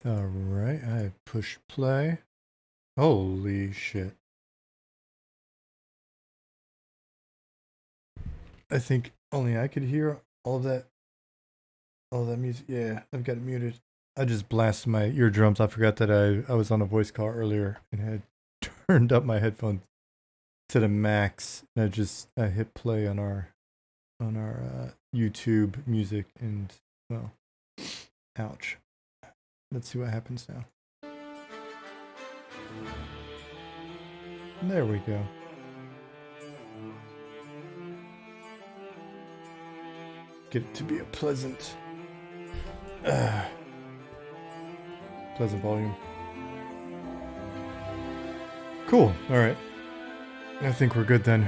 Alright, I push play. Holy shit. I think only I could hear all that music. Yeah, I've got it muted. I just blasted my eardrums. I forgot that I was on a voice call earlier and had turned up my headphones to the max. And I hit play on our YouTube music and well, ouch. Let's see what happens now. There we go. Get it to be a pleasant volume. Cool. All right. I think we're good then.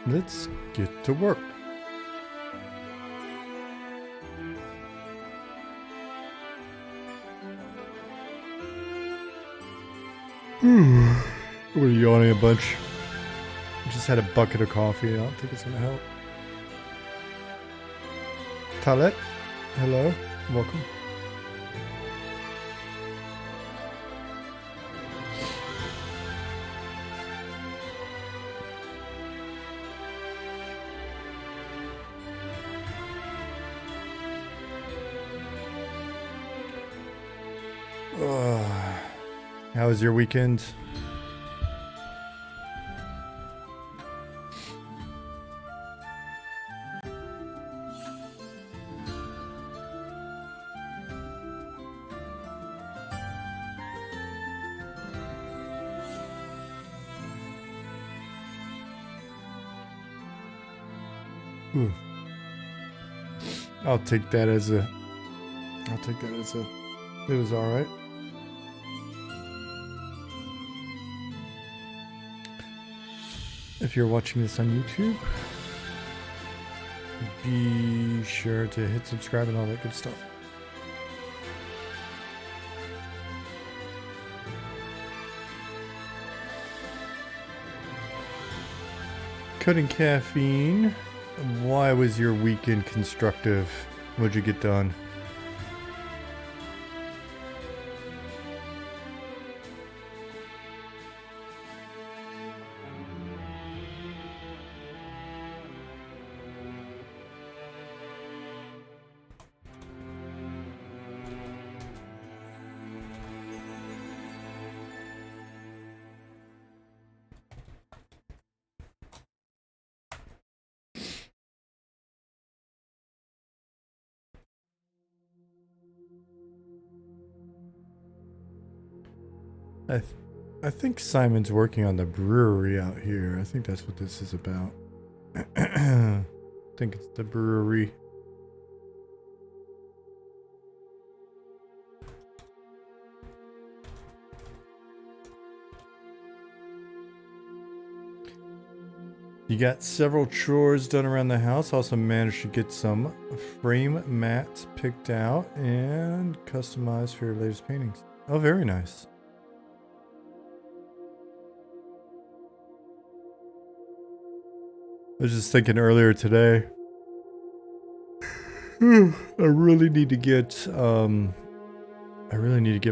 Let's get to work. We're yawning a bunch. Just had a bucket of coffee. I don't think it's gonna help. Talet, hello, welcome. How was your weekend? Ooh. I'll take that as a it was all right. If you're watching this on YouTube, be sure to hit subscribe and all that good stuff. Cutting caffeine. Why was your weekend constructive? What'd you get done? I think Simon's working on the brewery out here. I think that's what this is about. I think it's the brewery. You got several chores done around the house. Also managed to get some frame mats picked out and customized for your latest paintings. Oh, very nice. I was just thinking earlier today. I really need to get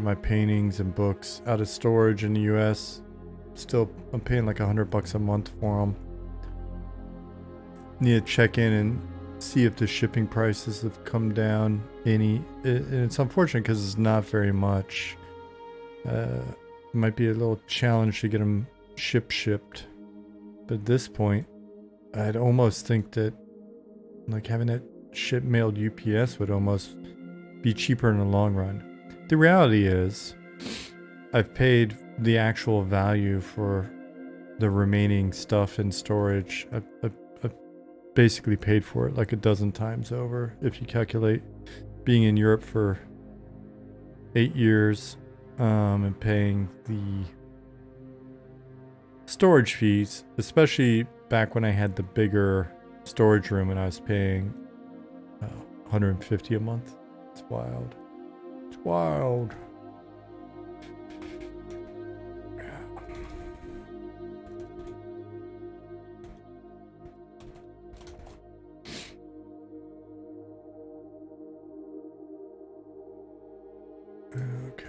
my paintings and books out of storage in the US. Still, I'm paying like $100 a month for them. Need to check in and see if the shipping prices have come down any. And it's unfortunate because it's not very much. It might be a little challenge to get them shipped. But at this point, I'd almost think that like having it ship mailed UPS would almost be cheaper in the long run. The reality is, I've paid the actual value for the remaining stuff in storage. I've basically paid for it like a dozen times over. If you calculate being in Europe for 8 years and paying the storage fees, especially back when I had the bigger storage room and I was paying $150 a month. It's wild. It's wild. Okay.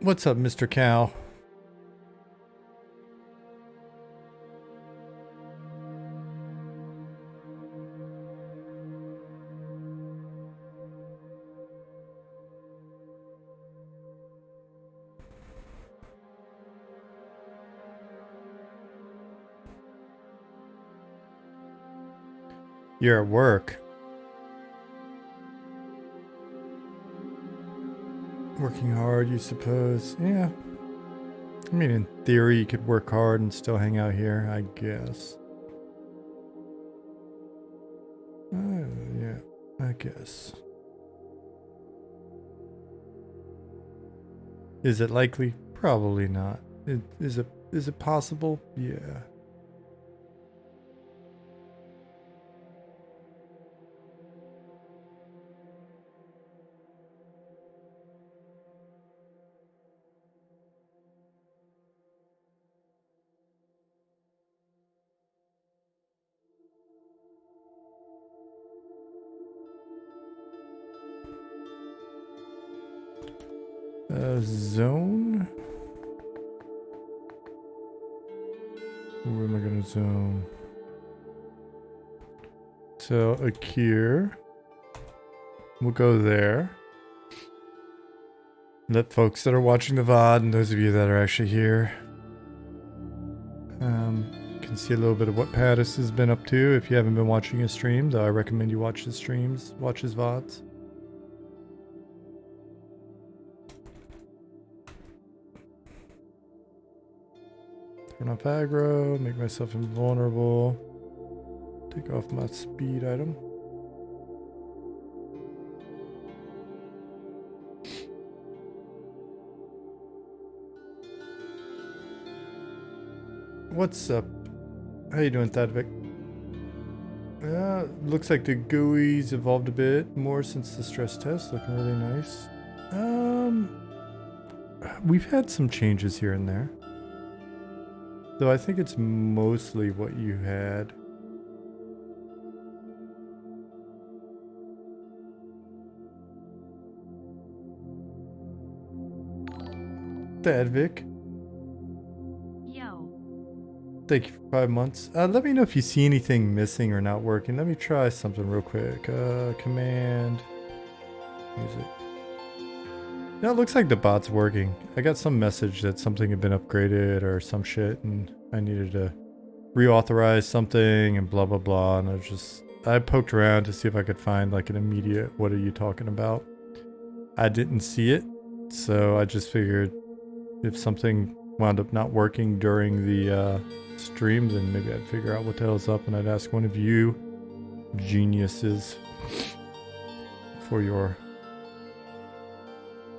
What's up, Mr. Cow? You're at work. Working hard, you suppose? Yeah. I mean, in theory, you could work hard and still hang out here, I guess. Yeah, I guess. Is it likely? Probably not. Is it possible? Yeah. Zone? Where am I gonna zone? So, Ekir. We'll go there. Let folks that are watching the VOD and those of you that are actually here can see a little bit of what Pattis has been up to. If you haven't been watching his streams, I recommend you watch his streams, watch his VODs. Turn off aggro, make myself invulnerable. Take off my speed item. What's up? How you doing, Thadvik? Looks like the GUI's evolved a bit more since the stress test. Looking really nice. We've had some changes here and there. Though I think it's mostly what you had. Thadvik. Yo. Thank you for 5 months. Let me know if you see anything missing or not working. Let me try something real quick. Command. Music. No, it looks like the bot's working. I got some message that something had been upgraded or some shit and I needed to reauthorize something and blah blah blah, and I poked around to see if I could find like an immediate what are you talking about. I didn't see it, so I just figured if something wound up not working during the stream, then maybe I'd figure out what the hell's up and I'd ask one of you geniuses for your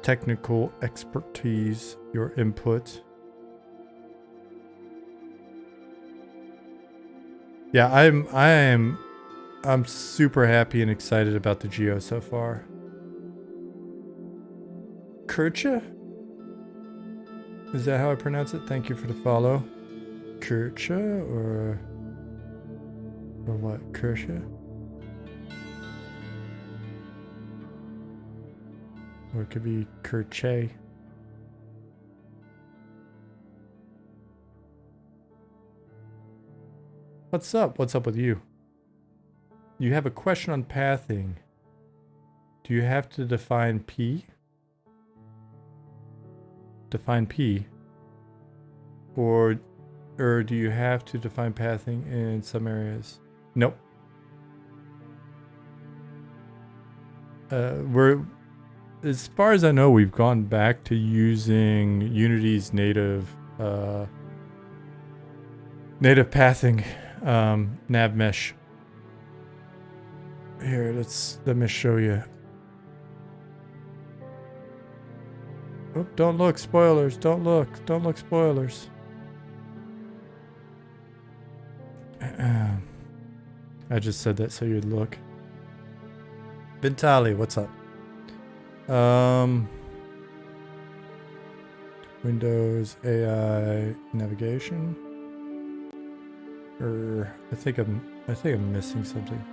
technical expertise, your input. Yeah, I'm super happy and excited about the Geo so far. Kircha? Is that how I pronounce it? Thank you for the follow. Kircha or what? Kircha? Or it could be Kirche. What's up? What's up with you? You have a question on pathing. Do you have to define P? Define P? Or do you have to define pathing in some areas? Nope. As far as I know, we've gone back to using Unity's native pathing nav mesh. Here, let me show you. Oh, don't look, spoilers. Don't look, spoilers. I just said that so you'd look. Vintali, what's up? Windows AI navigation. I think I'm missing something.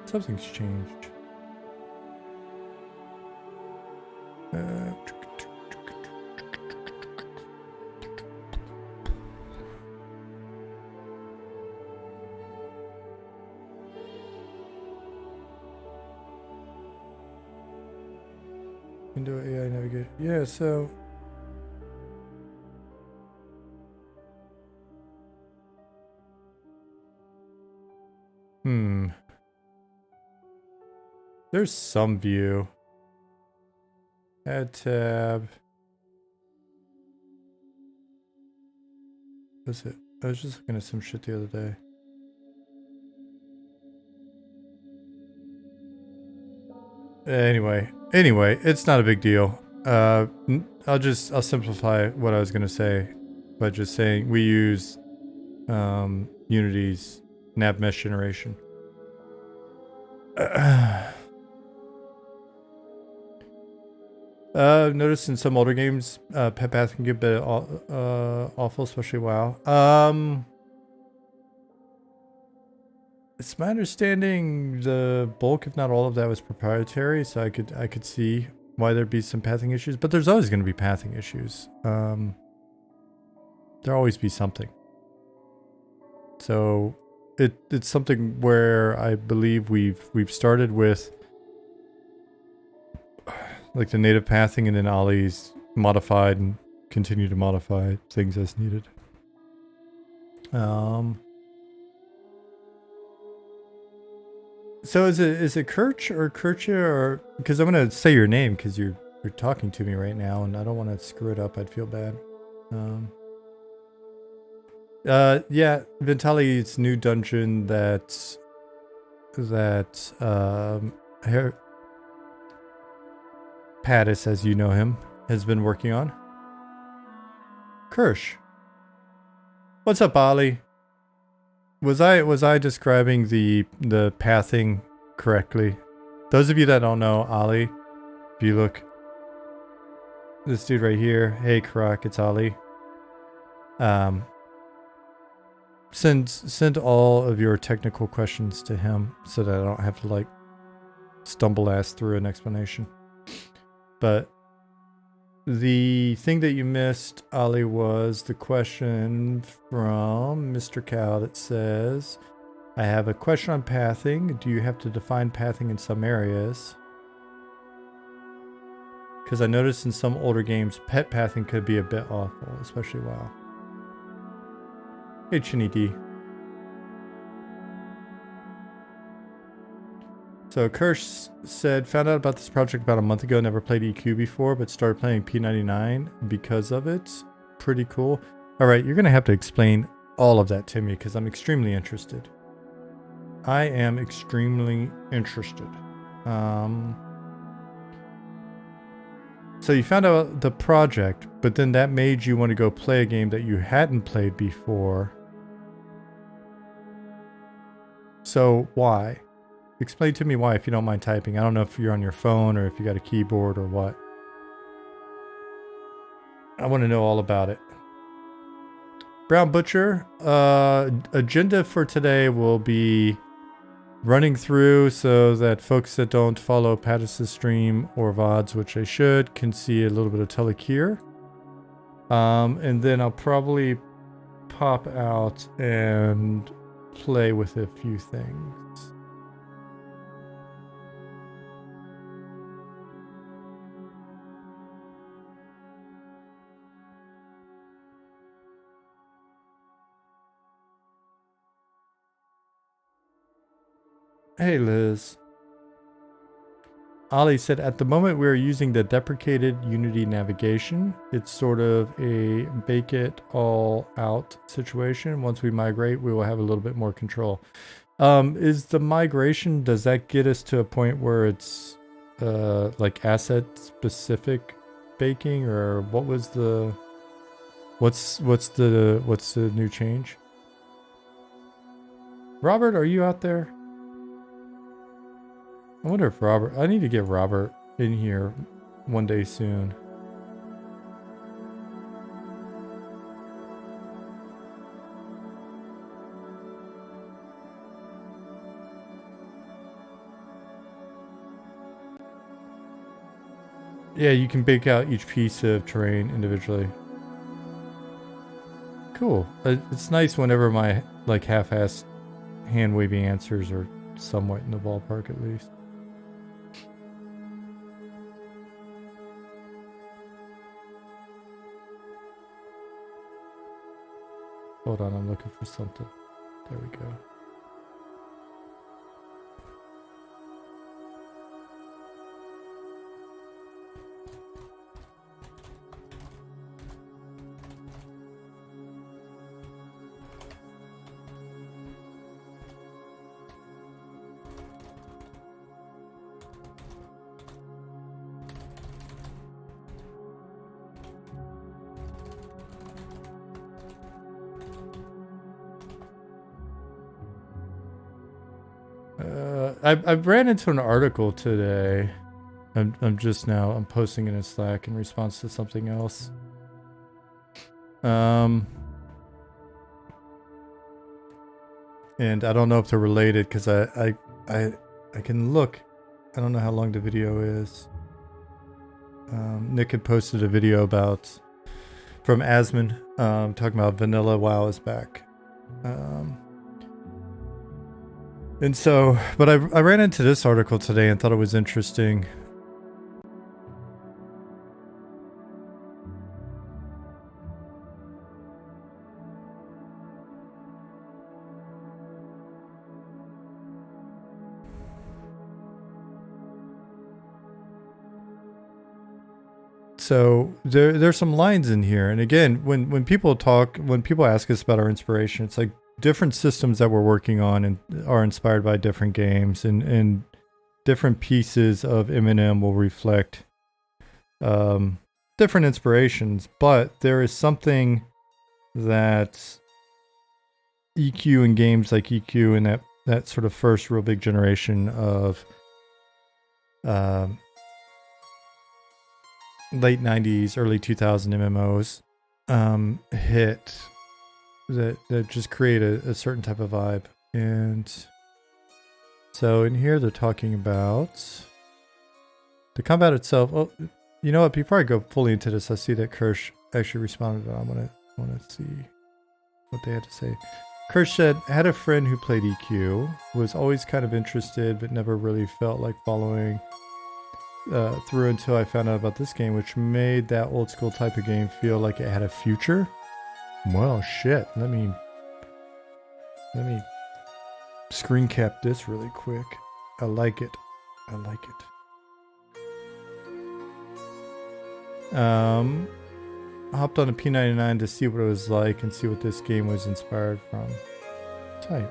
Something's changed. Into AI navigate. Yeah, so there's some view. Add tab. What's it? I was just looking at some shit the other day. Anyway, it's not a big deal. I'll simplify what I was gonna say by just saying we use Unity's nav mesh generation. Noticed in some older games, pet path can get a bit awful, especially WoW. It's my understanding the bulk, if not all of that, was proprietary, so I could see why there'd be some pathing issues, but there's always going to be pathing issues. There'll always be something. So it's something where I believe we've started with like the native pathing, and then Ollie's modified and continue to modify things as needed. So is it Kirch or Kircha, or because I'm gonna say your name because you're talking to me right now and I don't want to screw it up. I'd feel bad. Yeah, Ventali's new dungeon that Pattis, as you know him, has been working on. Kirsch. What's up, Ollie? Was I describing the pathing correctly? Those of you that don't know, Ollie, if you look, this dude right here, hey Karak, it's Ollie. Send all of your technical questions to him so that I don't have to like stumble ass through an explanation. But the thing that you missed, Ollie, was the question from Mr. Cow that says, I have a question on pathing. Do you have to define pathing in some areas? Because I noticed in some older games, pet pathing could be a bit awful, especially WoW. Hey, Chinny D. So Kirsch said, found out about this project about a month ago, never played EQ before, but started playing P99 because of it. Pretty cool. All right, you're going to have to explain all of that to me because I'm extremely interested. I am extremely interested. So you found out the project, but then that made you want to go play a game that you hadn't played before. So why? Explain to me why, if you don't mind typing. I don't know if you're on your phone or if you got a keyboard or what. I want to know all about it. Brown Butcher, agenda for today will be running through so that folks that don't follow Pattis' stream or VODs, which they should, can see a little bit of Ekir. And then I'll probably pop out and play with a few things. Hey Liz. Ollie said, at the moment we are using the deprecated Unity navigation. It's sort of a bake it all out situation. Once we migrate, we will have a little bit more control. Is the migration, does that get us to a point where it's like asset specific baking, or what was the what's the new change? Robert, are you out there? I wonder if Robert... I need to get Robert in here one day soon. Yeah, you can bake out each piece of terrain individually. Cool. It's nice whenever my like half-assed hand-wavy answers are somewhat in the ballpark at least. Hold on, I'm looking for something. There we go. I ran into an article today. I'm posting it in Slack in response to something else. And I don't know if they're related because I can look. I don't know how long the video is. Nick had posted a video from Asmon talking about Vanilla WoW is back. And so, but I ran into this article today and thought it was interesting. So there's some lines in here, and again, when people ask us about our inspiration, it's like different systems that we're working on and are inspired by different games, and different pieces of M&M will reflect different inspirations. But there is something that EQ and games like EQ and that sort of first real big generation of late 90s, early 2000 MMOs hit that just create a certain type of vibe. And so in here they're talking about the combat itself. Oh, you know what? Before I go fully into this, I see that Kirsch actually responded. I want to see what they had to say. Kirsch said, had a friend who played EQ, was always kind of interested, but never really felt like following through until I found out about this game, which made that old school type of game feel like it had a future. Well, shit. Let me screen cap this really quick. I like it. I hopped on a P99 to see what it was like and see what this game was inspired from. Tight.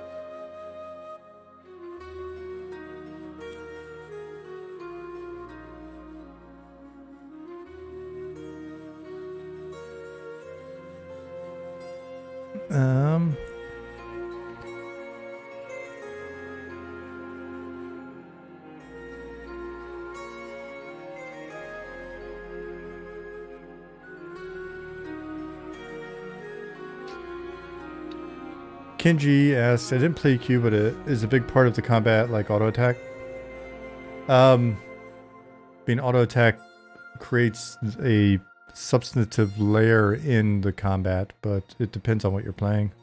Kenji asks, I didn't play Q, but it is a big part of the combat, like auto attack. Being auto attack creates a substantive layer in the combat, but it depends on what you're playing.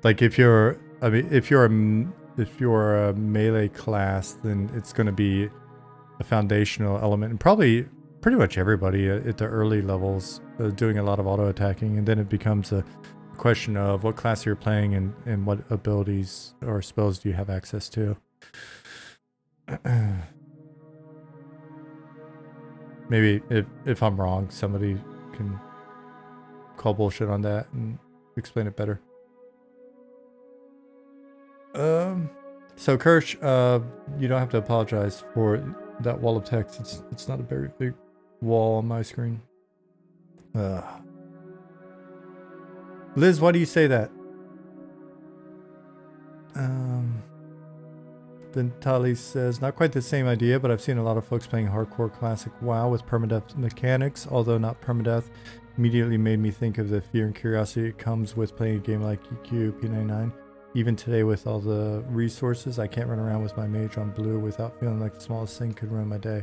Like if you're a melee class, then it's going to be a foundational element, and probably pretty much everybody at the early levels doing a lot of auto attacking, and then it becomes a question of what class you're playing and what abilities or spells do you have access to. Maybe if I'm wrong, somebody can call bullshit on that and explain it better. So Kirsch, you don't have to apologize for that wall of text. It's not a very big wall on my screen. Liz, why do you say that? Then Tali says, not quite the same idea, but I've seen a lot of folks playing hardcore classic WoW with permadeath mechanics, although not permadeath. Immediately made me think of the fear and curiosity that comes with playing a game like EQ P99. Even today with all the resources, I can't run around with my mage on blue without feeling like the smallest thing could ruin my day.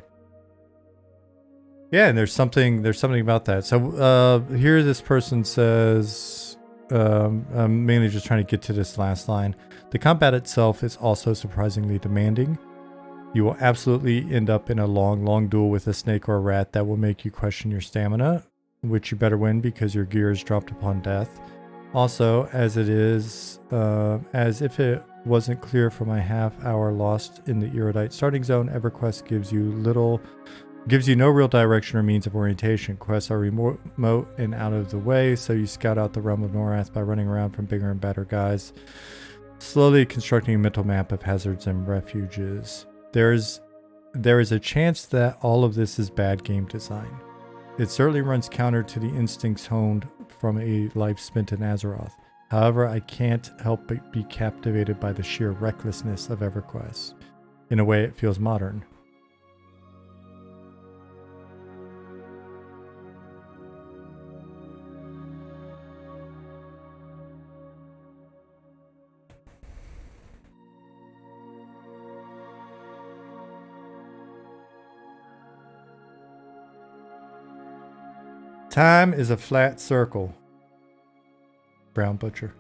Yeah, and there's something about that. So here this person says, I'm mainly just trying to get to this last line. The combat itself is also surprisingly demanding. You will absolutely end up in a long duel with a snake or a rat that will make you question your stamina, which you better win because your gear is dropped upon death. Also, as if it wasn't clear from my half hour lost in the erudite starting zone, EverQuest gives you no real direction or means of orientation. Quests are remote and out of the way, so you scout out the realm of Norath by running around from bigger and better guys, slowly constructing a mental map of hazards and refuges. There is a chance that all of this is bad game design. It certainly runs counter to the instincts honed from a life spent in Azeroth. However, I can't help but be captivated by the sheer recklessness of EverQuest. In a way, it feels modern. Time is a flat circle. Brown Butcher.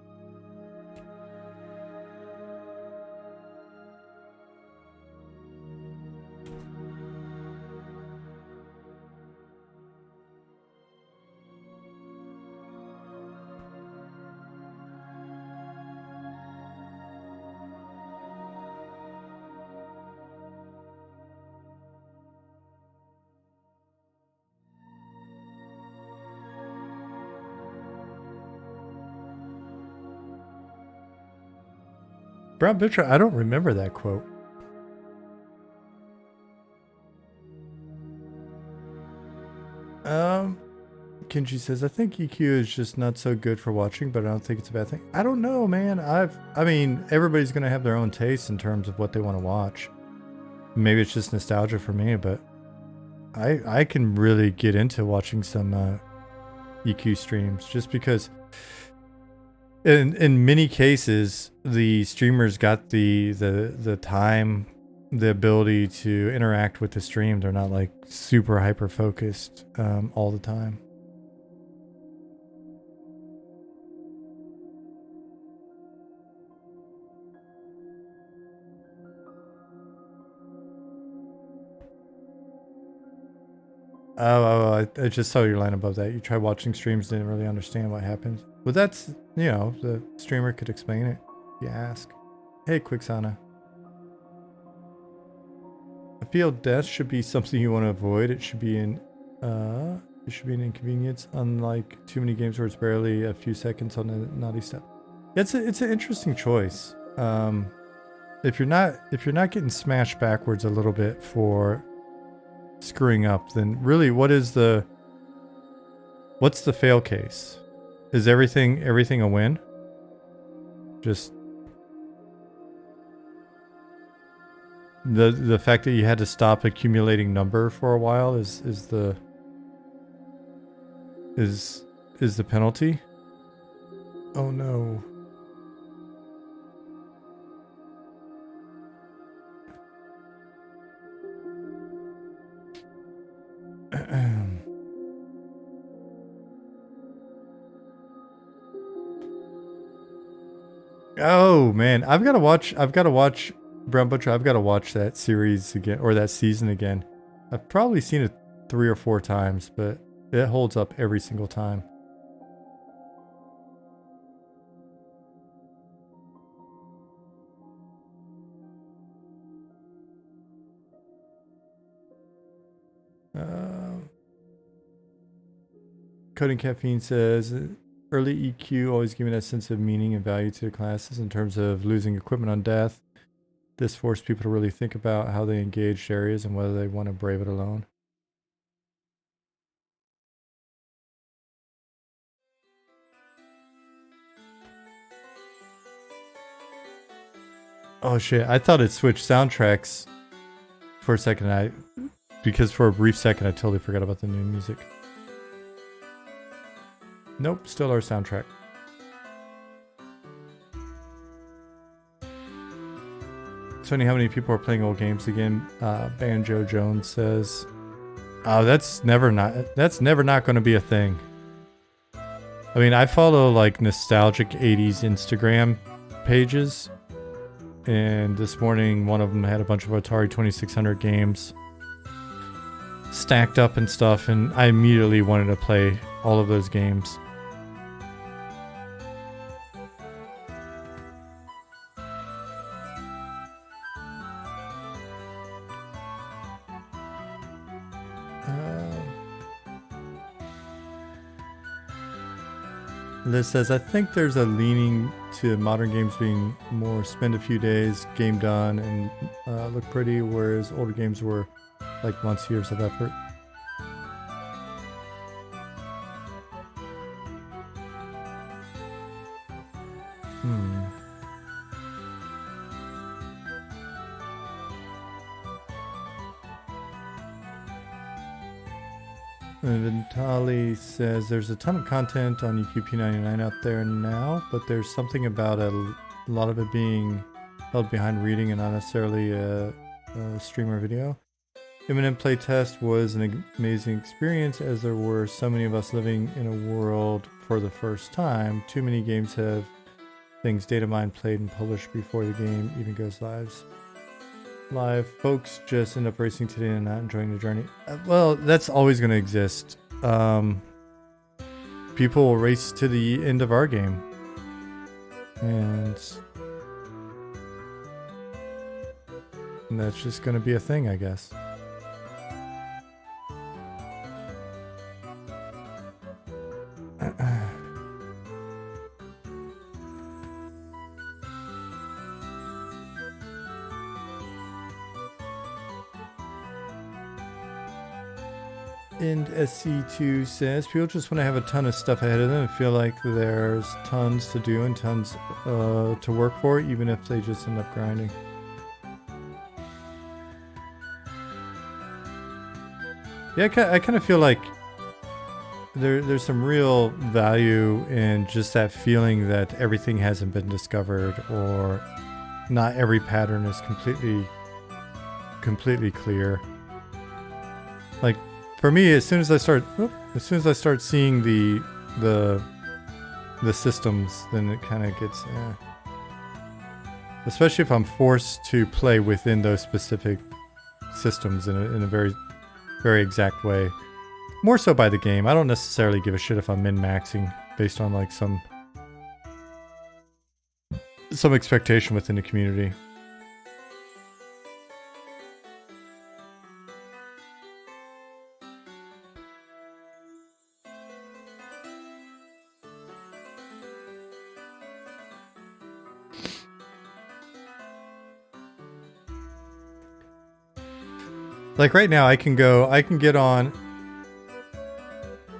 Brown Butcher, I don't remember that quote. Kenji says, I think EQ is just not so good for watching, but I don't think it's a bad thing. I don't know, man. I mean, everybody's going to have their own taste in terms of what they want to watch. Maybe it's just nostalgia for me, but I can really get into watching some EQ streams just because in many cases the streamers got the time, the ability to interact with the stream. They're not like super hyper focused all the time. Oh, I just saw your line above that. You tried watching streams, didn't really understand what happened. But that's, you know, the streamer could explain it if you ask. Hey, Quixana. I feel death should be something you want to avoid. It should be an inconvenience, unlike too many games where it's barely a few seconds on a naughty step. It's an interesting choice. If you're not getting smashed backwards a little bit for screwing up, then really what's the fail case? Is everything a win? Just the fact that you had to stop accumulating number for a while is the penalty? Oh no. Oh man, I've got to watch Brown Butcher. I've got to watch that series again, or that season again. I've probably seen it 3 or 4 times, but it holds up every single time. Coding Caffeine says, early EQ always gave me that sense of meaning and value to the classes in terms of losing equipment on death. This forced people to really think about how they engaged areas and whether they want to brave it alone. Oh shit, I thought it switched soundtracks for a second. Because for a brief second I totally forgot about the new music. Nope, still our soundtrack. funny how many people are playing old games again. Banjo Jones says, "Oh, that's never not going to be a thing." I mean, I follow like nostalgic 80s Instagram pages, and this morning one of them had a bunch of Atari 2600 games stacked up and stuff, and I immediately wanted to play all of those games. Liz says, I think there's a leaning to modern games being more spend a few days, game done, and look pretty, whereas older games were like months, years of effort. Ventali says there's a ton of content on UQP99 out there now, but there's something about a lot of it being held behind reading and not necessarily a stream or video. Imminent Playtest was an amazing experience, as there were so many of us living in a world for the first time. Too many games have things data mined, played, and published before the game even goes live. Folks just end up racing today and not enjoying the journey. Well, that's always going to exist. People will race to the end of our game, and that's just going to be a thing, I guess. And SC2 says, people just want to have a ton of stuff ahead of them and feel like there's tons to do and tons to work for, even if they just end up grinding. Yeah, I kind of feel like there's some real value in just that feeling that everything hasn't been discovered, or not every pattern is completely clear. Like, for me, as soon as I start seeing the systems, then it kind of gets, especially if I'm forced to play within those specific systems in a very, very exact way. More so by the game. I don't necessarily give a shit if I'm min-maxing based on like some expectation within the community. Like right now, I can get on.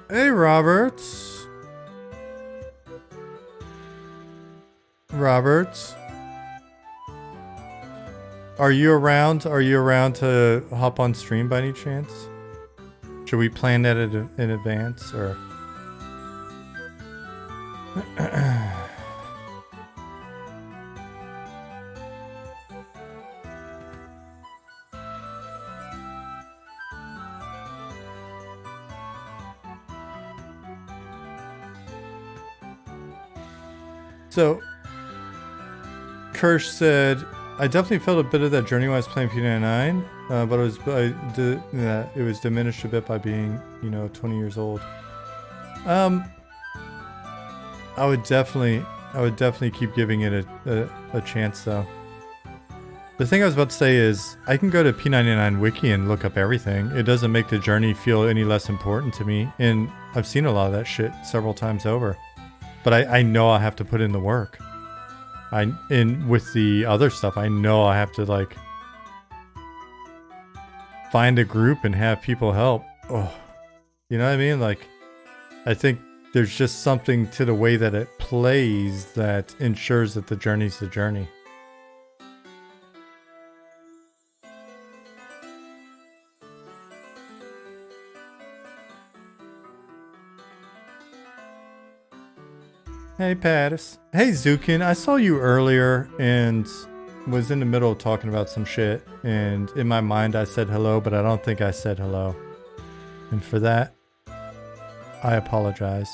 Hey, Roberts. Are you around? Are you around to hop on stream by any chance? Should we plan that in advance, or? So, Kirsch said, I definitely felt a bit of that journey when I was playing P99, but it was diminished a bit by being, 20 years old. I would definitely keep giving it a chance, though. The thing I was about to say is, I can go to P99 Wiki and look up everything. It doesn't make the journey feel any less important to me, and I've seen a lot of that shit several times over. But I know I have to put in the work. With the other stuff, I know I have to like find a group and have people help. Oh, you know what I mean? Like, I think there's just something to the way that it plays that ensures that the journey's the journey. Hey, Pattis. Hey, Zukin. I saw you earlier, and was in the middle of talking about some shit, and in my mind I said hello, but I don't think I said hello. And for that, I apologize.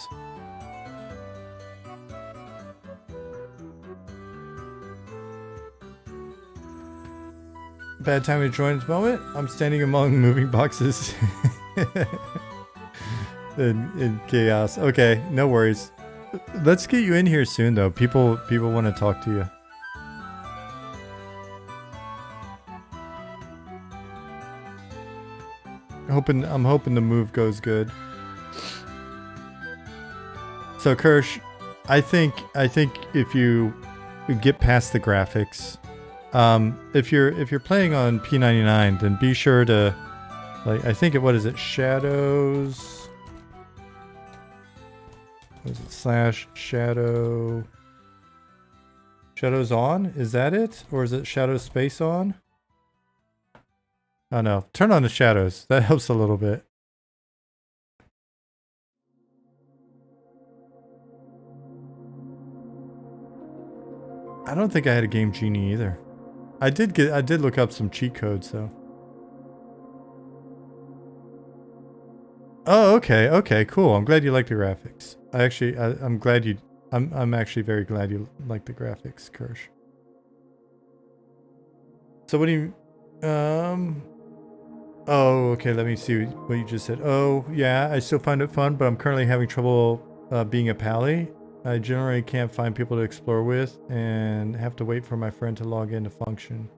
Bad time to join this moment. I'm standing among moving boxes in chaos. Okay, no worries. Let's get you in here soon, though. People want to talk to you. I'm hoping the move goes good. So Kirsch, I think if you get past the graphics, if you're playing on P99, then be sure to, like, I think what is it, Shadows? What is it, /shadow? Shadows on? Is that it? Or is it shadow space on? Oh no, turn on the shadows. That helps a little bit. I don't think I had a Game Genie either. I did look up some cheat codes though. Oh, okay, cool. I'm glad you like the graphics. I'm actually very glad you like the graphics, Kirsch. So what do you, oh, okay, let me see what you just said. Oh, yeah, I still find it fun, but I'm currently having trouble being a pally. I generally can't find people to explore with and have to wait for my friend to log in to function.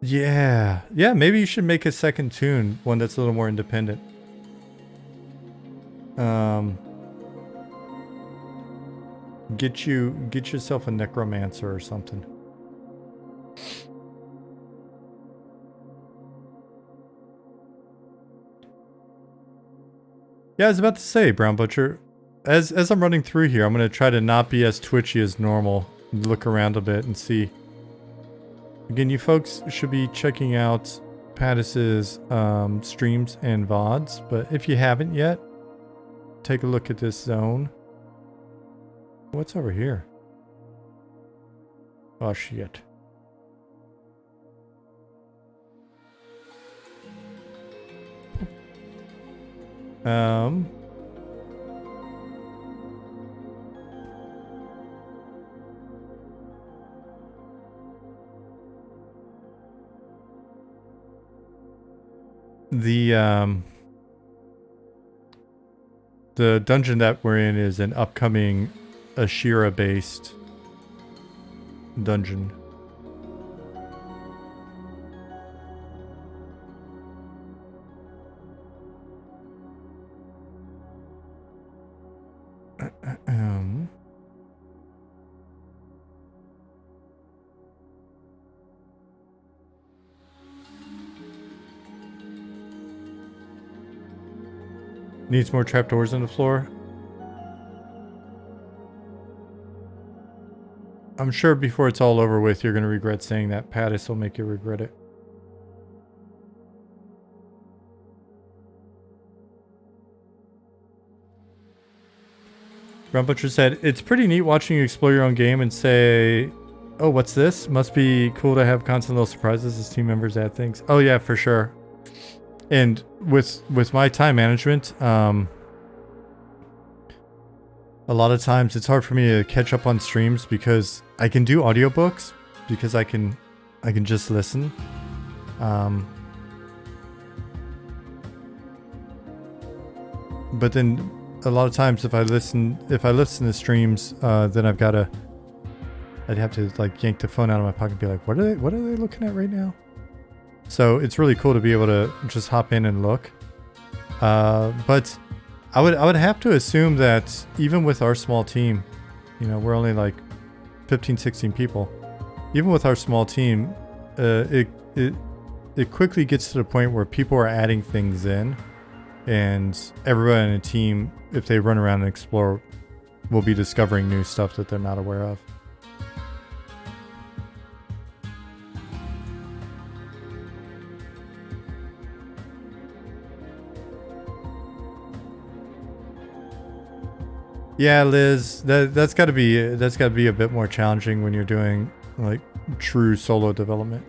Yeah, maybe you should make a second tune, one that's a little more independent. Get yourself a necromancer or something. Yeah, I was about to say, Brown Butcher, as I'm running through here, I'm going to try to not be as twitchy as normal. Look around a bit and see. Again, you folks should be checking out Pattis's streams and VODs, but if you haven't yet, take a look at this zone. What's over here? Oh, shit. The dungeon that we're in is an upcoming Ashira-based dungeon. Needs more trapdoors on the floor. I'm sure before it's all over with, you're going to regret saying that. Pattis will make you regret it. Brown Butcher said, it's pretty neat watching you explore your own game and say, oh, what's this? Must be cool to have constant little surprises as team members add things. Oh yeah, for sure. And with my time management, a lot of times it's hard for me to catch up on streams because I can do audiobooks because I can just listen. But then a lot of times if I listen to streams, then I'd have to like yank the phone out of my pocket and be like, what are they looking at right now? So it's really cool to be able to just hop in and look. But I would have to assume that even with our small team, you know, we're only like 15, 16 people. Even with our small team, it quickly gets to the point where people are adding things in, and everyone in a team, if they run around and explore, will be discovering new stuff that they're not aware of. Yeah, Liz, that's got to be a bit more challenging when you're doing like true solo development.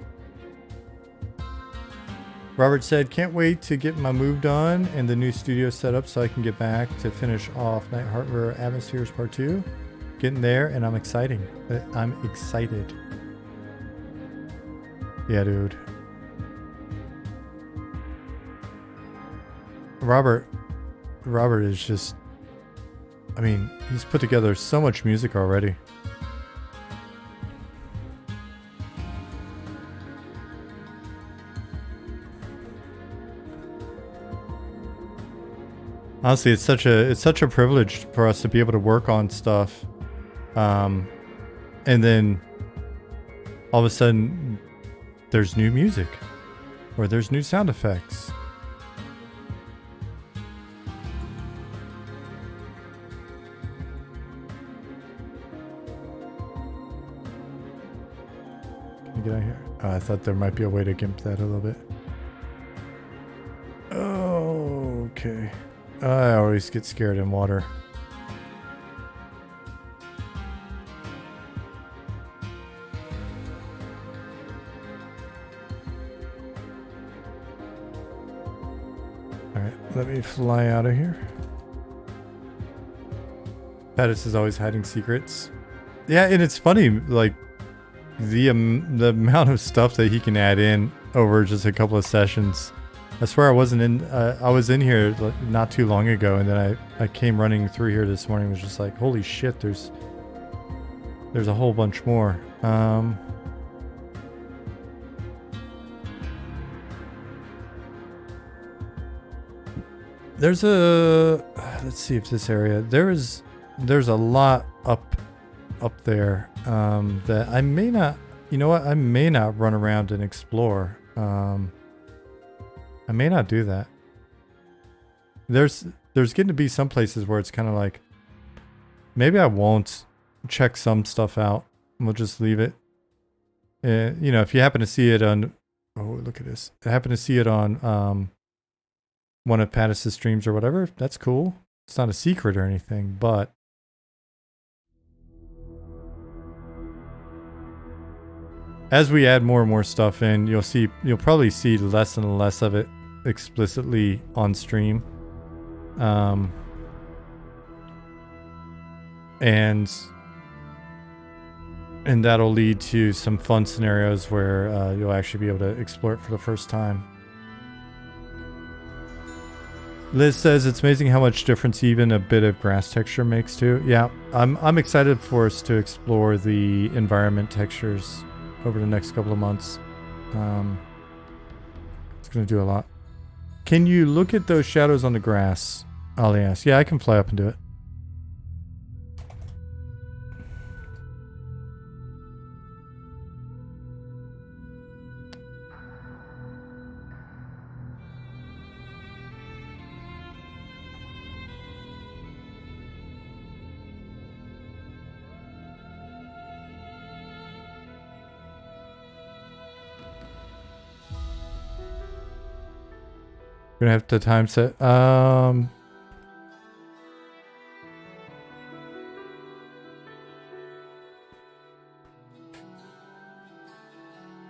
Robert said, "Can't wait to get my move done and the new studio set up so I can get back to finish off Night Harbor Atmospheres Part 2. Getting there, and I'm excited. Yeah, dude. Robert is just, I mean, he's put together so much music already. Honestly, it's such a privilege for us to be able to work on stuff, and then all of a sudden there's new music or there's new sound effects. Can you get out here? Oh, I thought there might be a way to gimp that a little bit. Oh, okay. I always get scared in water. Alright, let me fly out of here. Pattis is always hiding secrets. Yeah, and it's funny, like, the amount of stuff that he can add in over just a couple of sessions. I swear I wasn't in, I was in here not too long ago, and then I came running through here this morning and was just like, holy shit, there's a whole bunch more. There's a, let's see if this area, there's a lot up there that I may not, you know what, I may not run around and explore. I may not do that. There's getting to be some places where it's kind of like, maybe I won't check some stuff out. We'll just leave it. You know, if you happen to see it on, oh, look at this. I happen to see it on one of Pattis' streams or whatever, that's cool. It's not a secret or anything, but as we add more and more stuff in, you'll probably see less and less of it explicitly on stream. And that'll lead to some fun scenarios where you'll actually be able to explore it for the first time. Liz says it's amazing how much difference even a bit of grass texture makes too. Yeah, I'm excited for us to explore the environment textures over the next couple of months. It's going to do a lot. Can you look at those shadows on the grass? Ollie asked. Yeah, I can fly up and do it. Gonna have to time set.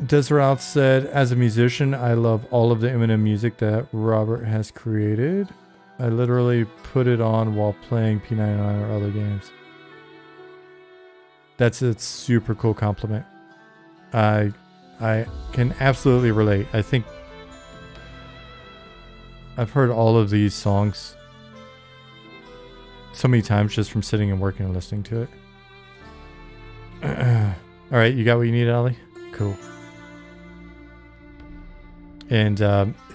Desiralt said, as a musician, I love all of the Eminem music that Robert has created. I literally put it on while playing P99 or other games. That's a super cool compliment. I can absolutely relate. I think I've heard all of these songs so many times just from sitting and working and listening to it. All right, you got what you need, Ollie? Cool. And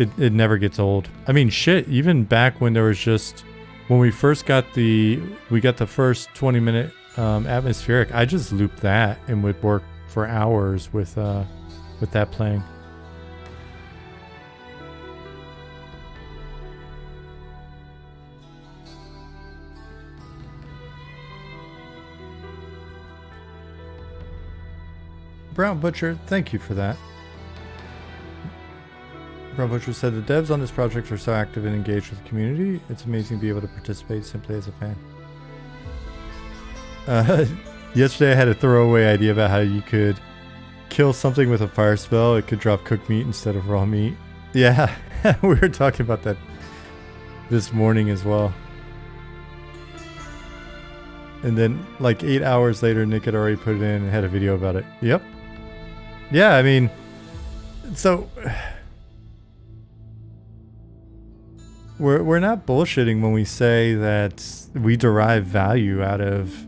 it never gets old. I mean, shit, even back when there was just, when we first got the first 20-minute atmospheric, I just looped that and would work for hours with that playing. Brown Butcher, thank you for that. Brown Butcher said the devs on this project are so active and engaged with the community. It's amazing to be able to participate simply as a fan. Yesterday I had a throwaway idea about how you could kill something with a fire spell. It could drop cooked meat instead of raw meat. Yeah, we were talking about that this morning as well. And then like 8 hours later, Nick had already put it in and had a video about it. Yep. Yeah, I mean, so we're not bullshitting when we say that we derive value out of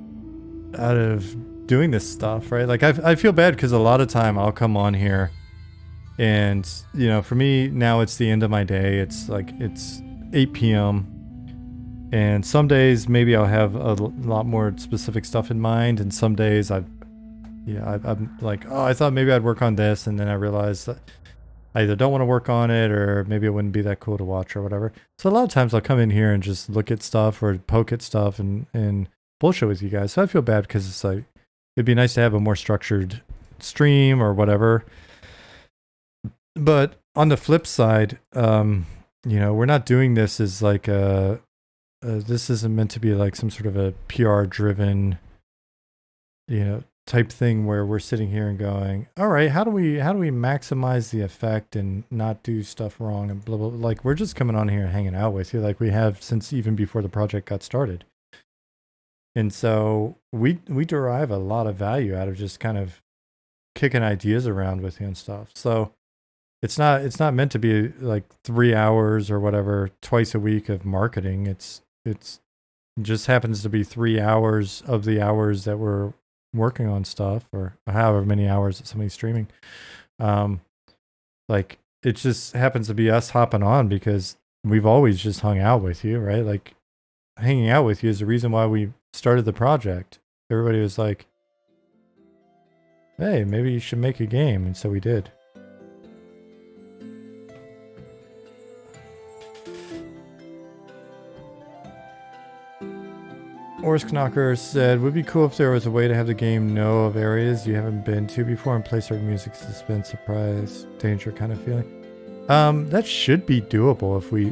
doing this stuff, right? Like I feel bad because a lot of time I'll come on here and, you know, for me now it's the end of my day. It's like it's 8 p.m. and some days maybe I'll have a lot more specific stuff in mind, and some days I'm like, oh, I thought maybe I'd work on this, and then I realized that I either don't want to work on it or maybe it wouldn't be that cool to watch or whatever. So a lot of times I'll come in here and just look at stuff or poke at stuff and bullshit with you guys. So I feel bad because it's like, it'd be nice to have a more structured stream or whatever. But on the flip side, you know, we're not doing this as like this isn't meant to be like some sort of a PR driven, you know, type thing where we're sitting here and going, all right, how do we maximize the effect and not do stuff wrong and blah, blah, blah. Like, we're just coming on here and hanging out with you like we have since even before the project got started. And so we derive a lot of value out of just kind of kicking ideas around with you and stuff. So it's not meant to be like 3 hours or whatever twice a week of marketing. It just happens to be 3 hours of the hours that we're working on stuff, or however many hours that somebody's streaming. Like, it just happens to be us hopping on because we've always just hung out with you, right? Like, hanging out with you is the reason why we started the project. Everybody was like, hey, maybe you should make a game, and so we did. Orsknocker said, would be cool if there was a way to have the game know of areas you haven't been to before and play certain music, suspense, surprise, danger kind of feeling. That should be doable if we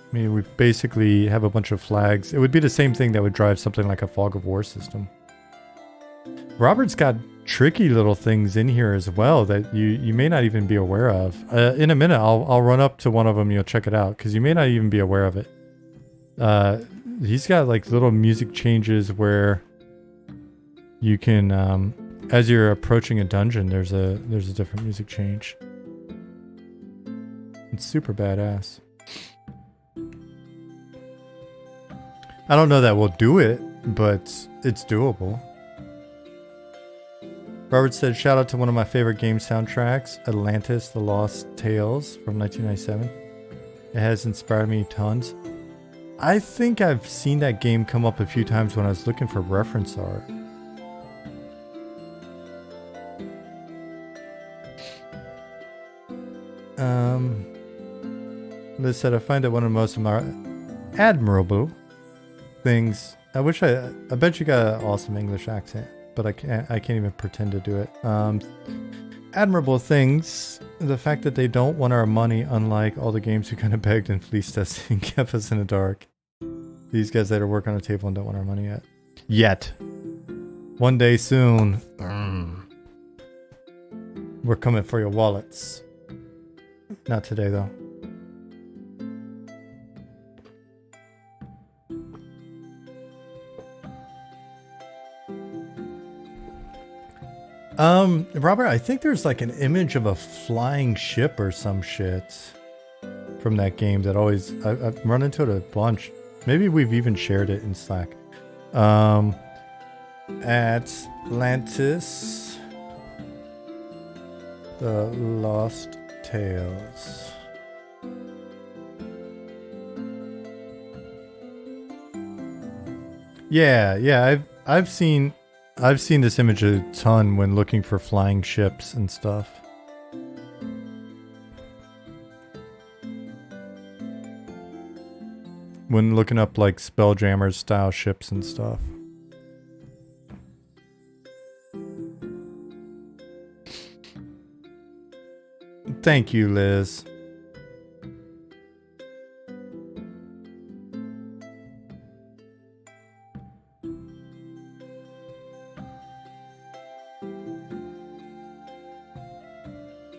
I mean, we basically have a bunch of flags. It would be the same thing that would drive something like a fog of war system. Robert's got tricky little things in here as well that you may not even be aware of. In a minute, I'll run up to one of them and you'll check it out because you may not even be aware of it. He's got like little music changes where you can, as you're approaching a dungeon, there's a different music change. It's super badass. I don't know that we'll do it, but it's doable. Robert said, shout out to one of my favorite game soundtracks, Atlantis, The Lost Tales from 1997. It has inspired me tons. I think I've seen that game come up a few times when I was looking for reference art. Liz said, I find it one of the most admirable things. I bet you got an awesome English accent, but I can't even pretend to do it. Admirable things, the fact that they don't want our money, unlike all the games who kind of begged and fleeced us and kept us in the dark. These guys that are working on a table and don't want our money yet. One day soon. We're coming for your wallets. Not today though. Robert, I think there's like an image of a flying ship or some shit from that game that always, I've run into it a bunch. Maybe we've even shared it in Slack. Atlantis, The Lost Tales. Yeah, I've seen this image a ton when looking for flying ships and stuff. When looking up like Spelljammers style ships and stuff. Thank you, Liz.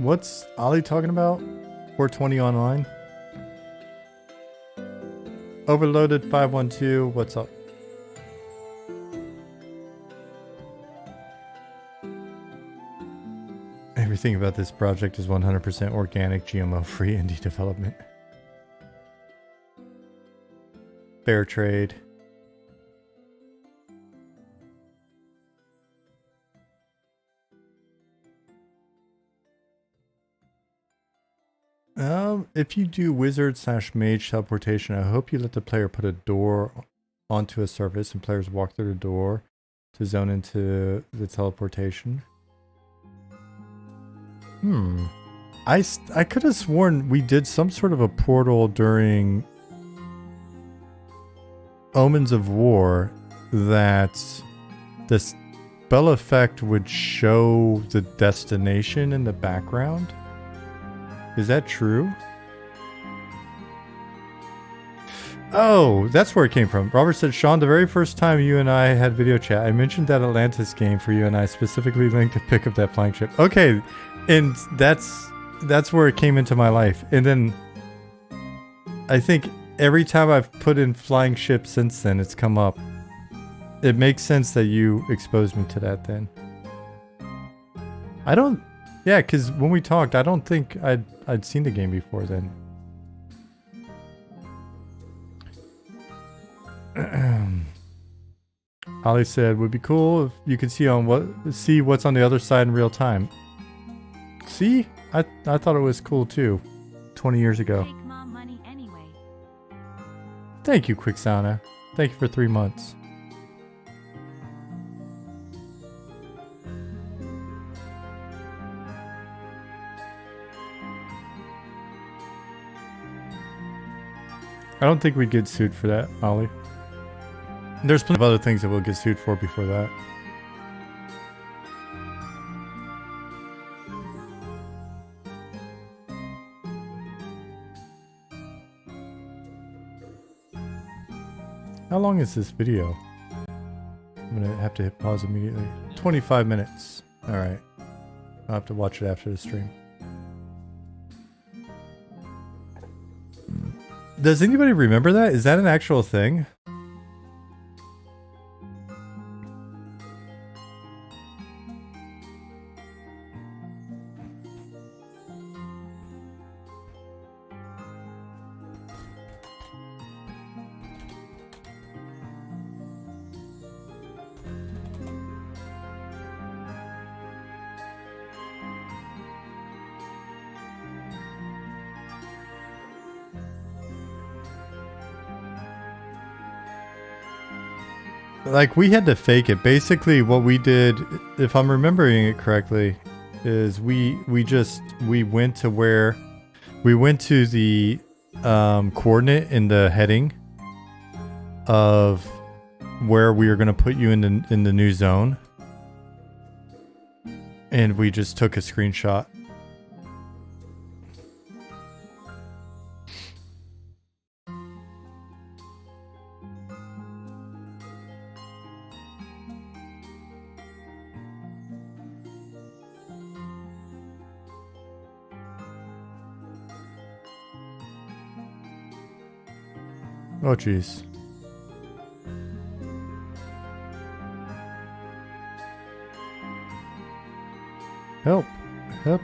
What's Ollie talking about? 420 online? Overloaded 512, what's up? Everything about this project is 100% organic, GMO-free indie development. Fair trade. If you do wizard / mage teleportation, I hope you let the player put a door onto a surface and players walk through the door to zone into the teleportation. I could have sworn we did some sort of a portal during Omens of War that the spell effect would show the destination in the background. Is that true? Oh, that's where it came from. Robert said, Sean, the very first time you and I had video chat, I mentioned that Atlantis game for you and I specifically linked to pick up that flying ship. Okay, and that's where it came into my life. And then I think every time I've put in flying ship since then, it's come up. It makes sense that you exposed me to that then. Yeah, because when we talked, I don't think I'd seen the game before then. Ollie said, would be cool if you could see what's on the other side in real time. See? I thought it was cool too. 20 years ago. Take mom money anyway. Thank you, Quixana. Thank you for 3 months. I don't think we'd get sued for that, Ollie. There's plenty of other things that we'll get sued for before that. How long is this video? I'm gonna have to hit pause immediately. 25 minutes. Alright. I'll have to watch it after the stream. Does anybody remember that? Is that an actual thing? Like, we had to fake it. Basically, what we did, if I'm remembering it correctly, is we went to the coordinate in the heading of where we were going to put you in the new zone, and we just took a screenshot. Oh, jeez. Help. Help.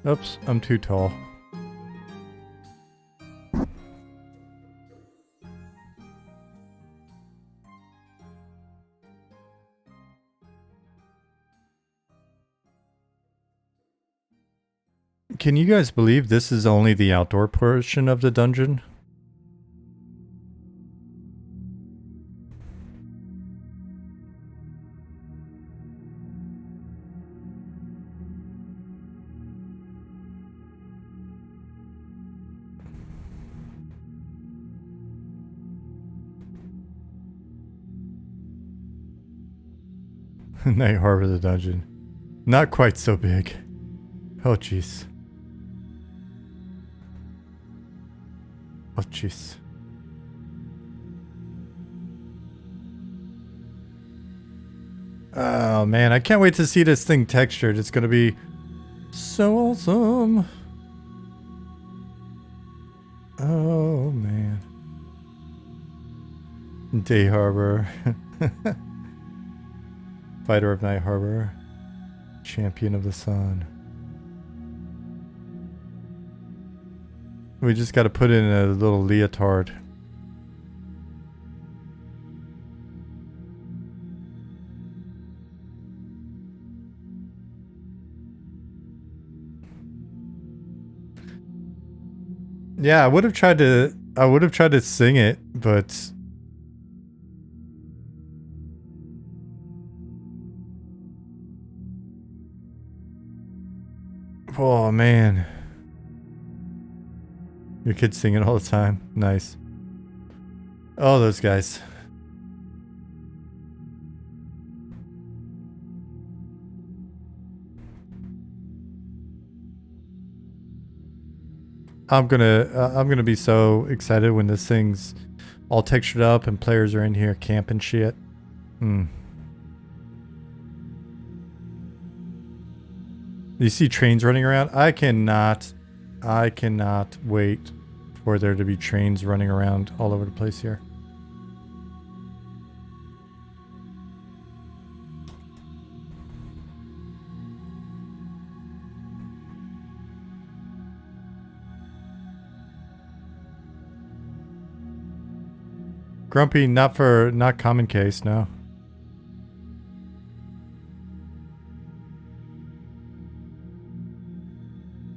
Oops, I'm too tall. Can you guys believe this is only the outdoor portion of the dungeon? Night Harbor, the dungeon. Not quite so big. Oh, jeez. Oh, jeez. Oh, man. I can't wait to see this thing textured. It's going to be so awesome. Oh, man. Day Harbor. Fighter of Night Harbor. Champion of the Sun. We just got to put in a little leotard. Yeah, I would have tried to sing it, but oh man. Your kids sing it all the time. Nice. Oh, those guys. I'm gonna be so excited when this thing's all textured up and players are in here camping shit. Hmm. You see trains running around? I cannot wait for there to be trains running around all over the place here. Grumpy, not common case, no.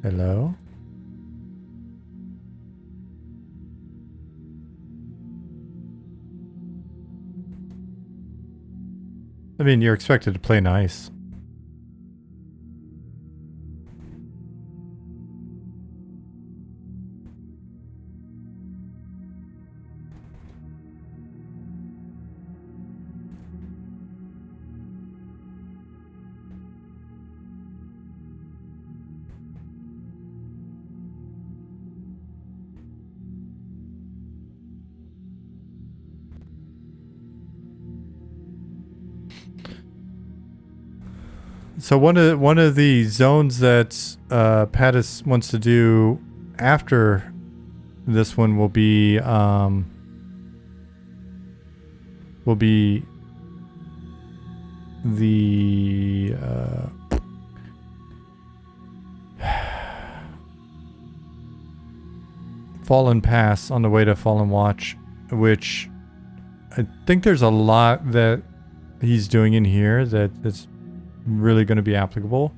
Hello? I mean, you're expected to play nice. So one of the zones that Pattis wants to do after this one will be the Fallen Pass on the way to Fallen Watch, which I think there's a lot that he's doing in here that's really going to be applicable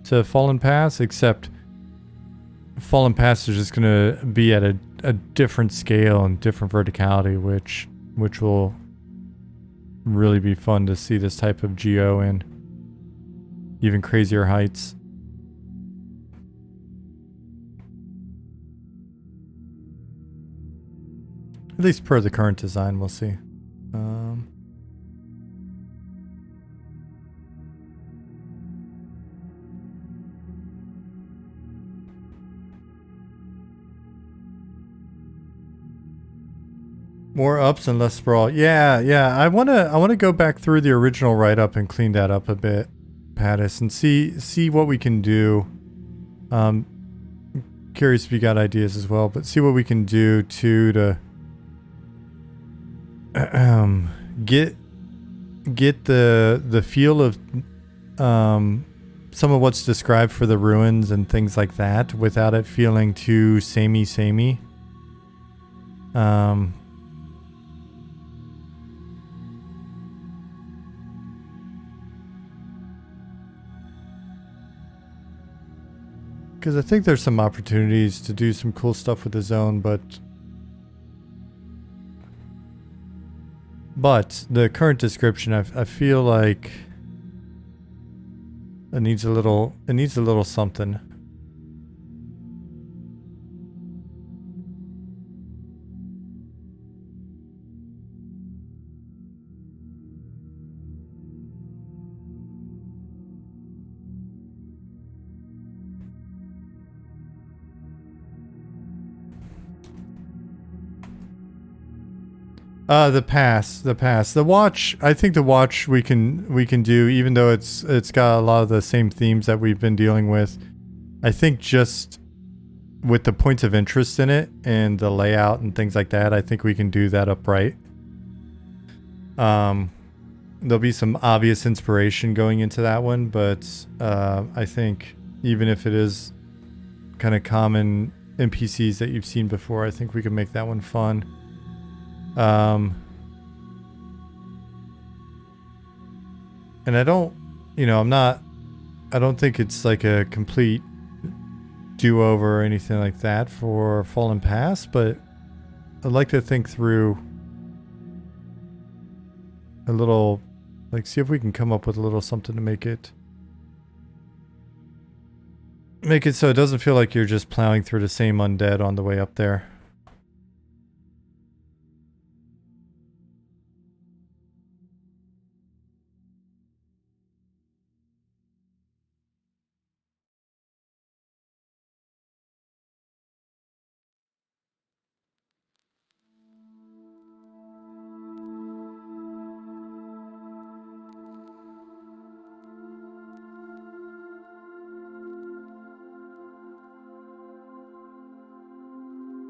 to Fallen Pass, except Fallen Pass is just going to be at a different scale and different verticality, which will really be fun to see this type of geo in even crazier heights. At least per the current design, we'll see. More ups and less sprawl. Yeah. I wanna go back through the original write-up and clean that up a bit, Pattis, and see what we can do. Curious if you got ideas as well, but see what we can do to get the feel of some of what's described for the ruins and things like that without it feeling too samey. Because I think there's some opportunities to do some cool stuff with the zone, but the current description, I feel like it needs a little something. The pass. The watch, I think the watch we can do, even though it's got a lot of the same themes that we've been dealing with. I think just with the points of interest in it and the layout and things like that, I think we can do that upright. There'll be some obvious inspiration going into that one, but I think even if it is kind of common NPCs that you've seen before, I think we can make that one fun. And I don't, you know, I don't think it's like a complete do-over or anything like that for Fallen Pass, but I'd like to think through a little, like, see if we can come up with a little something to make it so it doesn't feel like you're just plowing through the same undead on the way up there.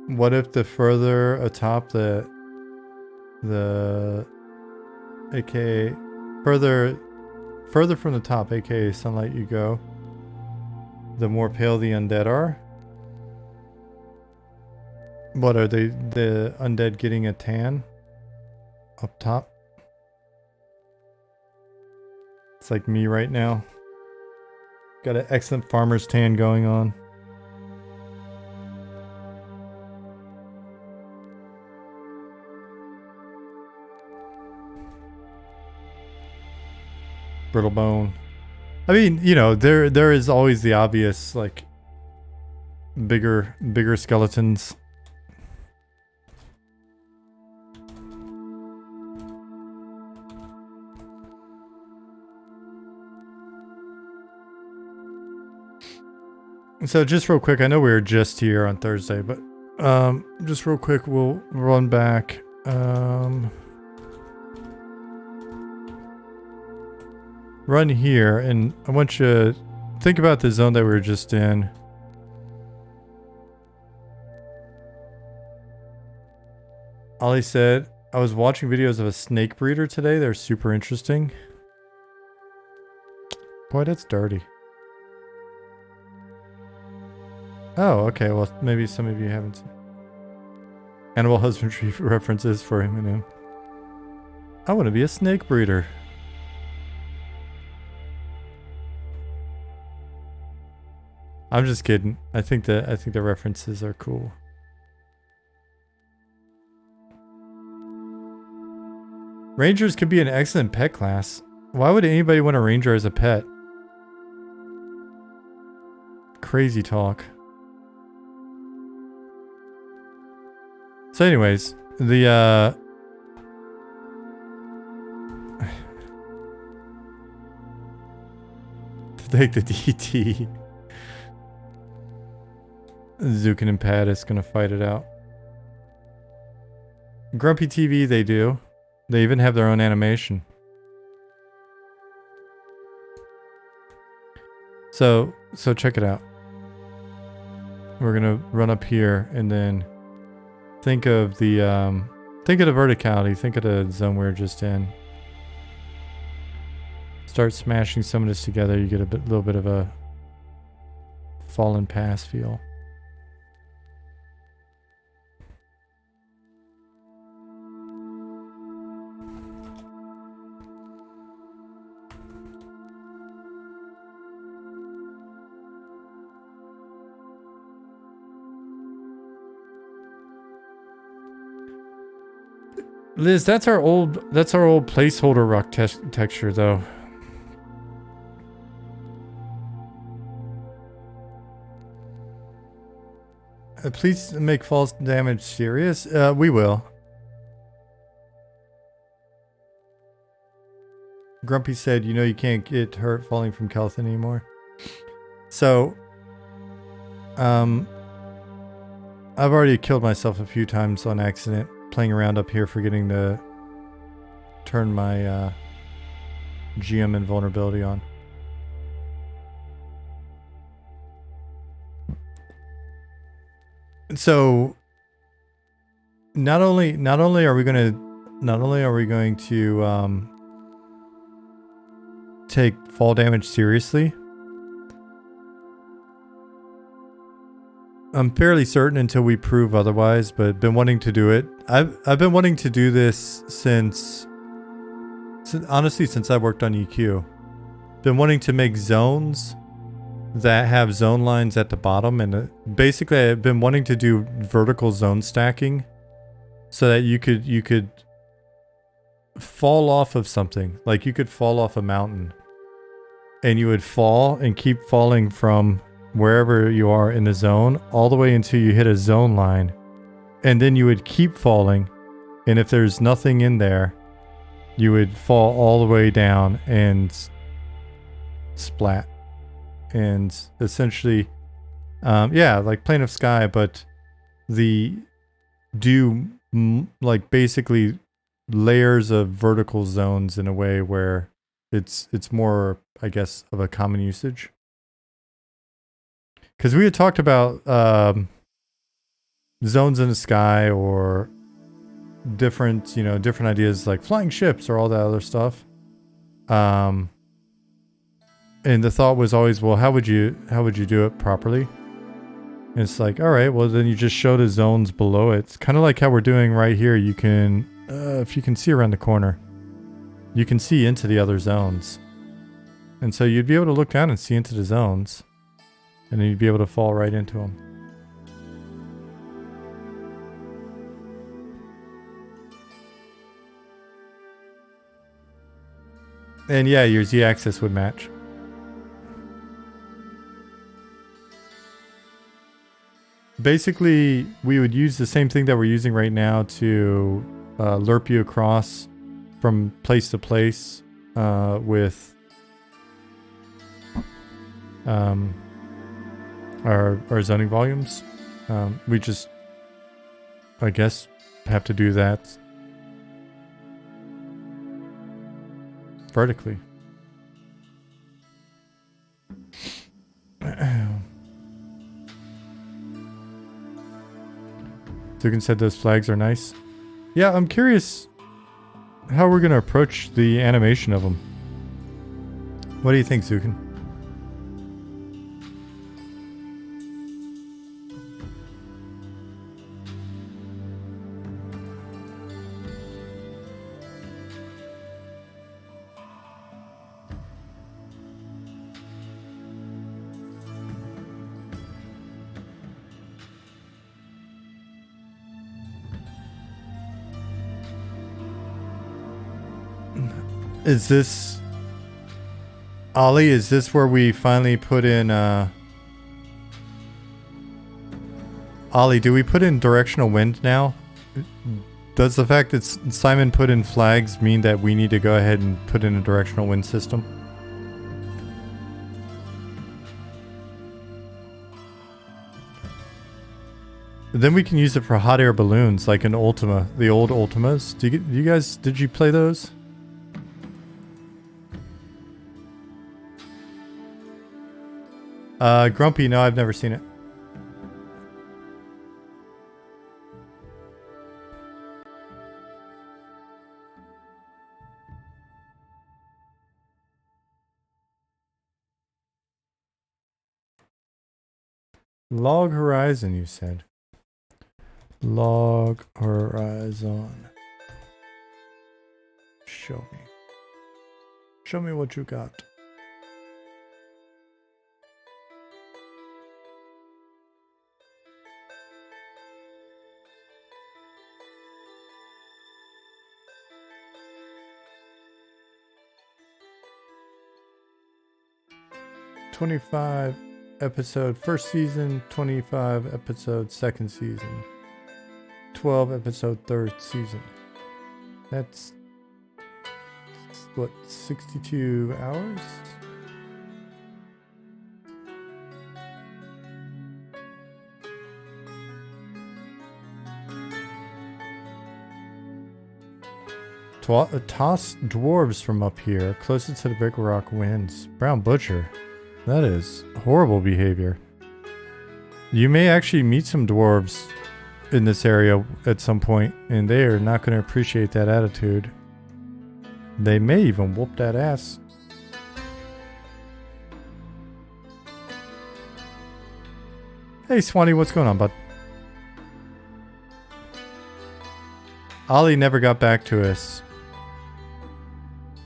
What if the further atop the aka further from the top, aka sunlight, you go, the more pale the undead are? What are they, the undead getting a tan up top? It's like me right now. Got an excellent farmer's tan going on. Brittle bone. I mean, you know, there is always the obvious, like, bigger skeletons. So just real quick, I know we were just here on Thursday, but just real quick, we'll run back. Run here, and I want you to think about the zone that we were just in. Ollie said, I was watching videos of a snake breeder today. They're super interesting. Boy, that's dirty. Oh, okay. Well, maybe some of you haven't seen animal husbandry references for him. I want to be a snake breeder. I'm just kidding. I think the references are cool. Rangers could be an excellent pet class. Why would anybody want a ranger as a pet? Crazy talk. So anyways, the to take the DT. Zukin and Pat is gonna fight it out. Grumpy TV, they do. They even have their own animation. So check it out. We're gonna run up here and then think of the verticality. Think of the zone we're just in. Start smashing some of this together. You get a little bit of a Fallen Pass feel. Liz, that's our old placeholder rock texture though. Please make false damage serious. We will. Grumpy said, you know you can't get hurt falling from Kelth anymore. So, I've already killed myself a few times on accident playing around up here, forgetting to turn my GM invulnerability on. So not only are we going to take fall damage seriously, I'm fairly certain until we prove otherwise, but been wanting to do it. I've been wanting to do this since honestly since I worked on EQ. Been wanting to make zones that have zone lines at the bottom, and basically I've been wanting to do vertical zone stacking so that you could fall off of something. Like you could fall off a mountain and you would fall and keep falling from wherever you are in the zone all the way until you hit a zone line, and then you would keep falling, and if there's nothing in there you would fall all the way down and splat. And essentially yeah, like Plane of Sky, but like basically layers of vertical zones in a way where it's more, I guess, of a common usage. Because we had talked about zones in the sky or different ideas like flying ships or all that other stuff. And the thought was always, well, how would you do it properly? And it's like, all right, well then you just show the zones below it. It's kind of like how we're doing right here. You can, if you can see around the corner, you can see into the other zones. And so you'd be able to look down and see into the zones, and then you'd be able to fall right into them. And yeah, your Z-axis would match. Basically, we would use the same thing that we're using right now to lerp you across from place to place with our zoning volumes. We just, I guess, have to do that vertically. Zukin said those flags are nice. Yeah, I'm curious how we're going to approach the animation of them. What do you think, Zukin? Is this... Ollie, is this where we finally put in... Ollie, do we put in directional wind now? Does the fact that Simon put in flags mean that we need to go ahead and put in a directional wind system? Then we can use it for hot air balloons, like in Ultima, the old Ultimas. Did you play those? Grumpy, no, I've never seen it. Log Horizon, you said. Log Horizon. Show me. Show me what you got. $25 episode first season, 25 episode second season, 12 episode third season. That's what, 62 hours? Toss dwarves from up here, closer to the big rock wins. Brown butcher. That is horrible behavior. You may actually meet some dwarves in this area at some point, and they are not going to appreciate that attitude. They may even whoop that ass. Hey Swanee, what's going on, bud? Ollie never got back to us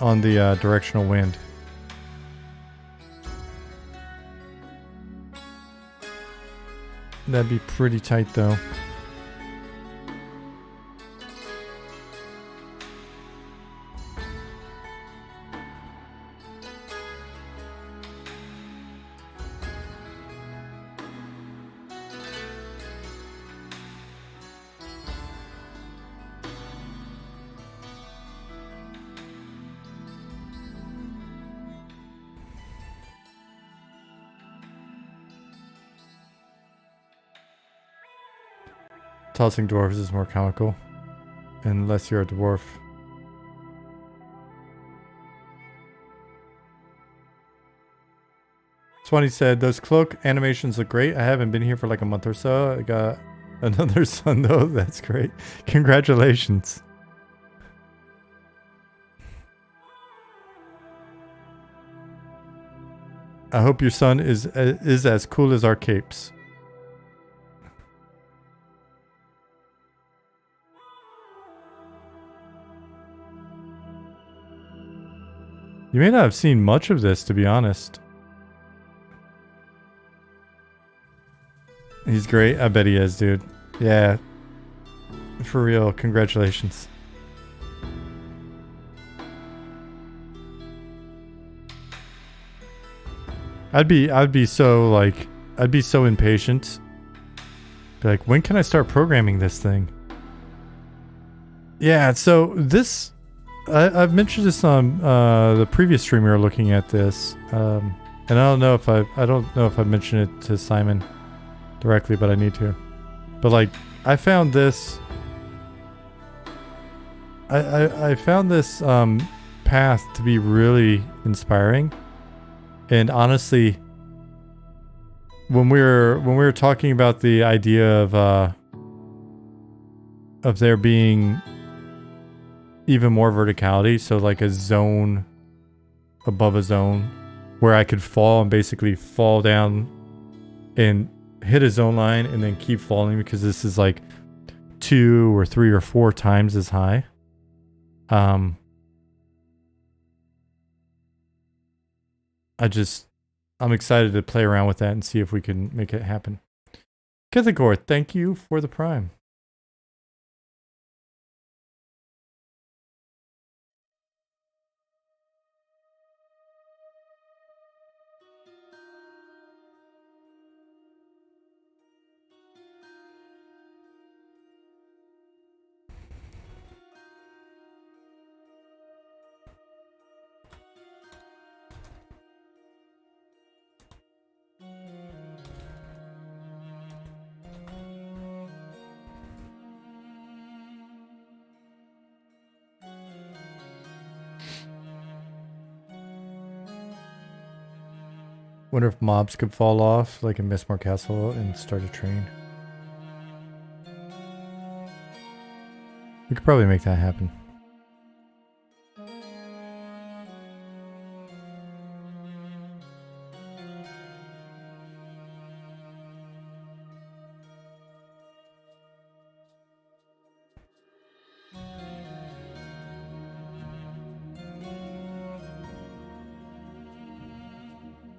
on the directional wind. That'd be pretty tight though. Tossing dwarves is more comical, unless you're a dwarf. Swanee said, those cloak animations look great. I haven't been here for like a month or so. I got another son though. That's great. Congratulations. I hope your son is as cool as our capes. You may not have seen much of this, to be honest. He's great. I bet he is, dude. Yeah. For real. Congratulations. I'd be so impatient. Be like, when can I start programming this thing? Yeah, so this I've mentioned this on the previous stream we were looking at this, and I don't know if I've mentioned it to Simon directly, but I need to. But like, I found this. I found this path to be really inspiring, and honestly, when we were talking about the idea of there being even more verticality, so like a zone above a zone where I could fall and basically fall down and hit a zone line and then keep falling because this is like 2 or 3 or 4 times as high. I'm excited to play around with that and see if we can make it happen. Kithagor, thank you for the prime. Wonder if mobs could fall off like in Mistmore Castle and start a train. We could probably make that happen.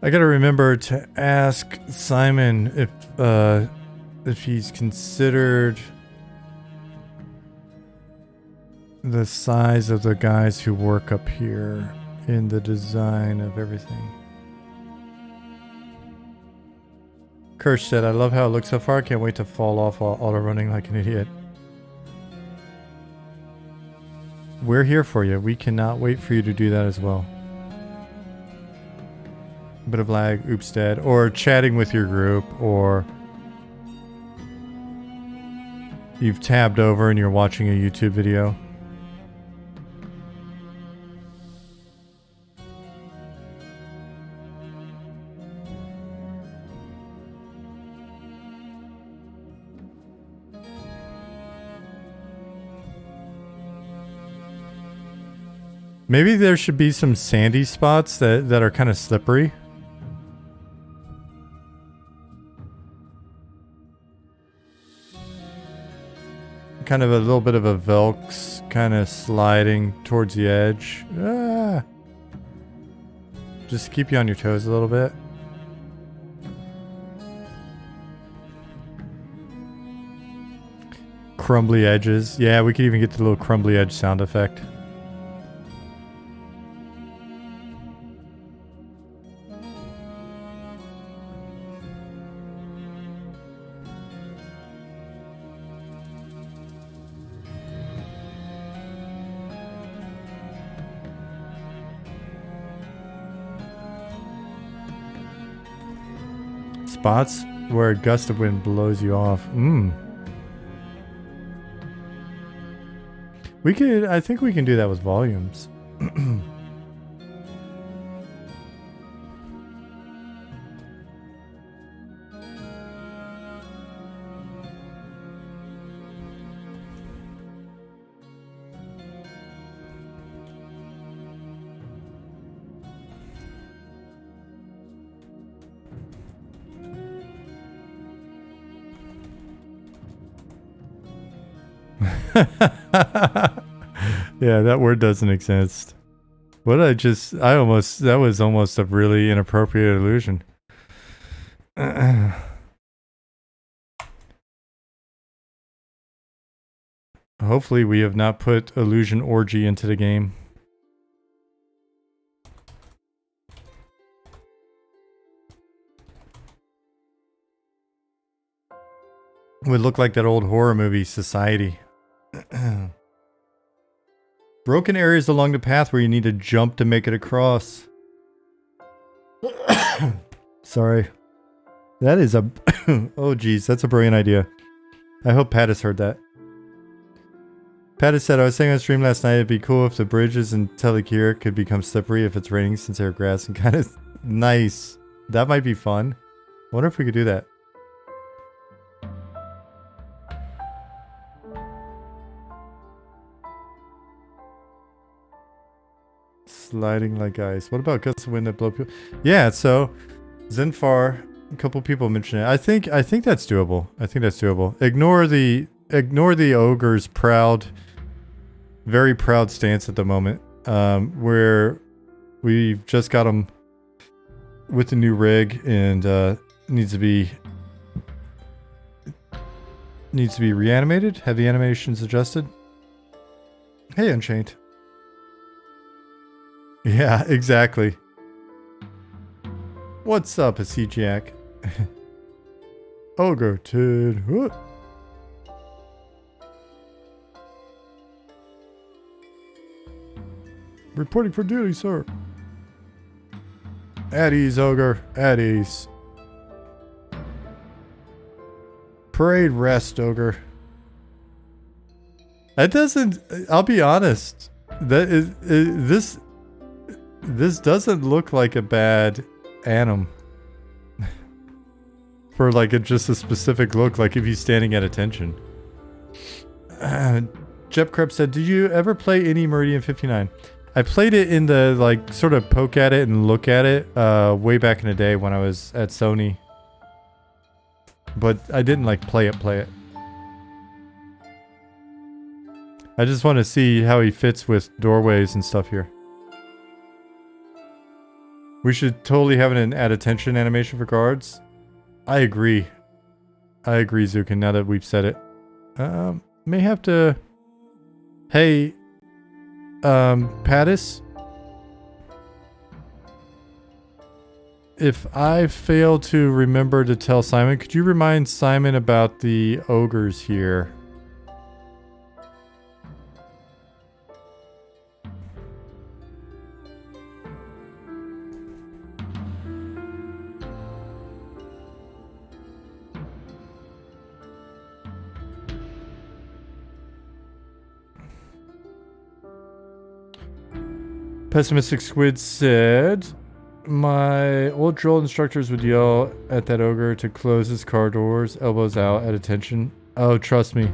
I gotta remember to ask Simon if he's considered the size of the guys who work up here in the design of everything. Kirsch said, I love how it looks so far. I can't wait to fall off while auto running like an idiot. We're here for you. We cannot wait for you to do that as well. Bit of lag, oops dead, or chatting with your group, or you've tabbed over and you're watching a YouTube video. Maybe there should be some sandy spots that are kind of slippery. Kind of a little bit of a Velks kind of sliding towards the edge. Ah. Just keep you on your toes a little bit. Crumbly edges. Yeah, we could even get the little crumbly edge sound effect. Spots where a gust of wind blows you off. I think we can do that with volumes. Yeah, that word doesn't exist. That was almost a really inappropriate illusion. Hopefully we have not put illusion orgy into the game. Would look like that old horror movie, Society. Broken areas along the path where you need to jump to make it across. Sorry. That is a... oh geez, that's a brilliant idea. I hope Pat has heard that. Pat has said, I was saying on stream last night, it'd be cool if the bridges in Ekir could become slippery if it's raining since they're grass and kind of... Nice. That might be fun. I wonder if we could do that. Sliding like ice. What about gusts of wind that blow people? Yeah, so Zenfar, a couple people mentioned it. I think that's doable. I think that's doable. Ignore the ogre's proud, very proud stance at the moment, where we've just got him with the new rig and needs to be reanimated. Have the animations adjusted? Hey, Unchained. Yeah, exactly. What's up, a Jack? Ogre Tid. Reporting for duty, sir. At ease, Ogre. At ease. Parade rest, Ogre. That doesn't... I'll be honest. That is this doesn't look like a bad anim. For like just a specific look, like if he's standing at attention. Jep Krebs said, did you ever play any Meridian 59? I played it in the, like, sort of poke at it and look at it way back in the day when I was at Sony. But I didn't, like, play it. I just want to see how he fits with doorways and stuff here. We should totally have an at attention animation for guards. I agree. Zukin, now that we've said it. May have to... Hey, Pattis? If I fail to remember to tell Simon, could you remind Simon about the ogres here? Pessimistic Squid said, my old drill instructors would yell at that ogre to close his car doors, elbows out, at attention. Oh, trust me.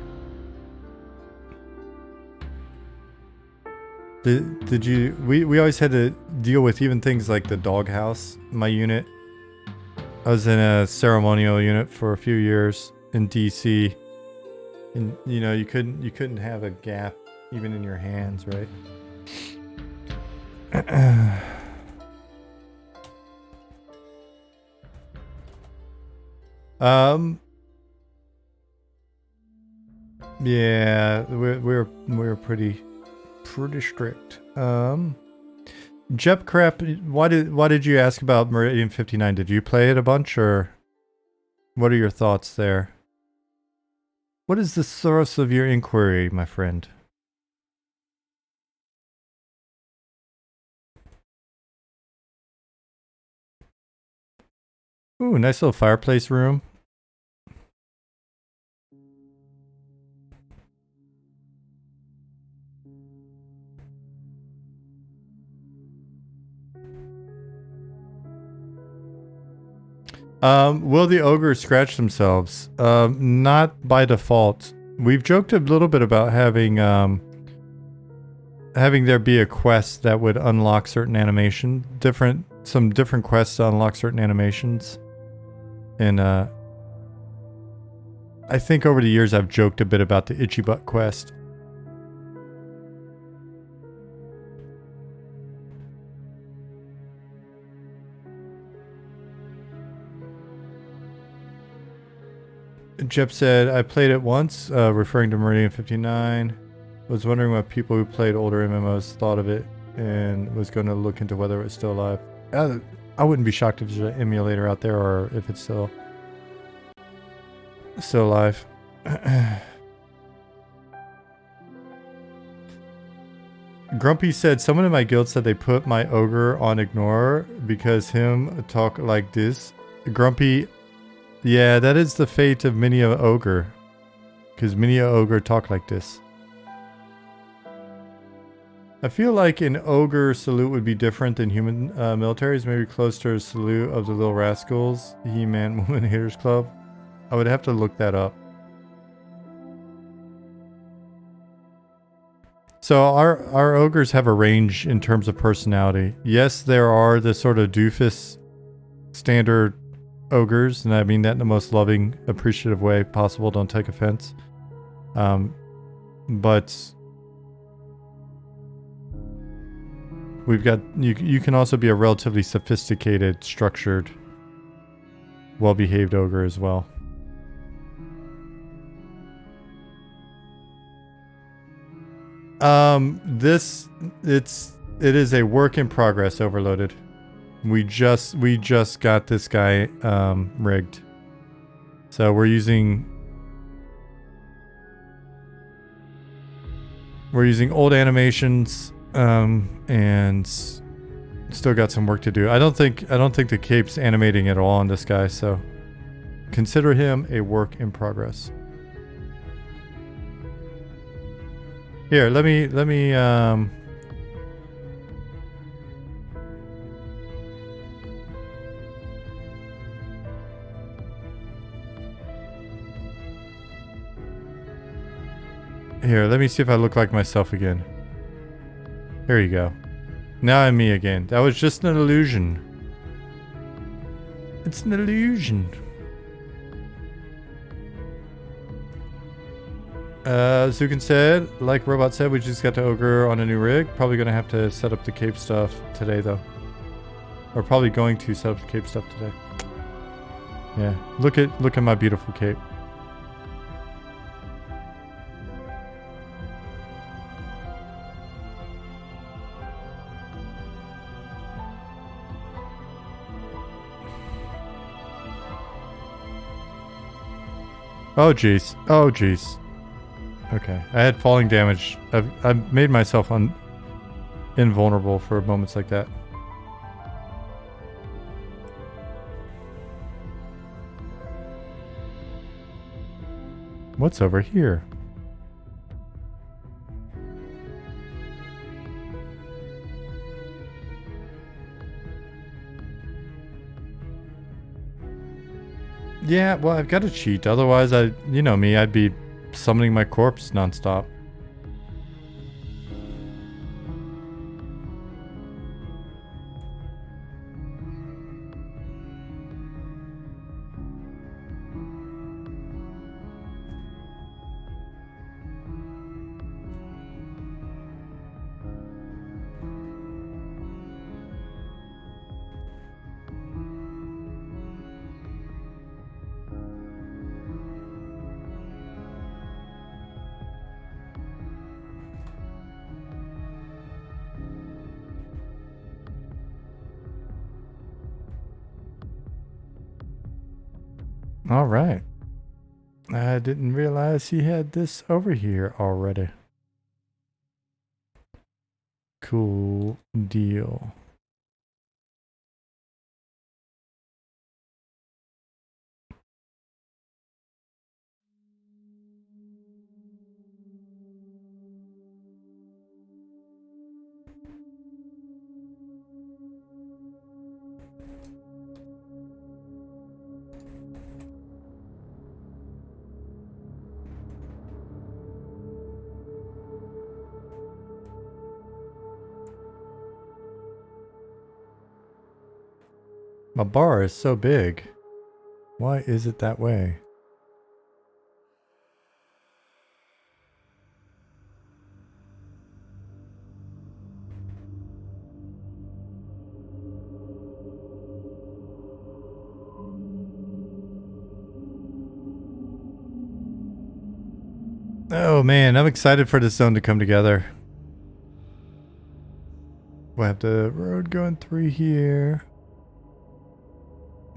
Did you? We always had to deal with even things like the doghouse. My unit. I was in a ceremonial unit for a few years in DC, and you know you couldn't have a gap even in your hands, right? Yeah, we're pretty strict. Jep Crap, why did you ask about Meridian 59? Did you play it a bunch, or what are your thoughts there? What is the source of your inquiry, my friend? Ooh, nice little fireplace room. Will the ogres scratch themselves? Not by default. We've joked a little bit about having there be a quest that would unlock certain animation, some different quests to unlock certain animations. And I think over the years I've joked a bit about the itchy butt quest. Jep said, I played it once, referring to Meridian 59. Was wondering what people who played older MMOs thought of it, and was going to look into whether it was still alive. I wouldn't be shocked if there's an emulator out there, or if it's still alive. Grumpy said, someone in my guild said they put my ogre on ignore because him talk like this. Grumpy, yeah, that is the fate of many a ogre. Because many a ogre talk like this. I feel like an ogre salute would be different than human militaries. Maybe close to a salute of the Little Rascals, He-Man Woman Haters Club. I would have to look that up. So our ogres have a range in terms of personality. Yes, there are the sort of doofus standard ogres, and I mean that in the most loving, appreciative way possible. Don't take offense. But we've got you can also be a relatively sophisticated, structured, well-behaved ogre as well. It is a work in progress, Overloaded. We just got this guy rigged. So we're using old animations and still got some work to do. I don't think the cape's animating at all on this guy, so consider him a work in progress. Here, let me see if I look like myself again. There you go. Now I'm me again. That was just an illusion. It's an illusion. Zukin said, like Robot said, we just got to ogre on a new rig. Probably gonna have to set up the cape stuff today though. Or probably going to set up the cape stuff today. Yeah, look at my beautiful cape. Oh jeez. Oh jeez. Okay, I had falling damage. I've made myself invulnerable for moments like that. What's over here? Yeah, well, I've got to cheat. Otherwise, you know me, I'd be summoning my corpse nonstop. All right. I didn't realize he had this over here already. Cool deal. My bar is so big. Why is it that way? Oh man, I'm excited for this zone to come together. We'll have the road going through here.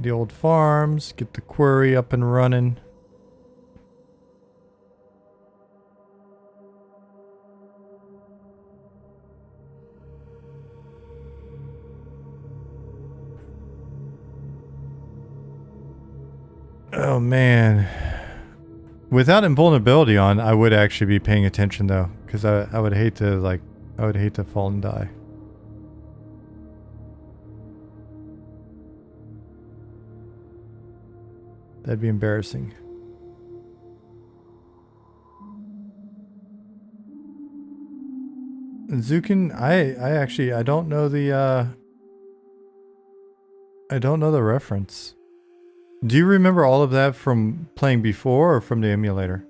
The old farms, get the quarry up and running. Oh man. Without invulnerability on, I would actually be paying attention though, because I would hate to fall and die. That'd be embarrassing. Zukin, I don't know the reference. Do you remember all of that from playing before or from the emulator?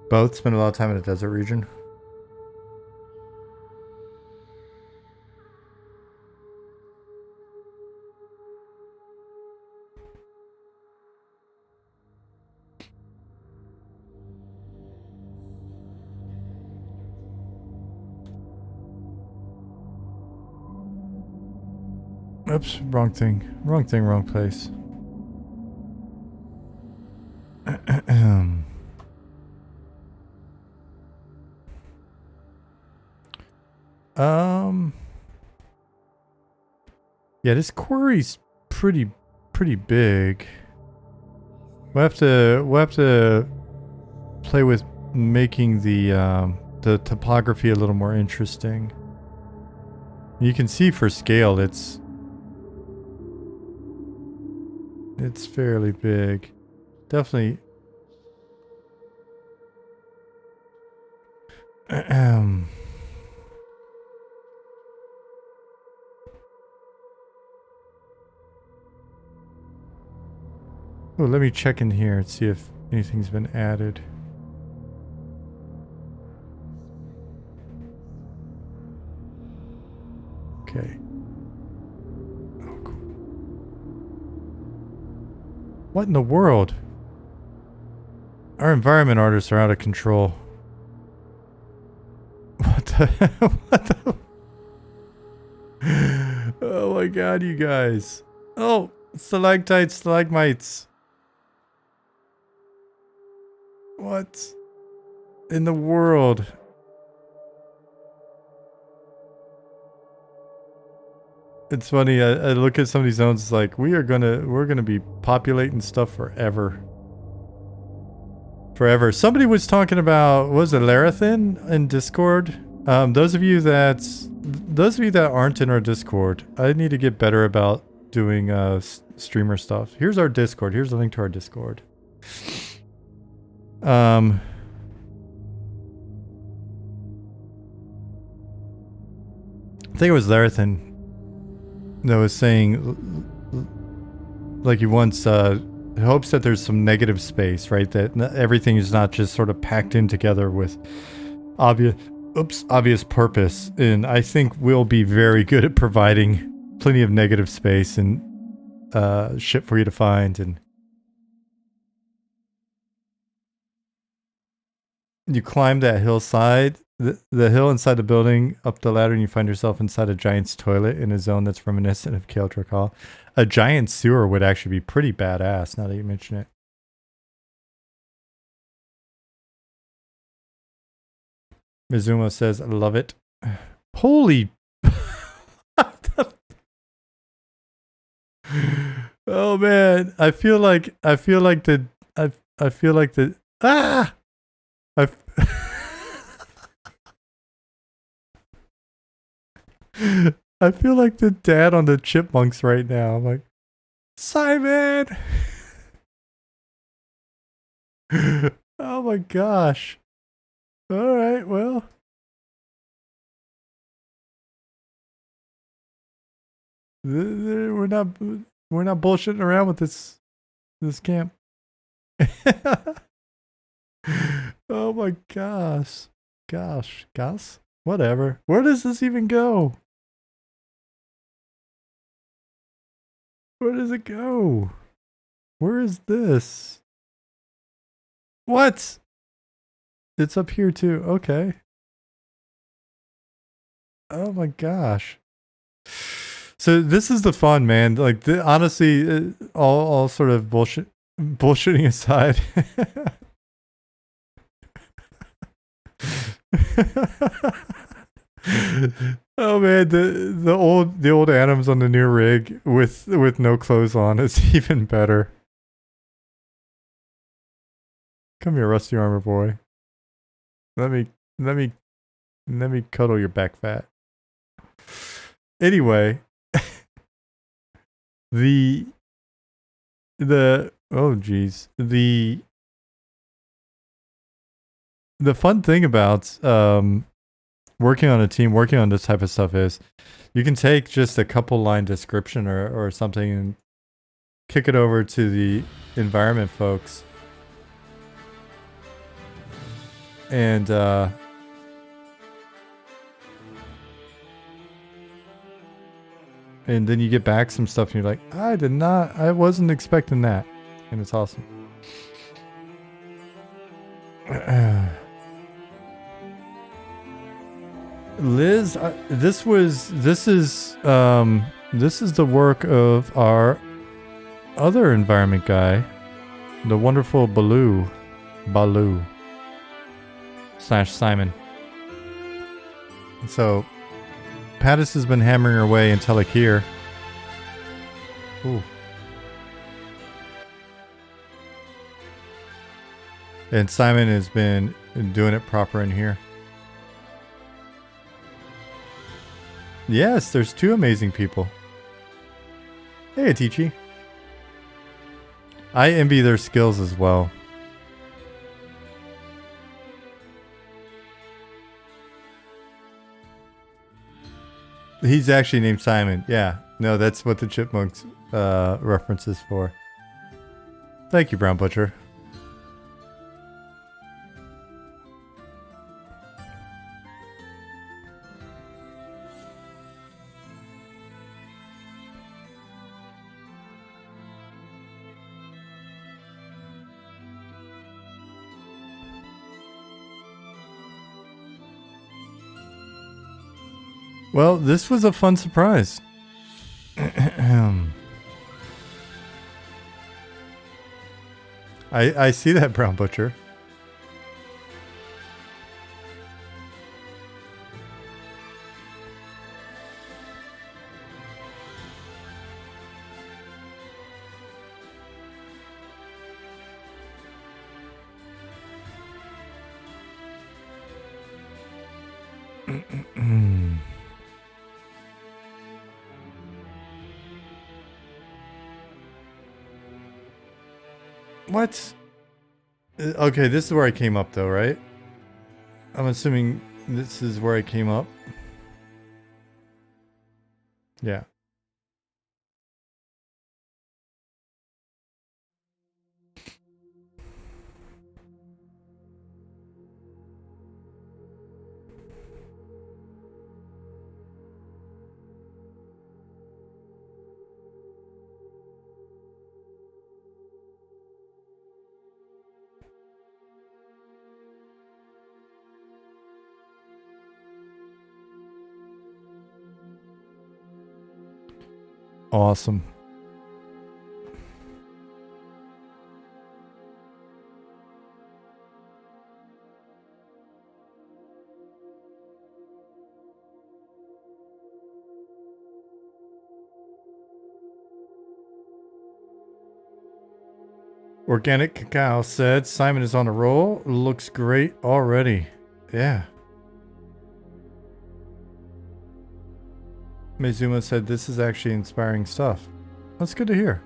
Both spend a lot of time in the desert region. Oops, wrong thing. Wrong thing, wrong place. Yeah, this quarry's pretty big. We'll have to play with making the topography a little more interesting. You can see for scale it's fairly big. Definitely. Oh, let me check in here and see if anything's been added. Okay. Oh, cool. What in the world? Our environment artists are out of control. What the hell? What the? Oh my god, you guys. Oh, stalactites, stalagmites. What in the world? It's funny, I look at some of these zones, it's like, we're gonna be populating stuff forever. Forever. Somebody was talking about, what was it, Larathin in Discord? Those of you that aren't in our Discord, I need to get better about doing streamer stuff. Here's our Discord. Here's a link to our Discord. I think it was Larathin that was saying, like, he wants hopes that there's some negative space, right? That everything is not just sort of packed in together with oops, obvious purpose, and I think we'll be very good at providing plenty of negative space and shit for you to find, and you climb that hillside, the hill inside the building, up the ladder, and you find yourself inside a giant's toilet in a zone that's reminiscent of Keldra Hall. A giant sewer would actually be pretty badass, now that you mention it. Mizumo says, I love it. Holy... Oh man, I feel like the ah! I I feel like the dad on the Chipmunks right now. I'm like, Simon! Oh my gosh. Alright, well. We're not bullshitting around with this camp. Oh my gosh. Gosh. Whatever. Where does this even go? Where does it go? Where is this? What? It's up here too. Okay. Oh my gosh. So this is the fun, man. Like, honestly, all sort of bullshitting aside. Oh man, the old Adams on the new rig with no clothes on is even better. Come here, rusty armor boy. Let me cuddle your back fat. Anyway, the oh geez, the fun thing about working on a team, working on this type of stuff is you can take just a couple line description or something and kick it over to the environment folks, and then you get back some stuff and you're like, I wasn't expecting that, and it's awesome. Liz, this is the work of our other environment guy, the wonderful Baloo / Simon. So Pattis has been hammering away until Ekir. Ooh. And Simon has been doing it proper in here. Yes, there's two amazing people. Hey, Atichi. I envy their skills as well. He's actually named Simon. Yeah. No, that's what the Chipmunks reference is for. Thank you, Brown Butcher. Well, this was a fun surprise. I see that, Brown Butcher. What? Okay, this is where I came up though, right? I'm assuming this is where I came up. Yeah. Awesome. Organic Cacao said, Simon is on a roll. Looks great already. Yeah. Mizuma said, this is actually inspiring stuff. That's good to hear.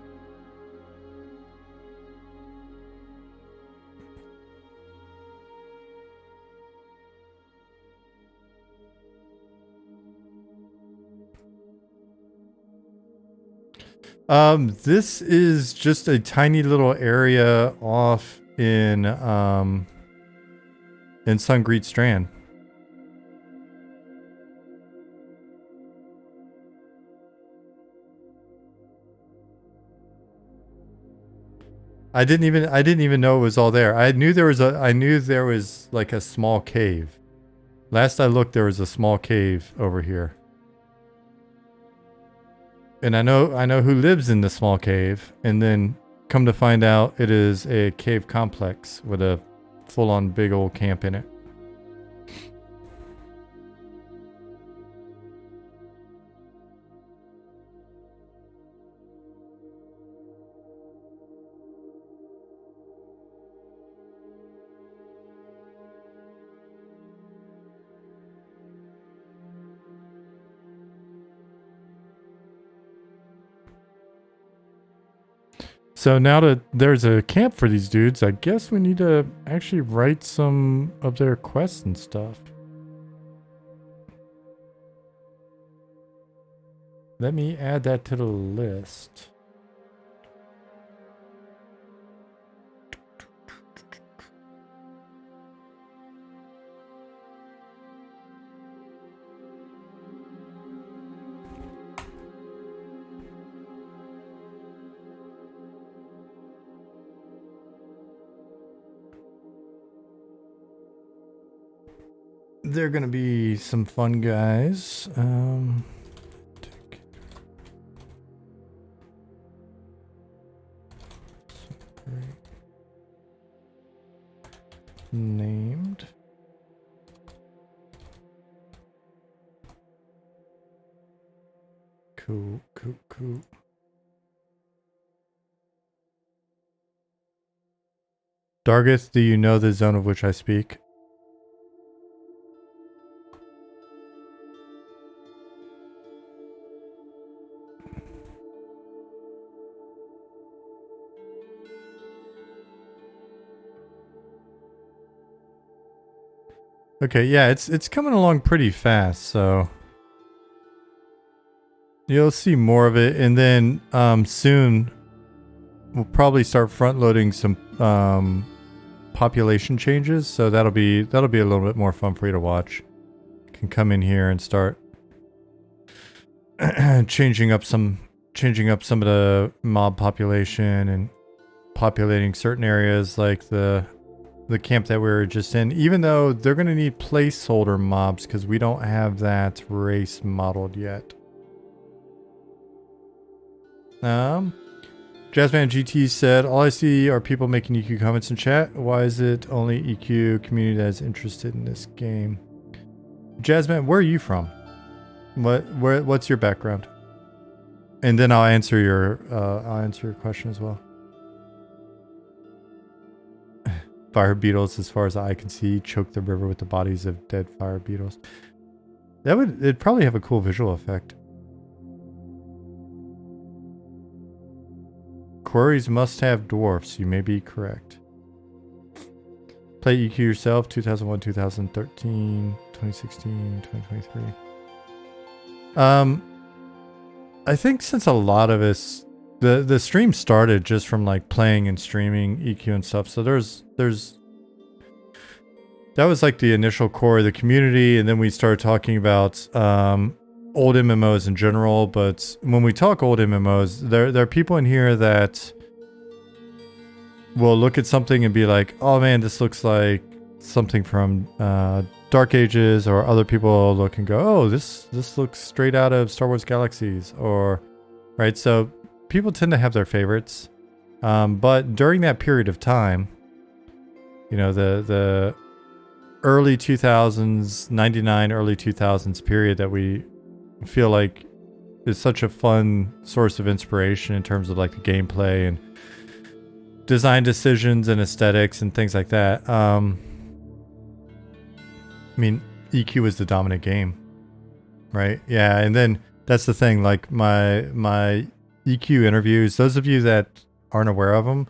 This is just a tiny little area off in Sungreet Strand. I didn't even know it was all there. I knew there was like a small cave. Last I looked, there was a small cave over here. And I know who lives in the small cave, and then come to find out it is a cave complex with a full-on big old camp in it. So now that there's a camp for these dudes, I guess we need to actually write some of their quests and stuff. Let me add that to the list. They're gonna be some fun guys. Named. Cool. Dargith, do you know the zone of which I speak? Okay, yeah, it's coming along pretty fast, so you'll see more of it, and then soon we'll probably start front loading some population changes, so that'll be a little bit more fun for you to watch. You can come in here and start changing up some of the mob population and populating certain areas like the camp that we were just in, even though they're going to need placeholder mobs because we don't have that race modeled yet. Jazzman GT said, all I see are people making EQ comments in chat. Why is it only EQ community that is interested in this game? Jazzman, where are you from? What's your background? And then I'll answer your question as well. Fire beetles, as far as the eye can see, choke the river with the bodies of dead fire beetles. It'd probably have a cool visual effect. Quarries must have dwarfs. You may be correct. Play EQ yourself. 2001, 2013, 2016, 2023. I think since a lot of us, the stream started just from like playing and streaming EQ and stuff. So that was like the initial core of the community, and then we started talking about old MMOs in general. But when we talk old MMOs, there are people in here that will look at something and be like, "Oh man, this looks like something from Dark Ages," or other people will look and go, "Oh, this looks straight out of Star Wars Galaxies," or right? So people tend to have their favorites. But during that period of time, you know, the early 2000s, 99, early 2000s period that we feel like is such a fun source of inspiration in terms of like the gameplay and design decisions and aesthetics and things like that. I mean, EQ is the dominant game, right? Yeah, and then that's the thing. Like my EQ interviews. Those of you that aren't aware of them,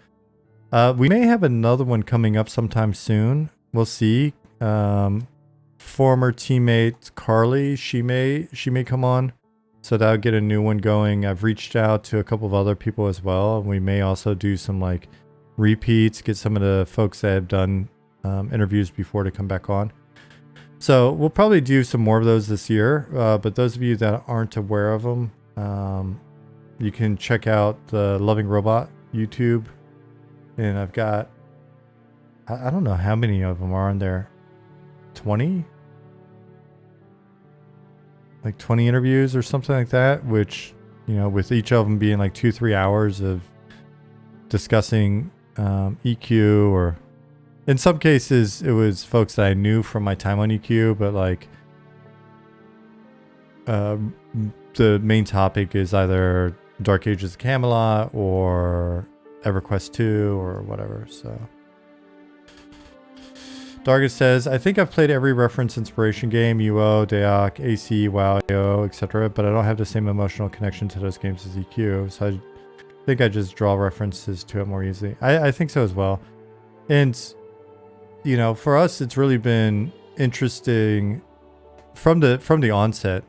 we may have another one coming up sometime soon. We'll see. Former teammate Carly, she may come on, so that'll get a new one going. I've reached out to a couple of other people as well, and we may also do some like repeats, get some of the folks that have done interviews before to come back on. So we'll probably do some more of those this year. But those of you that aren't aware of them, you can check out the Loving Robot YouTube, and I've got I don't know how many of them are on there. 20? Like 20 interviews or something like that, which, you know, with each of them being like 2-3 hours of discussing EQ, or in some cases it was folks that I knew from my time on EQ, but like the main topic is either Dark Ages of Camelot or EverQuest 2 or whatever. So Dargus says, I think I've played every reference inspiration game, UO, Deoc, AC, WoW, AO, etc., but I don't have the same emotional connection to those games as EQ, so I think I just draw references to it more easily. I think so as well. And, you know, for us, it's really been interesting from the onset.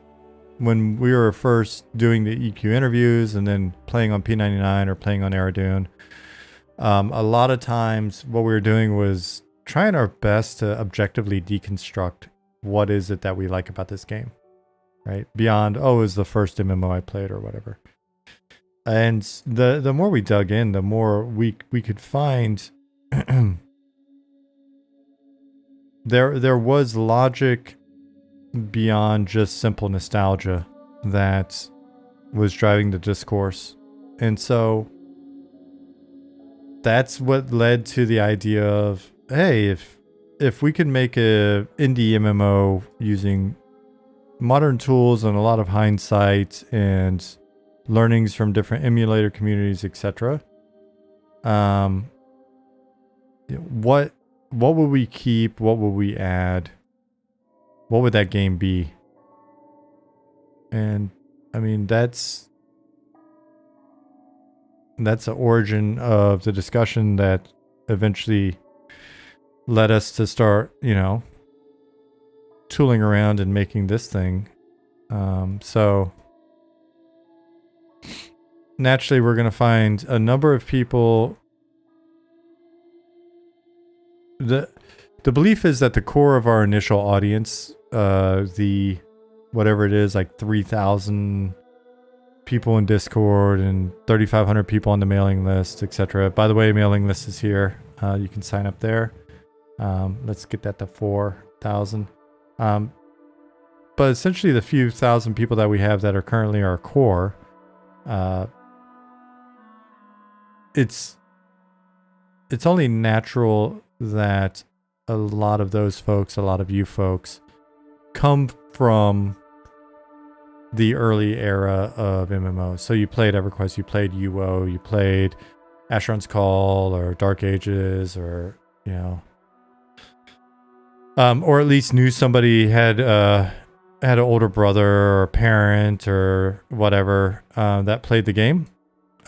When we were first doing the EQ interviews and then playing on P99 or playing on Aerodune, a lot of times what we were doing was trying our best to objectively deconstruct what is it that we like about this game, right? Beyond, oh, it was the first MMO I played or whatever. And the more we dug in, the more we could find there was logic beyond just simple nostalgia that was driving the discourse. And so that's what led to the idea of, hey, if we could make a indie MMO using modern tools and a lot of hindsight and learnings from different emulator communities, etc., what would we keep? What would we add? What would that game be? And I mean, that's the origin of the discussion that eventually led us to start, you know, tooling around and making this thing. So naturally, we're going to find a number of people. The belief is that the core of our initial audience, the whatever it is, like 3,000 people in Discord and 3,500 people on the mailing list, etc. By the way, mailing list is here. You can sign up there. Let's get that to 4,000. But essentially, the few thousand people that we have that are currently our core, it's only natural that a lot of those folks, a lot of you folks, come from the early era of MMOs. So you played EverQuest, you played UO, you played Asheron's Call or Dark Ages, or, you know, or at least knew somebody had an older brother or a parent or whatever that played the game,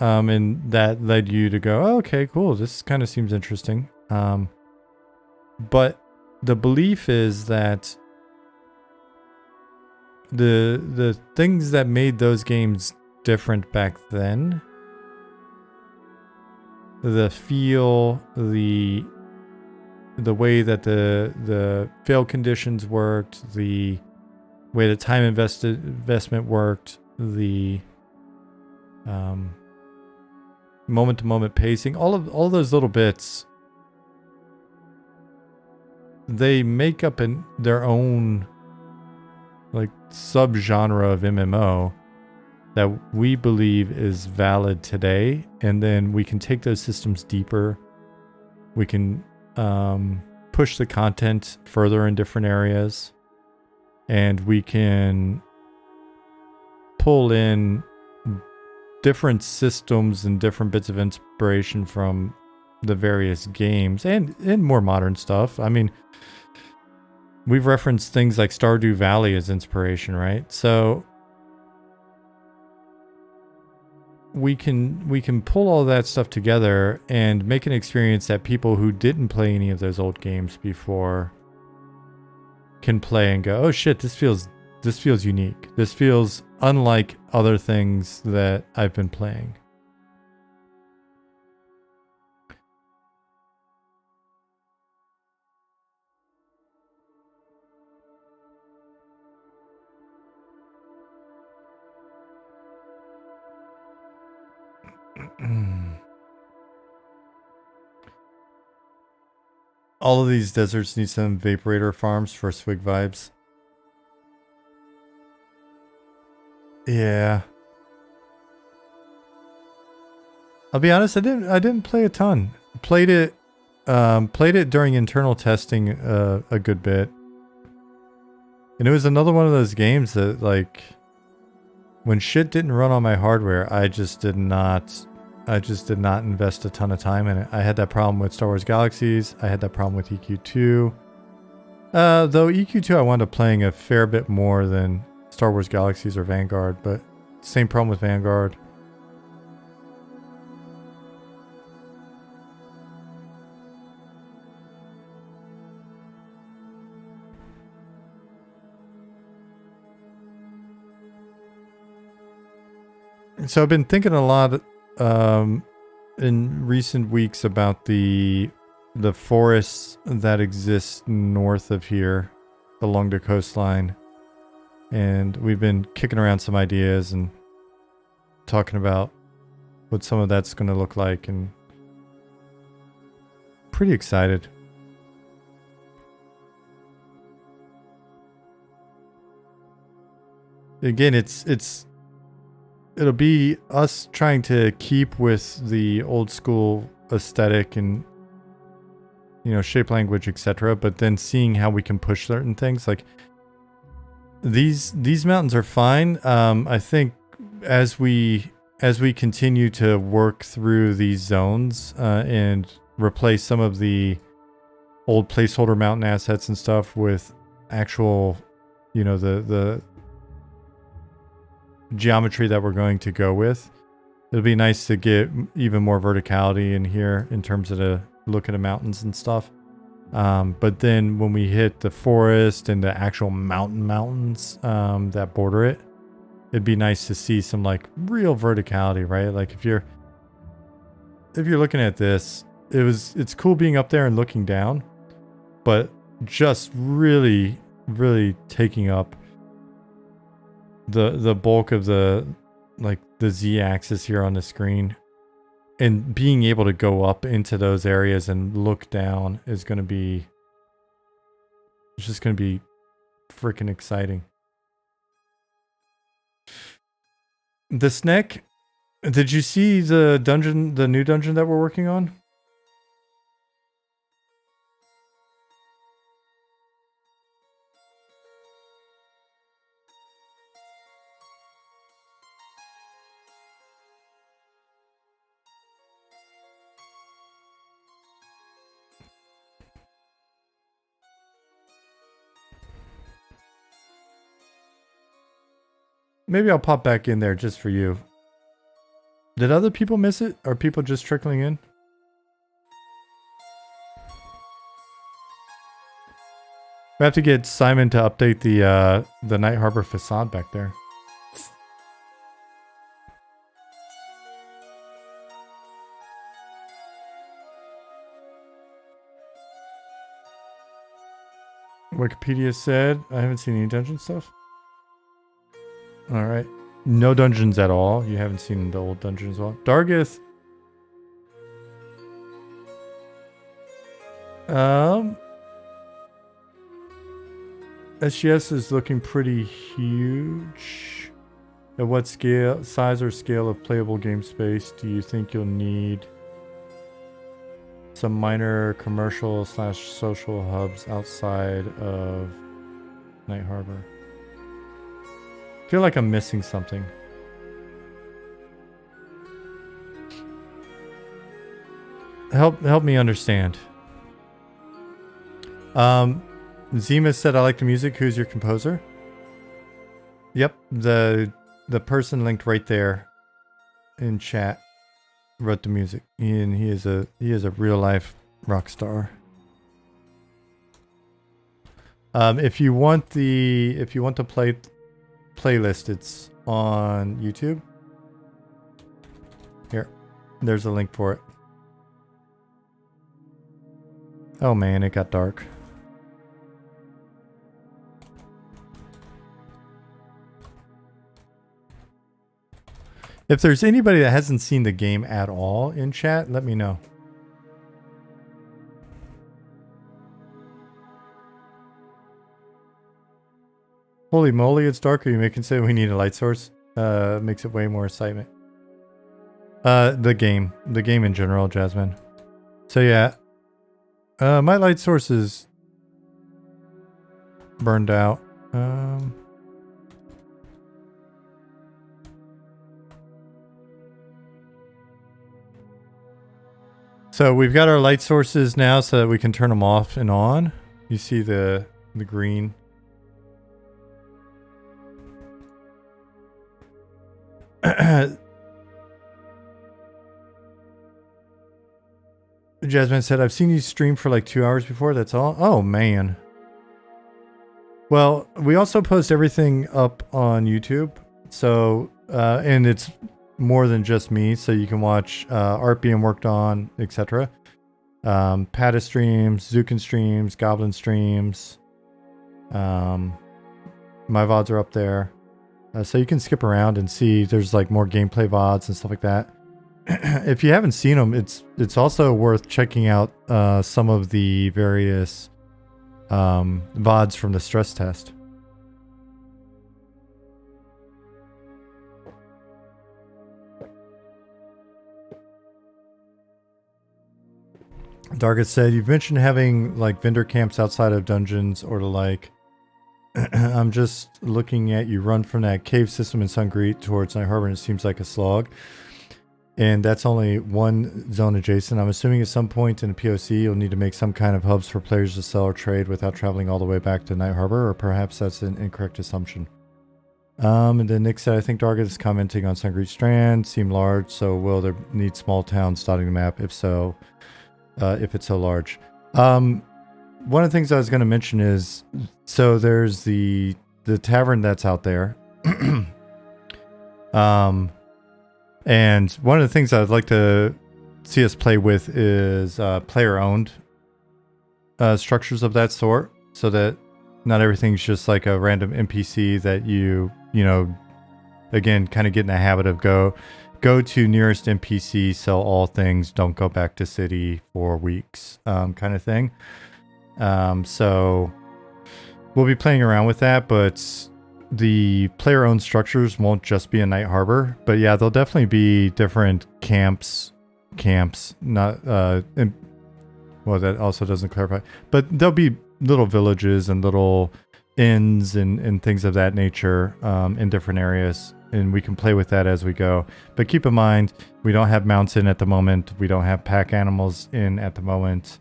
and that led you to go, oh, okay, cool, this kind of seems interesting. But the belief is that the things that made those games different back then, the feel, the way that the fail conditions worked, the way the time investment worked, the moment to moment pacing, all those little bits, they make up their own like subgenre of MMO that we believe is valid today, and then we can take those systems deeper. We can push the content further in different areas, and we can pull in different systems and different bits of inspiration from the various games and more modern stuff. I mean, we've referenced things like Stardew Valley as inspiration, right? So we can pull all that stuff together and make an experience that people who didn't play any of those old games before can play and go, oh shit, this feels unique. This feels unlike other things that I've been playing. All of these deserts need some vaporator farms for swig vibes. Yeah. I'll be honest, I didn't play a ton. Played it during internal testing a good bit. And it was another one of those games that, like, when shit didn't run on my hardware, I just did not invest a ton of time in it. I had that problem with Star Wars Galaxies. I had that problem with EQ2. Though EQ2 I wound up playing a fair bit more than Star Wars Galaxies or Vanguard, but same problem with Vanguard. So I've been thinking a lot in recent weeks about the forests that exist north of here along the coastline. And we've been kicking around some ideas and talking about what some of that's going to look like, and pretty excited. Again, it'll be us trying to keep with the old school aesthetic and, you know, shape, language, etc., but then seeing how we can push certain things. Like these mountains are fine. I think as we continue to work through these zones and replace some of the old placeholder mountain assets and stuff with actual, you know, the geometry that we're going to go with, it'll be nice to get even more verticality in here in terms of the look at the mountains and stuff. But then when we hit the forest and the actual mountains that border it, it'd be nice to see some like real verticality, right? Like if you're looking at this, it's cool being up there and looking down, but just really taking up the bulk of the z-axis here on the screen, and being able to go up into those areas and look down is going to be, it's just going to be freaking exciting. The Snake, did you see the new dungeon that we're working on? Maybe I'll pop back in there just for you. Did other people miss it? Are people just trickling in? We have to get Simon to update the Night Harbor facade back there. Wikipedia said, I haven't seen any dungeon stuff. Alright. No dungeons at all. You haven't seen the old dungeons at all. Dargith. SGS is looking pretty huge. At what size or scale of playable game space do you think you'll need some minor commercial / social hubs outside of Night Harbor? I feel like I'm missing something. Help me understand. Zima said, I like the music. Who's your composer? Yep, the person linked right there in chat wrote the music. And he is a real life rock star. If you want the playlist, it's on YouTube. Here, there's a link for it. Oh man, it got dark. If there's anybody that hasn't seen the game at all in chat, let me know. Holy moly, it's dark. Are you making say we need a light source? Makes it way more excitement. The game in general, Jasmine. So yeah, my light source is burned out. So we've got our light sources now so that we can turn them off and on. You see the green. Jasmine said, I've seen you stream for like 2 hours before. That's all? Oh, man. Well, we also post everything up on YouTube. So, and it's more than just me. So you can watch art being worked on, etc. Pata streams, Zukin streams, Goblin streams. My VODs are up there. So you can skip around and see there's like more gameplay VODs and stuff like that. If you haven't seen them, it's also worth checking out some of the various VODs from the stress test. Dargit said, you've mentioned having like vendor camps outside of dungeons or the like. I'm just looking at you run from that cave system in Sungreet towards Night Harbor and it seems like a slog. And that's only one zone adjacent. I'm assuming at some point in the POC you'll need to make some kind of hubs for players to sell or trade without traveling all the way back to Night Harbor, or perhaps that's an incorrect assumption. And then Nick said, I think Dargit is commenting on Sungreet Strand. Seem large, so will there need small towns dotting the map? If so, if it's so large. One of the things I was going to mention is, so there's the tavern that's out there. And one of the things I'd like to see us play with is player-owned structures of that sort, so that not everything's just like a random NPC that you know, again, kind of get in the habit of go to nearest NPC, sell all things, don't go back to city for weeks, kind of thing. So we'll be playing around with that, but the player-owned structures won't just be in Night Harbor, but yeah, there'll definitely be different camps, not, well, that also doesn't clarify, but there'll be little villages and little inns and things of that nature in different areas, and we can play with that as we go. But keep in mind, we don't have mounts in at the moment, we don't have pack animals in at the moment,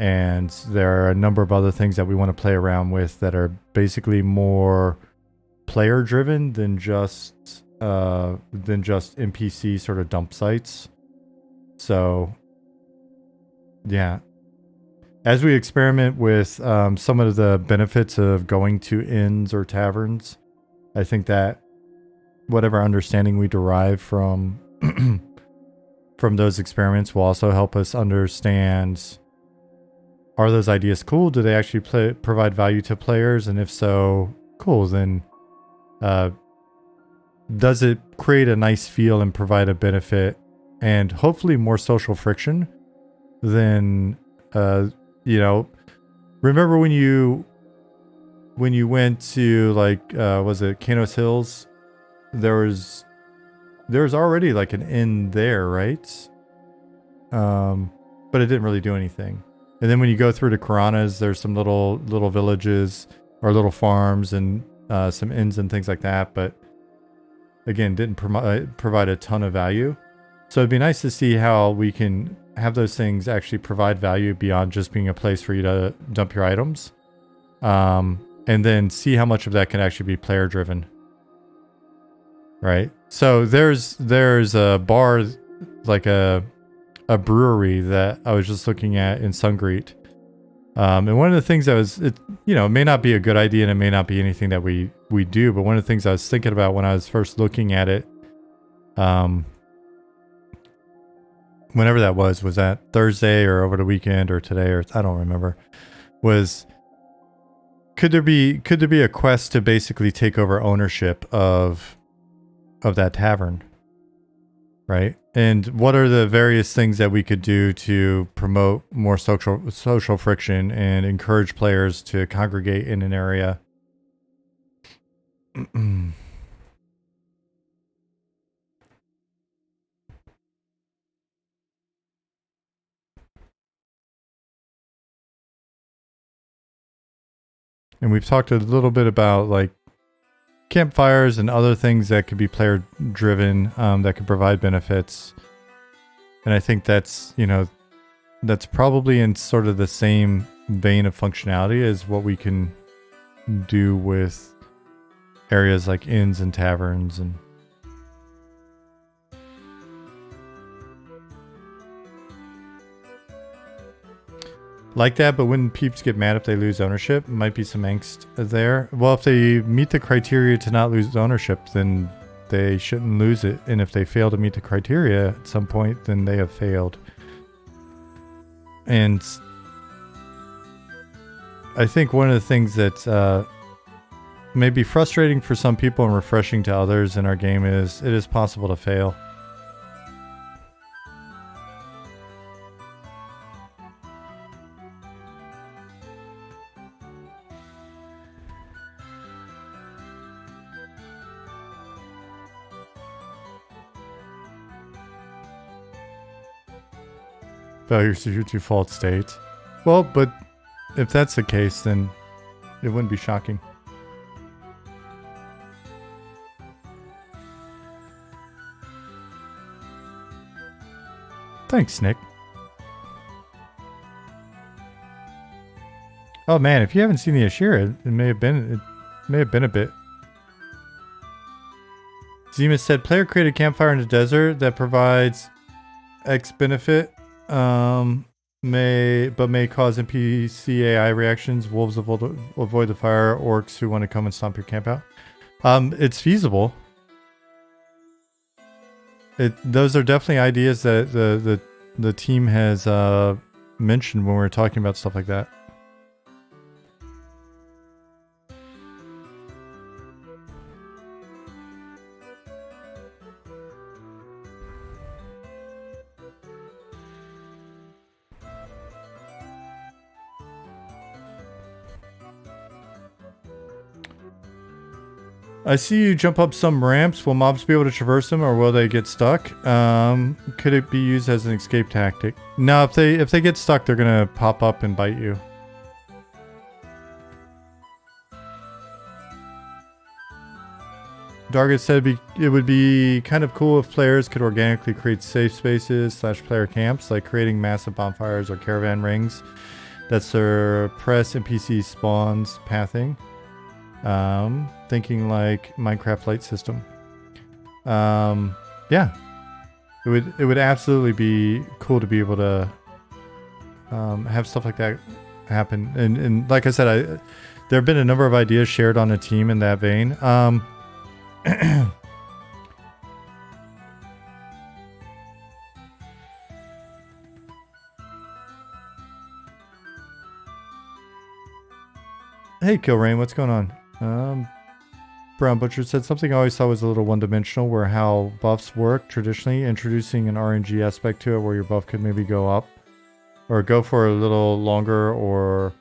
and there are a number of other things that we want to play around with that are basically more player driven than just NPC sort of dump sites. So yeah, as we experiment with some of the benefits of going to inns or taverns, I think that whatever understanding we derive from from those experiments will also help us understand, are those ideas cool? Do they actually provide value to players? And if so, cool. Then does it create a nice feel and provide a benefit and hopefully more social friction than, you know, remember when you when you went to like was it Canos Hills, there was already like an inn there, right? But it didn't really do anything. And then when you go through to Karanas, there's some little villages or little farms and some inns and things like that, but again, didn't provide a ton of value. So it'd be nice to see how we can have those things actually provide value beyond just being a place for you to dump your items. And then see how much of that can actually be player driven. Right? So there's a bar, like a brewery that I was just looking at in Sungreet. And one of the things it may not be a good idea and it may not be anything that we do, but one of the things I was thinking about when I was first looking at it, whenever that was that Thursday or over the weekend or today, or I don't remember, was could there be a quest to basically take over ownership of that tavern? Right? And what are the various things that we could do to promote more social friction and encourage players to congregate in an area? And we've talked a little bit about like campfires and other things that could be player driven, that could provide benefits. And I think that's probably in sort of the same vein of functionality as what we can do with areas like inns and taverns and like that. But when peeps get mad if they lose ownership, might be some angst there. Well, if they meet the criteria to not lose ownership, then they shouldn't lose it. And if they fail to meet the criteria at some point, then they have failed. And I think one of the things that may be frustrating for some people and refreshing to others in our game is it is possible to fail. Failures to your default state. Well, but if that's the case, then it wouldn't be shocking. Thanks, Nick. Oh man, if you haven't seen the Ashira, it may have been a bit. Zima said, player created campfire in the desert that provides X benefit. May cause NPC AI reactions. Wolves avoid the fire. Orcs who want to come and stomp your camp out. It's feasible. Those are definitely ideas that the team has mentioned when we were talking about stuff like that. I see you jump up some ramps. Will mobs be able to traverse them, or will they get stuck? Could it be used as an escape tactic? No, if they get stuck, they're gonna pop up and bite you. Dargit said it would be kind of cool if players could organically create safe spaces / player camps, like creating massive bonfires or caravan rings that suppress NPC spawns pathing. Thinking like Minecraft light system. Yeah, it would absolutely be cool to be able to have stuff like that happen. And like I said, there have been a number of ideas shared on the team in that vein. Hey, Kilrain, what's going on? Brown Butcher said something I always thought was a little one-dimensional, where how buffs work traditionally, introducing an RNG aspect to it where your buff could maybe go up or go for a little longer or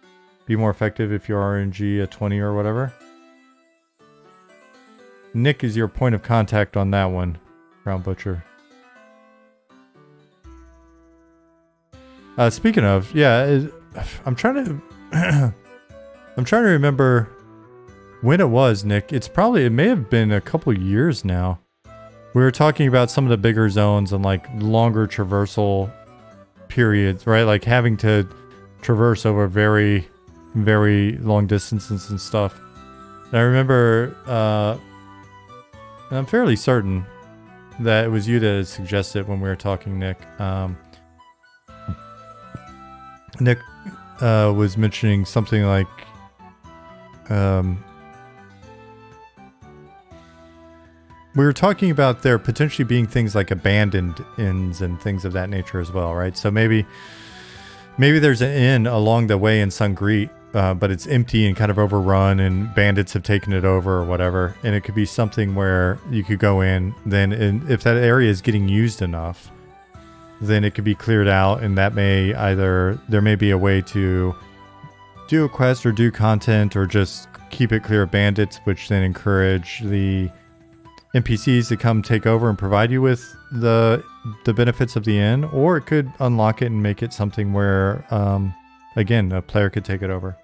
Be more effective if your RNG at 20 or whatever. Nick is your point of contact on that one, Crown Butcher. Speaking of, yeah, I'm trying to I'm trying to remember when it was, Nick. It may have been a couple years now. We were talking about some of the bigger zones and like longer traversal periods, right? Like having to traverse over very, very long distances and stuff. And I remember, and I'm fairly certain that it was you that had suggested when we were talking, Nick. Nick was mentioning something like we were talking about there potentially being things like abandoned inns and things of that nature as well, right? So maybe there's an inn along the way in Sungreet, but it's empty and kind of overrun and bandits have taken it over or whatever. And it could be something where you could go in, then if that area is getting used enough, then it could be cleared out, and that there may be a way to do a quest or do content or just keep it clear of bandits, which then encourage the NPCs to come take over and provide you with the benefits of the inn, or it could unlock it and make it something where, again, a player could take it over.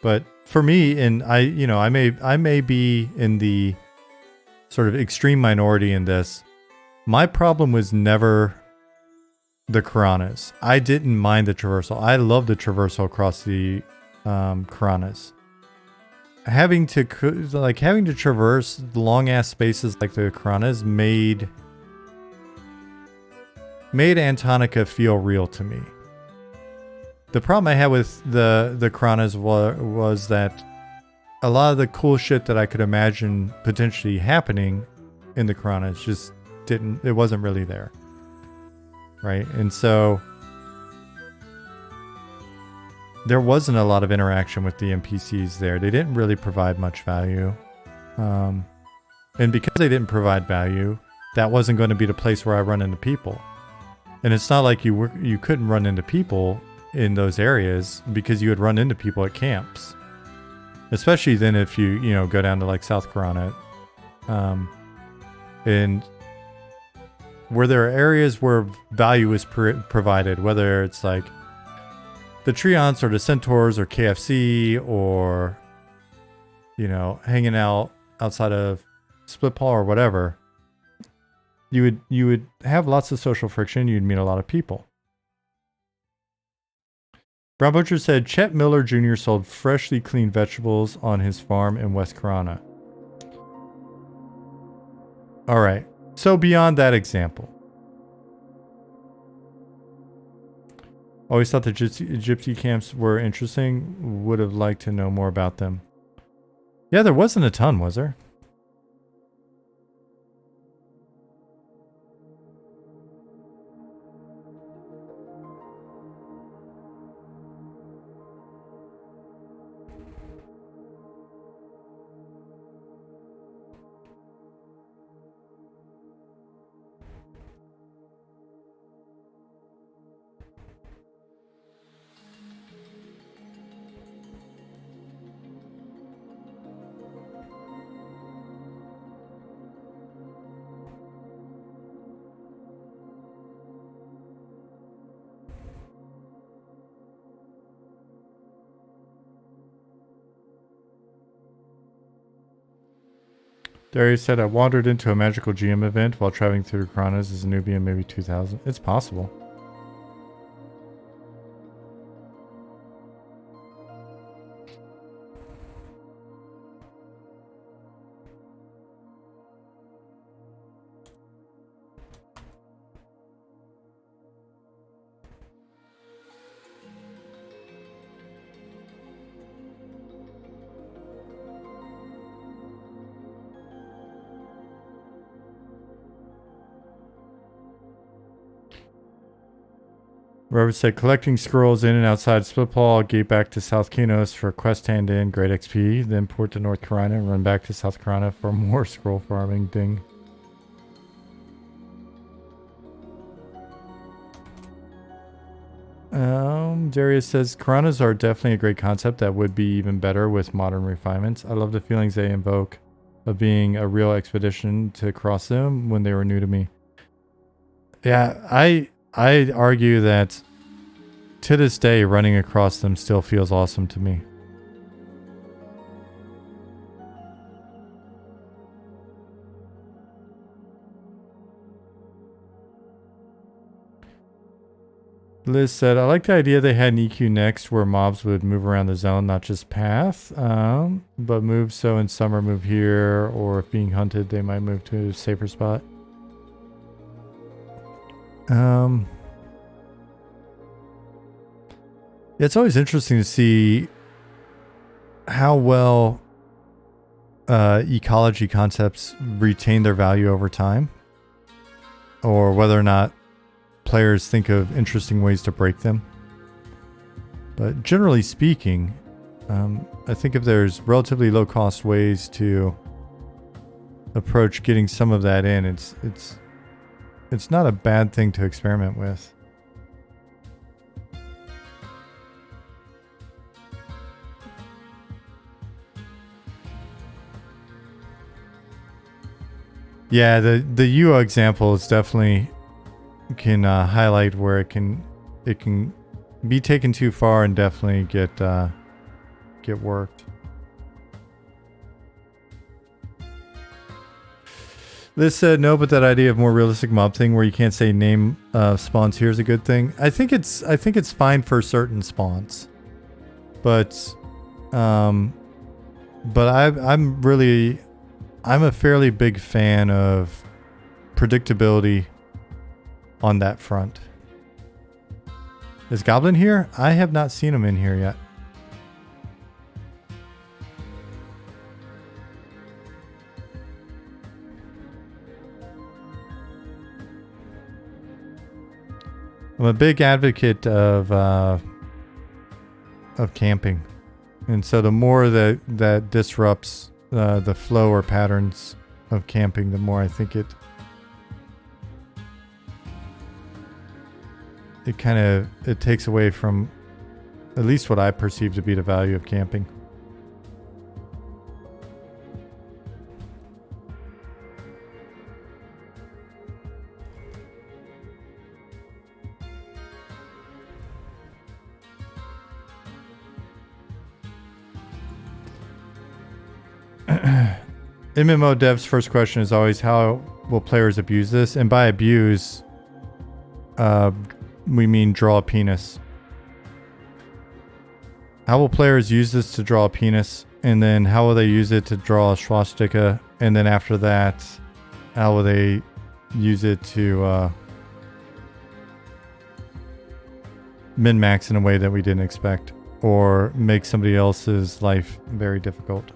But for me, and I may be in the sort of extreme minority in this. My problem was never the Karanas. I didn't mind the traversal. I love the traversal across the Karanas. Having to traverse long ass spaces like the Karanas made Antonica feel real to me. The problem I had with the Karanas was that a lot of the cool shit that I could imagine potentially happening in the Karanas just it wasn't really there. Right? And so there wasn't a lot of interaction with the NPCs there. They didn't really provide much value. And because they didn't provide value, that wasn't going to be the place where I run into people. And it's not like you couldn't run into people in those areas, because you would run into people at camps. Especially then if you go down to like South Karana. And where there are areas where value is provided, whether it's like the Treants or the Centaurs or KFC or, hanging out outside of Split Paw or whatever, you would have lots of social friction. You'd meet a lot of people. Brown Butcher said Chet Miller Jr. sold freshly cleaned vegetables on his farm in West Karana. All right. So beyond that example, always thought the gypsy camps were interesting. Would have liked to know more about them. Yeah, there wasn't a ton, was there? Darius said, I wandered into a magical GM event while traveling through the Karanas as a newbie in maybe 2000. It's possible. Robert said, collecting scrolls in and outside Splitpaw, gate back to South Kinos for quest hand in, great XP, then port to North Carolina and run back to South Carolina for more scroll farming, ding. Darius says Karanas are definitely a great concept that would be even better with modern refinements. I love the feelings they invoke of being a real expedition to cross them when they were new to me. Yeah, I argue that to this day running across them still feels awesome to me. Liz said, I like the idea they had an EQ next where mobs would move around the zone, not just path, but move so in summer move here, or if being hunted, they might move to a safer spot. It's always interesting to see how well ecology concepts retain their value over time, or whether or not players think of interesting ways to break them. But generally speaking, I think if there's relatively low cost ways to approach getting some of that in, it's not a bad thing to experiment with. Yeah, the UA example is definitely can highlight where it can be taken too far and definitely get worked. Liz said no, but that idea of more realistic mob thing where you can't say name spawns here is a good thing. I think it's fine for certain spawns, but I'm a fairly big fan of predictability on that front. Is Goblin here? I have not seen him in here yet. I'm a big advocate of camping, and so the more that disrupts the flow or patterns of camping, the more I think it takes away from at least what I perceive to be the value of camping. MMO devs' first question is always, how will players abuse this? And by abuse, we mean draw a penis. How will players use this to draw a penis? And then how will they use it to draw a swastika? And then after that, how will they use it to min-max in a way that we didn't expect? Or make somebody else's life very difficult?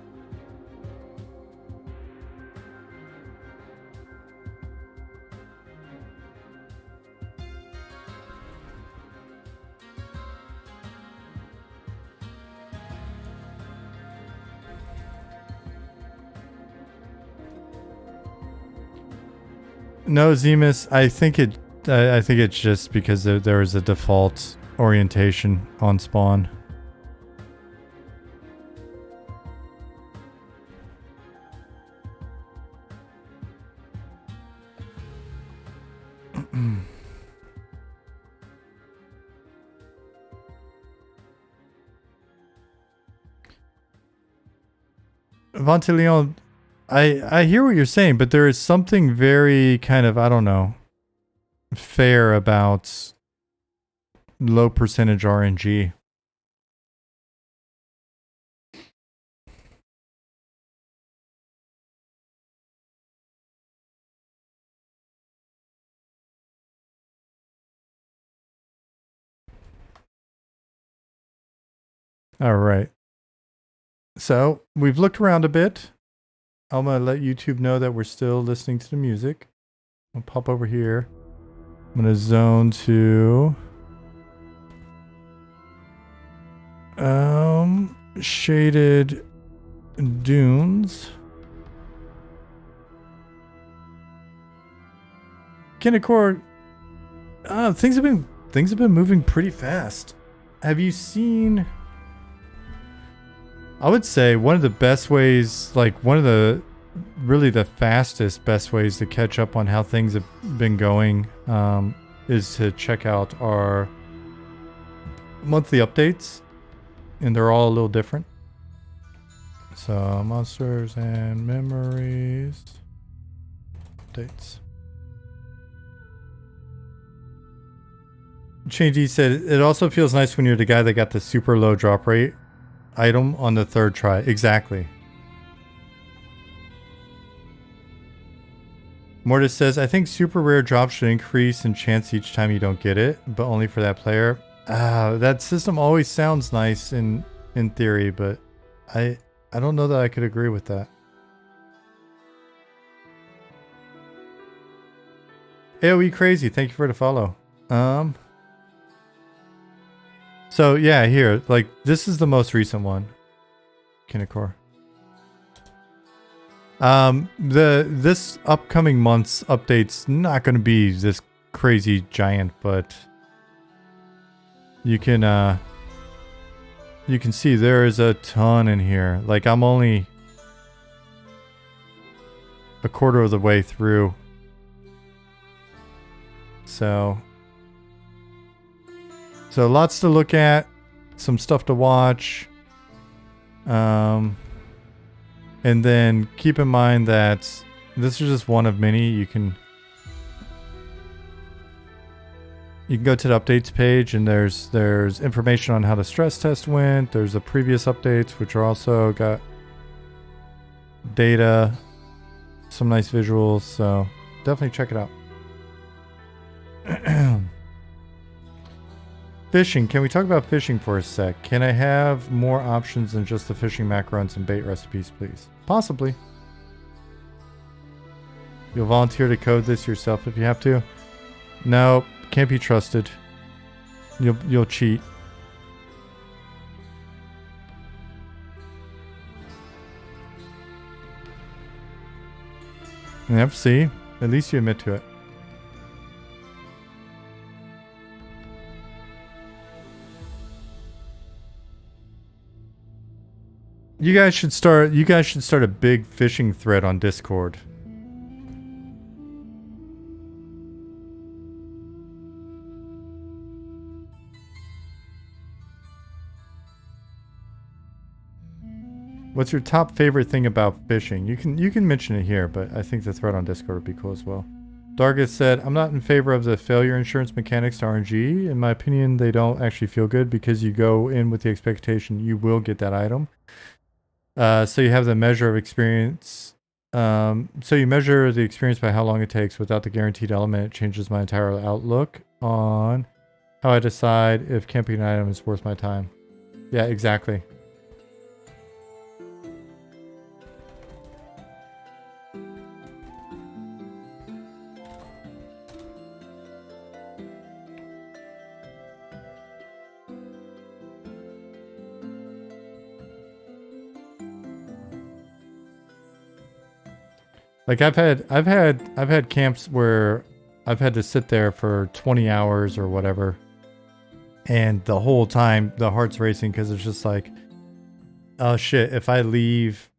No, Zemus, I think it's just because there is a default orientation on spawn. Ventilion, I hear what you're saying, but there is something very kind of, I don't know, fair about low percentage RNG. All right. So we've looked around a bit. I'm going to let YouTube know that we're still listening to the music. I'll pop over here. I'm going to zone to shaded dunes. Kinnicore, things have been things have been moving pretty fast. Have you seen... I would say one of the best ways, like one of the really the fastest best ways to catch up on how things have been going is to check out our monthly updates, and they're all a little different. So monsters and memories updates. Changey said it also feels nice when you're the guy that got the super low drop rate item on the third try. Exactly. Mortis says, I think super rare drops should increase in chance each time you don't get it, but only for that player. That system always sounds nice in theory, but I don't know that I could agree with that. AOE Crazy, thank you for the follow. So yeah, here, like this is the most recent one. Kinnikor. This upcoming month's update's not going to be this crazy giant, but you can see there is a ton in here. Like I'm only a quarter of the way through. So lots to look at, some stuff to watch. And then keep in mind that this is just one of many. You can go to the updates page, and there's information on how the stress test went. There's the previous updates, which are also got data, some nice visuals. So definitely check it out. Fishing. Can we talk about fishing for a sec? Can I have more options than just the fishing macro and some bait recipes, please? Possibly. You'll volunteer to code this yourself if you have to? No, can't be trusted. You'll cheat. Yep, see? At least you admit to it. You guys should start a big fishing thread on Discord. What's your top favorite thing about fishing? You can mention it here, but I think the thread on Discord would be cool as well. Dargus said, I'm not in favor of the failure insurance mechanics to RNG. In my opinion, they don't actually feel good because you go in with the expectation you will get that item. So you have the measure of experience. So you measure the experience by how long it takes. Without the guaranteed element, it changes my entire outlook on how I decide if camping an item is worth my time. Yeah, exactly. Like I've had camps where I've had to sit there for 20 hours or whatever, and the whole time the heart's racing because it's just like, oh shit, if I leave,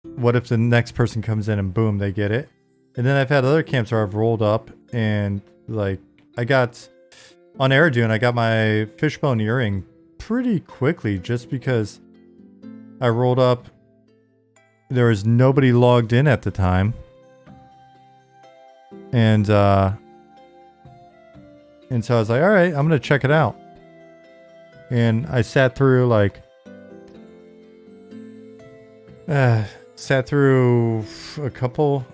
what if the next person comes in and boom, they get it? And then I've had other camps where I've rolled up and like I got on Eridu and I got my fishbone earring pretty quickly just because I rolled up. There was nobody logged in at the time. And so I was like, all right, I'm going to check it out. And I sat through like, a couple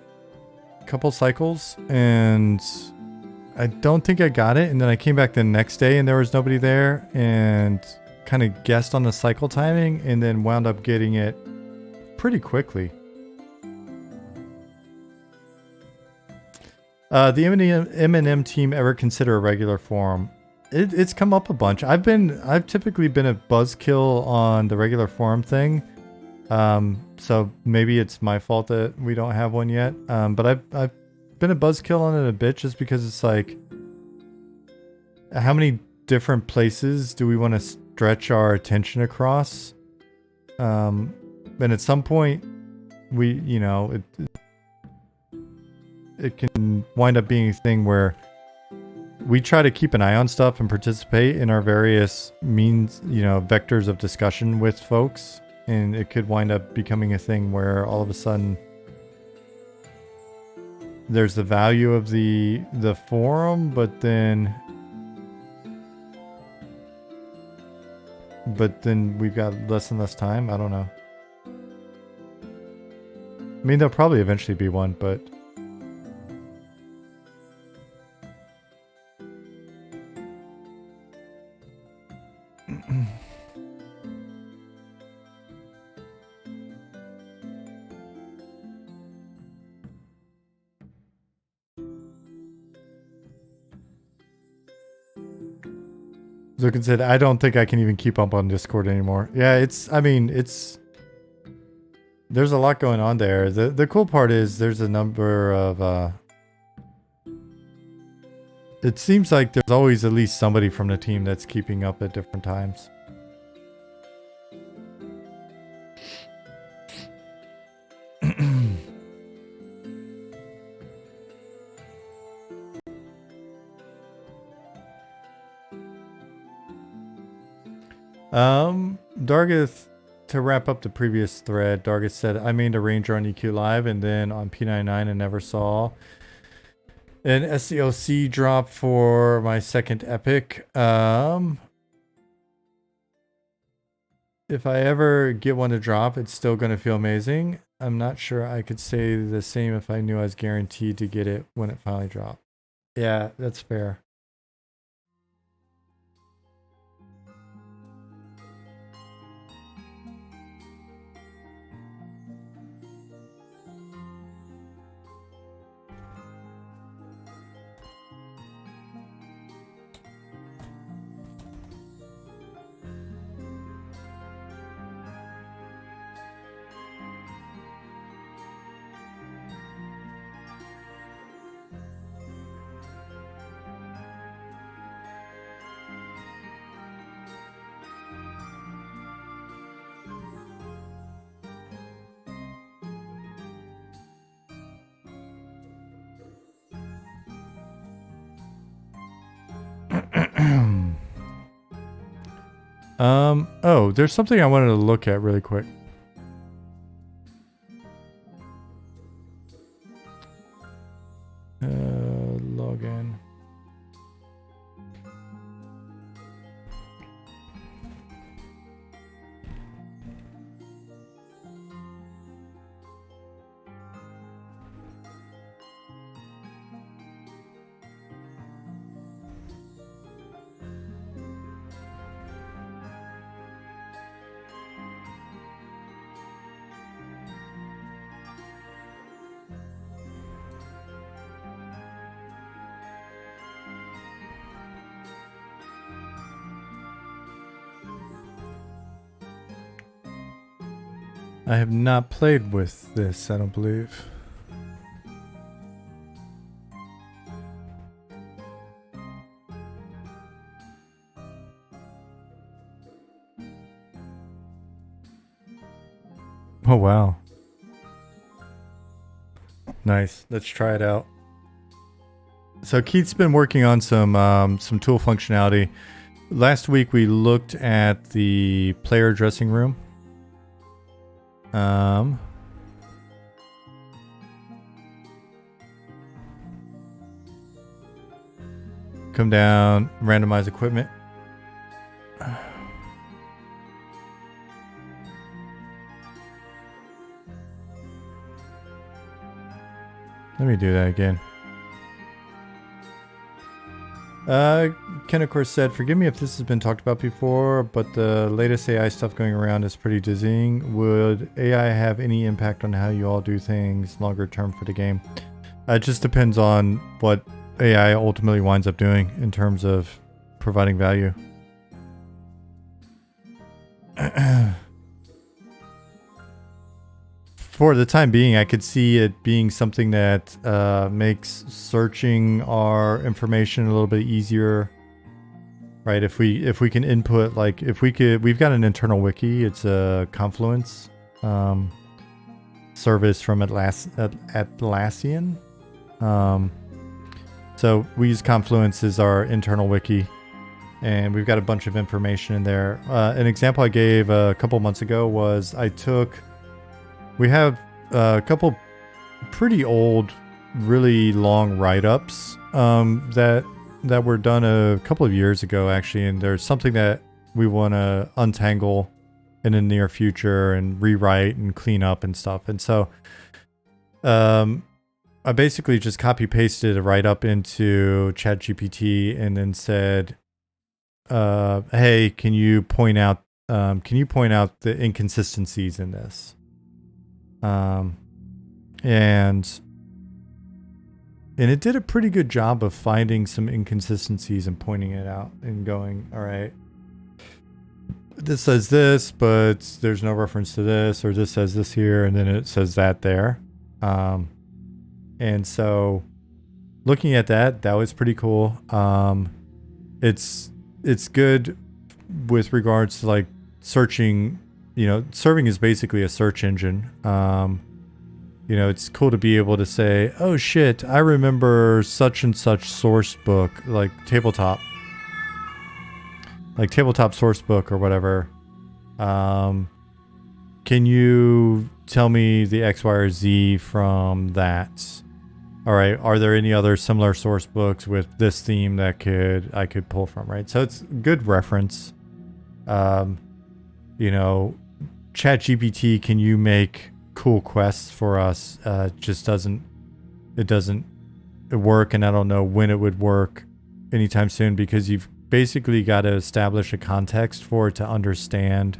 cycles, and I don't think I got it. And then I came back the next day and there was nobody there, and kind of guessed on the cycle timing and then wound up getting it pretty quickly. The M&M team ever consider a regular forum? It's come up a bunch. I've typically been a buzzkill on the regular forum thing. So maybe it's my fault that we don't have one yet. But I've been a buzzkill on it a bit just because it's like, how many different places do we want to stretch our attention across? And at some point, it can wind up being a thing where we try to keep an eye on stuff and participate in our various means, vectors of discussion with folks. And it could wind up becoming a thing where all of a sudden there's the value of the forum, but then we've got less and less time. I don't know. I mean, there'll probably eventually be one, but Zukin said, I don't think I can even keep up on Discord anymore. Yeah, there's a lot going on there. The cool part is there's a number of, it seems like there's always at least somebody from the team that's keeping up at different times. Dargith, to wrap up the previous thread, Dargith said, I mained a ranger on EQ Live and then on P99 and never saw an SCLC drop for my second epic. If I ever get one to drop, it's still going to feel amazing. I'm not sure I could say the same if I knew I was guaranteed to get it when it finally dropped. Yeah, that's fair. Oh, there's something I wanted to look at really quick. Log in. I have not played with this, I don't believe. Oh, wow. Nice. Let's try it out. So Keith's been working on some tool functionality. Last week we looked at the player dressing room. Come down, randomize equipment. Let me do that again. Ken of course said, forgive me if this has been talked about before, but the latest AI stuff going around is pretty dizzying. Would AI have any impact on how you all do things longer term for the game? It just depends on what AI ultimately winds up doing in terms of providing value. For the time being, I could see it being something that makes searching our information a little bit easier. right? If we can input, like, if we could, we've got an internal wiki. It's a Confluence service from Atlassian. So we use Confluence as our internal wiki, and we've got a bunch of information in there. An example I gave a couple months ago was we have a couple pretty old, really long write-ups that were done a couple of years ago, actually, and there's something that we want to untangle in the near future and rewrite and clean up and stuff. And so I basically just copy pasted a write-up into ChatGPT and then said, hey, can you point out the inconsistencies in this? And it did a pretty good job of finding some inconsistencies and pointing it out and going, all right, this says this, but there's no reference to this, or this says this here, and then it says that there. And so looking at that was pretty cool. It's good with regards to like searching, serving is basically a search engine. It's cool to be able to say, oh shit, I remember such and such source book, like tabletop source book or whatever. Can you tell me the X, Y, or Z from that? All right, are there any other similar source books with this theme that I could pull from, right? So it's good reference. ChatGPT, can you make cool quests for us? Just doesn't work, and I don't know when it would work anytime soon, because you've basically got to establish a context for it to understand.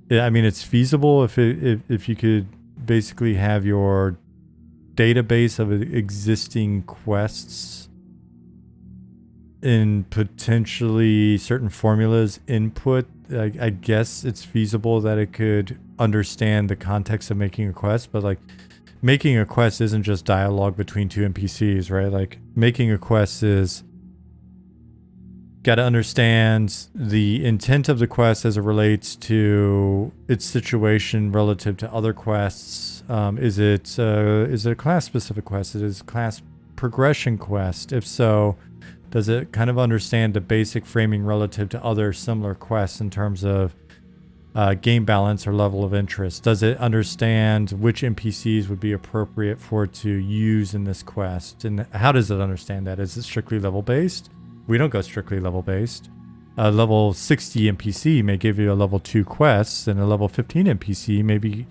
I mean, it's feasible if you could basically have your database of existing quests in potentially certain formulas input. I guess it's feasible that it could understand the context of making a quest, but like making a quest isn't just dialogue between two NPCs, right? Like making a quest is got to understand the intent of the quest as it relates to its situation relative to other quests. Is it a class specific quest? Is it a class progression quest? If so, does it kind of understand the basic framing relative to other similar quests in terms of game balance or level of interest? Does it understand which NPCs would be appropriate for it to use in this quest? And how does it understand that? Is it strictly level based? We don't go strictly level based. A level 60 NPC may give you a level 2 quest, and a level 15 NPC maybe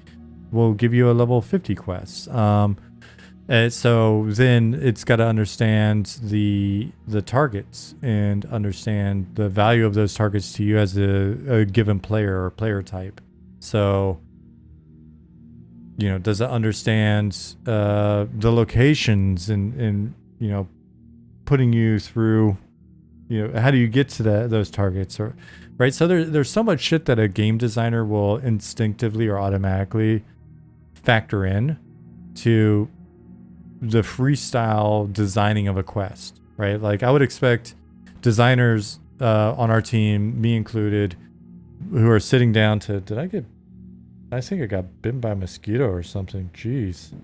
will give you a level 50 quest. And so then it's got to understand the targets and understand the value of those targets to you as a given player or player type. So, does it understand the locations and putting you through, how do you get to those targets, or right? So there's so much shit that a game designer will instinctively or automatically factor in to the freestyle designing of a quest, right? Like I would expect designers on our team, me included, who are sitting down to, I think I got bitten by a mosquito or something. Jeez.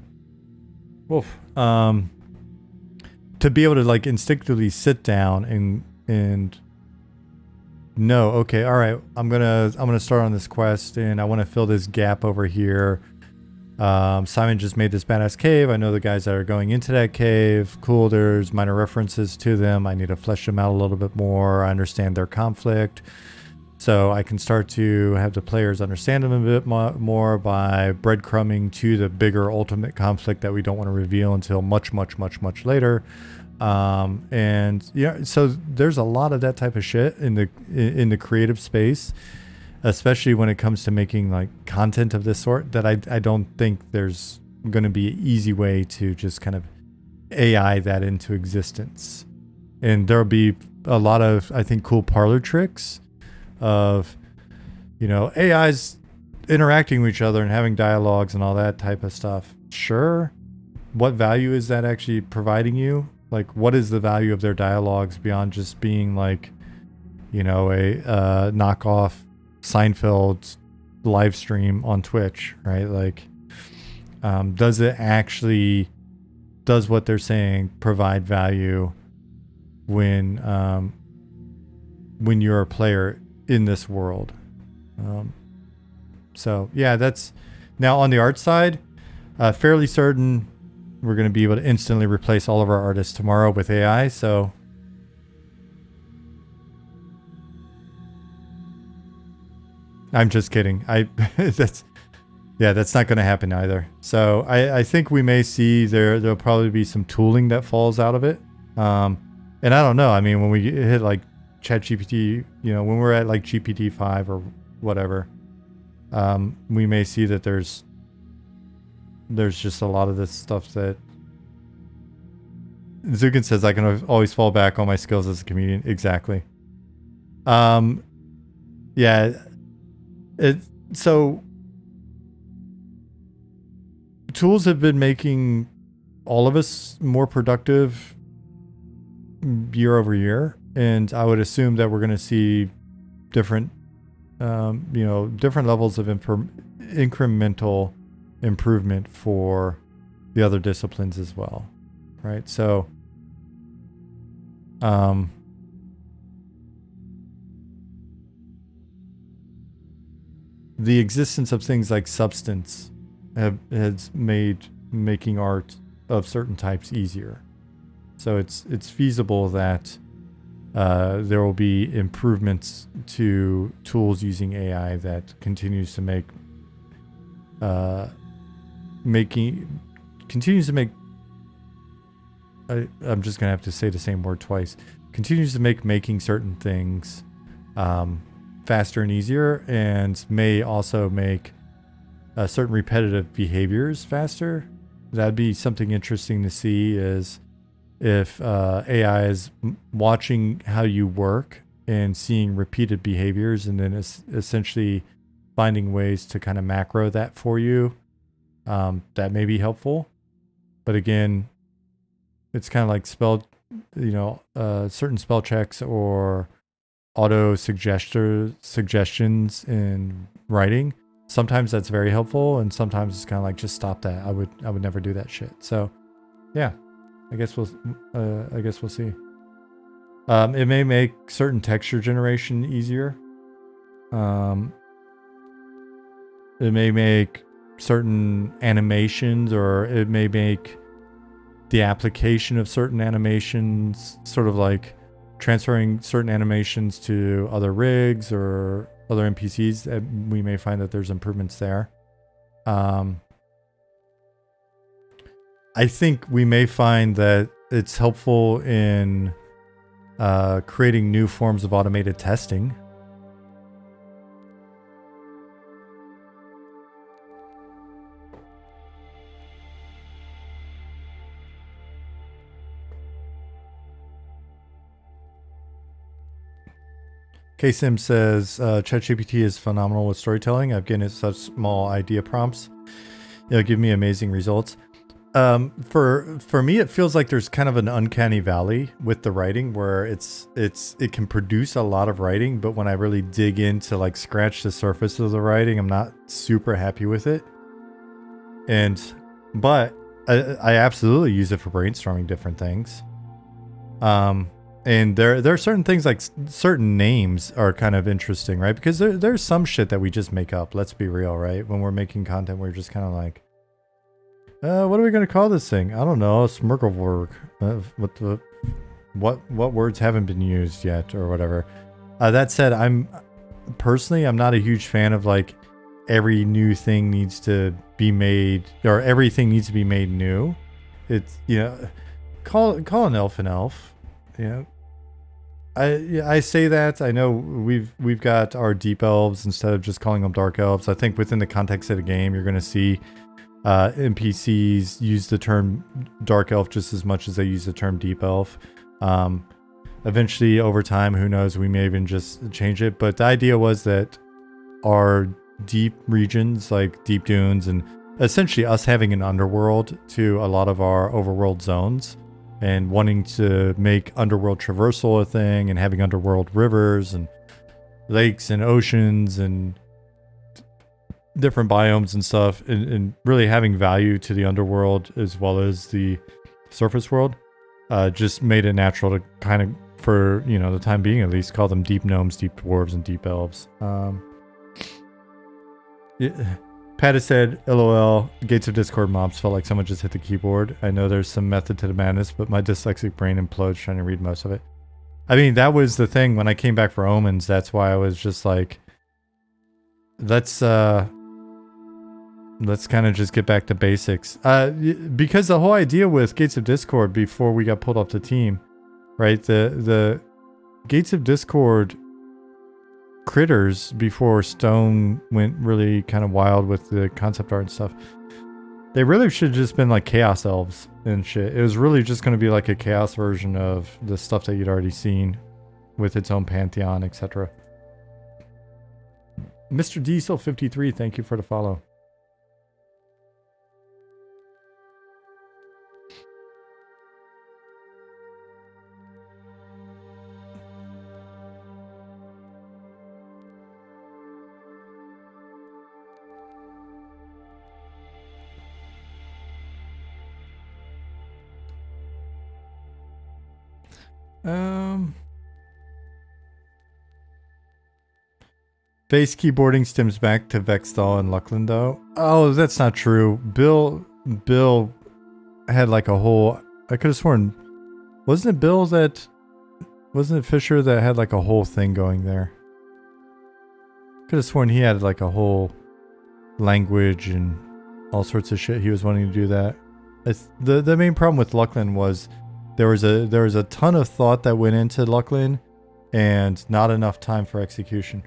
Woof. To be able to like instinctively sit down and know, okay, all right, I'm gonna start on this quest and I want to fill this gap over here. Simon just made this badass cave. I know the guys that are going into that cave. Cool, there's minor references to them. I need to flesh them out a little bit more. I understand their conflict. So I can start to have the players understand them a bit more by breadcrumbing to the bigger ultimate conflict that we don't want to reveal until much, much, much, much later. And yeah, so there's a lot of that type of shit in the creative space, especially when it comes to making like content of this sort, that I don't think there's going to be an easy way to just kind of AI that into existence. And there'll be a lot of, I think, cool parlor tricks of, AIs interacting with each other and having dialogues and all that type of stuff. Sure. What value is that actually providing you? Like, what is the value of their dialogues beyond just being like, you know, a knockoff Seinfeld live stream on Twitch, right? Like, does it actually, does what they're saying provide value when you're a player in this world? So yeah, that's now on the art side. Fairly certain we're going to be able to instantly replace all of our artists tomorrow with AI. So I'm just kidding. That's not going to happen either. So I think we may see there'll probably be some tooling that falls out of it. And I don't know. I mean, when we hit like ChatGPT, you know, when we're at like GPT-5 or whatever, we may see that there's just a lot of this stuff that Zukin says I can always fall back on my skills as a comedian. Exactly. Yeah. So tools have been making all of us more productive year over year, and I would assume that we're going to see different, different levels of incremental improvement for the other disciplines as well, right? So, the existence of things like substance has made making art of certain types easier. So it's feasible that there will be improvements to tools using AI that continues to make I'm just gonna have to say the same word twice. Continues to make making certain things faster and easier, and may also make certain repetitive behaviors faster. That'd be something interesting to see, is if AI is watching how you work and seeing repeated behaviors, and then essentially finding ways to kind of macro that for you. That may be helpful. But again, it's kind of like certain spell checks or auto suggestions in writing. Sometimes that's very helpful, and sometimes it's kind of like, just stop that. I would never do that shit. So yeah, I guess we'll see. It may make certain texture generation easier. It may make certain animations, or it may make the application of certain animations, sort of like transferring certain animations to other rigs or other NPCs. We may find that there's improvements there. I think we may find that it's helpful in creating new forms of automated testing. KSim says, ChatGPT is phenomenal with storytelling. I've given it such small idea prompts. It'll give me amazing results. For me, it feels like there's kind of an uncanny valley with the writing, where it can produce a lot of writing, but when I really dig into, like, scratch the surface of the writing, I'm not super happy with it. But I absolutely use it for brainstorming different things. And there are certain things, like certain names are kind of interesting, right? Because there's some shit that we just make up. Let's be real, right? When we're making content, we're just kind of like, what are we going to call this thing? I don't know. Smurkelwork. What words haven't been used yet, or whatever. That said, I'm not a huge fan of, like, every new thing needs to be made, or everything needs to be made new. It's, call an elf an elf. I say that. I know we've got our deep elves instead of just calling them dark elves. I think within the context of the game, you're going to see NPCs use the term dark elf just as much as they use the term deep elf. Eventually, over time, who knows, we may even just change it. But the idea was that our deep regions, like deep dunes, and essentially us having an underworld to a lot of our overworld zones, and wanting to make underworld traversal a thing and having underworld rivers and lakes and oceans and different biomes and stuff, and really having value to the underworld as well as the surface world, just made it natural to kind of, for the time being at least, call them deep gnomes, deep dwarves, and deep elves. Pat has said, LOL, Gates of Discord mobs felt like someone just hit the keyboard. I know there's some method to the madness, but my dyslexic brain implodes trying to read most of it. I mean, that was the thing when I came back for Omens. That's why I was just like, let's kind of just get back to basics. Because the whole idea with Gates of Discord before we got pulled off the team, right? The Gates of Discord critters before Stone went really kind of wild with the concept art and stuff. They really should have just been like chaos elves and shit. It was really just going to be like a chaos version of the stuff that you'd already seen with its own pantheon, etc. Mr. Diesel 53, thank you for the follow. Bass keyboarding stems back to Vexdal and Luckland though. Oh, that's not true. Bill had like a whole, I could have sworn, wasn't it Fisher that had like a whole thing going there? Could have sworn he had like a whole language and all sorts of shit. He was wanting to do that. The main problem with Luckland was there was a ton of thought that went into Luckland and not enough time for execution.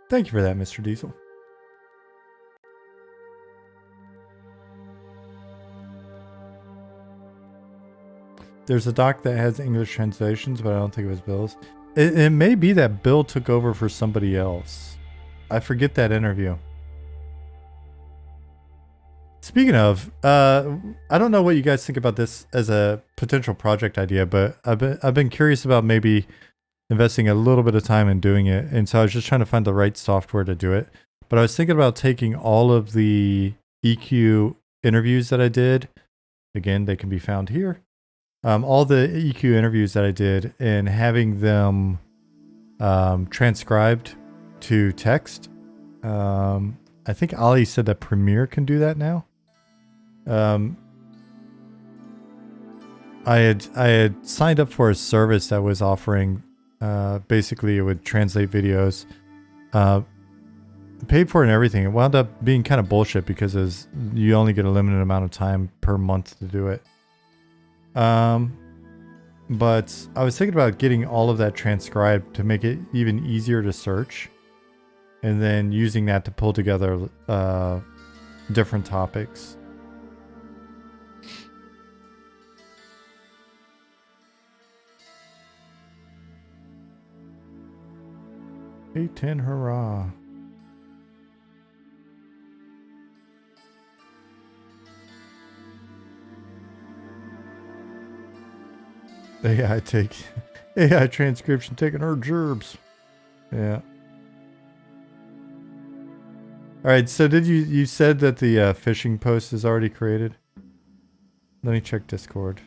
Thank you for that, Mr. Diesel. There's a doc that has English translations, but I don't think it was Bill's. It may be that Bill took over for somebody else. I forget that interview. Speaking of, I don't know what you guys think about this as a potential project idea, but I've been curious about maybe investing a little bit of time in doing it. And so I was just trying to find the right software to do it. But I was thinking about taking all of the EQ interviews that I did. Again, they can be found here. All the EQ interviews that I did and having them transcribed to text. I think Ali said that Premiere can do that now. I had signed up for a service that was offering, basically it would translate videos, paid for it and everything. It wound up being kind of bullshit because you only get a limited amount of time per month to do it. But I was thinking about getting all of that transcribed to make it even easier to search, and then using that to pull together different topics. A10 hurrah. AI transcription taking her gerbs. Yeah. All right. So you said that the phishing post is already created? Let me check Discord.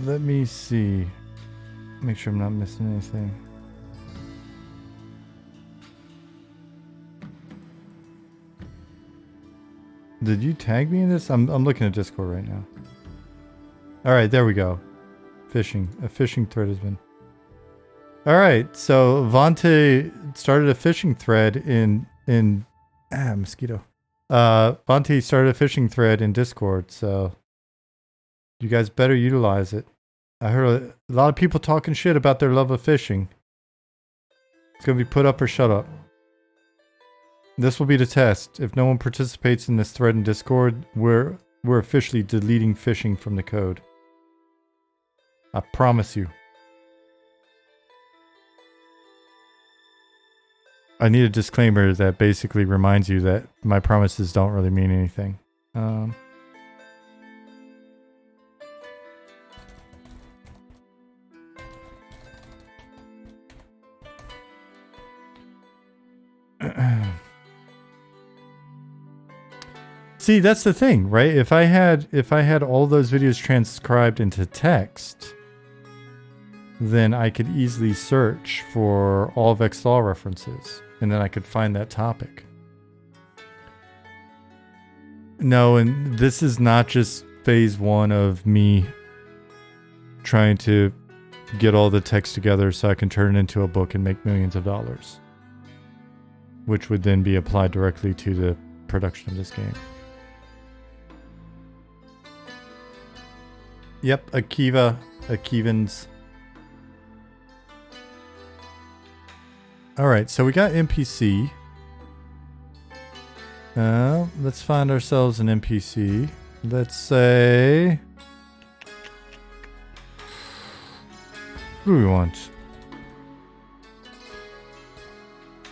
Let me see. Make sure I'm not missing anything. Did you tag me in this? I'm looking at Discord right now. Alright, there we go. Fishing. A fishing thread has been... Alright, so Vante started a fishing thread in mosquito. Vante started a fishing thread in Discord, so you guys better utilize it. I heard a lot of people talking shit about their love of fishing. It's gonna be put up or shut up. This will be the test. If no one participates in this thread in Discord, we're officially deleting fishing from the code. I promise you. I need a disclaimer that basically reminds you that my promises don't really mean anything. See, that's the thing, right? If I had all those videos transcribed into text, then I could easily search for all of X-Law references, and then I could find that topic. No, and this is not just phase one of me trying to get all the text together so I can turn it into a book and make millions of dollars, which would then be applied directly to the production of this game. Yep, Akivans. Alright, so we got NPC. Let's find ourselves an NPC. Let's say... Who do we want?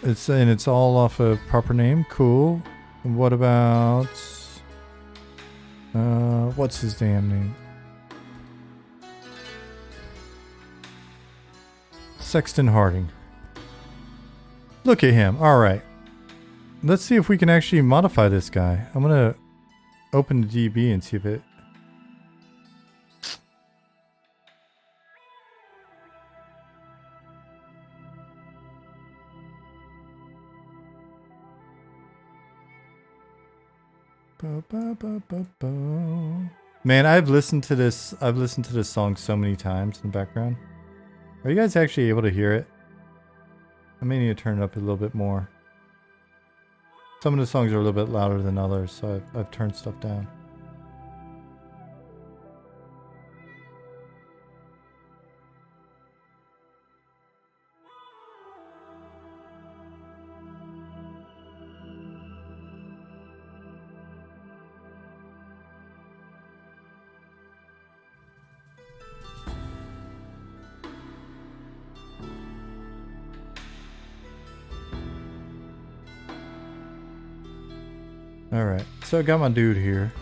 It's all off a proper name. Cool. And what about... what's his damn name? Sexton Harding. Look at him. Alright. Let's see if we can actually modify this guy. I'm gonna open the DB and see if it... Man, I've listened to this song so many times in the background. Are you guys actually able to hear it? I may need to turn it up a little bit more. Some of the songs are a little bit louder than others, so I've turned stuff down. Alright, so I got my dude here.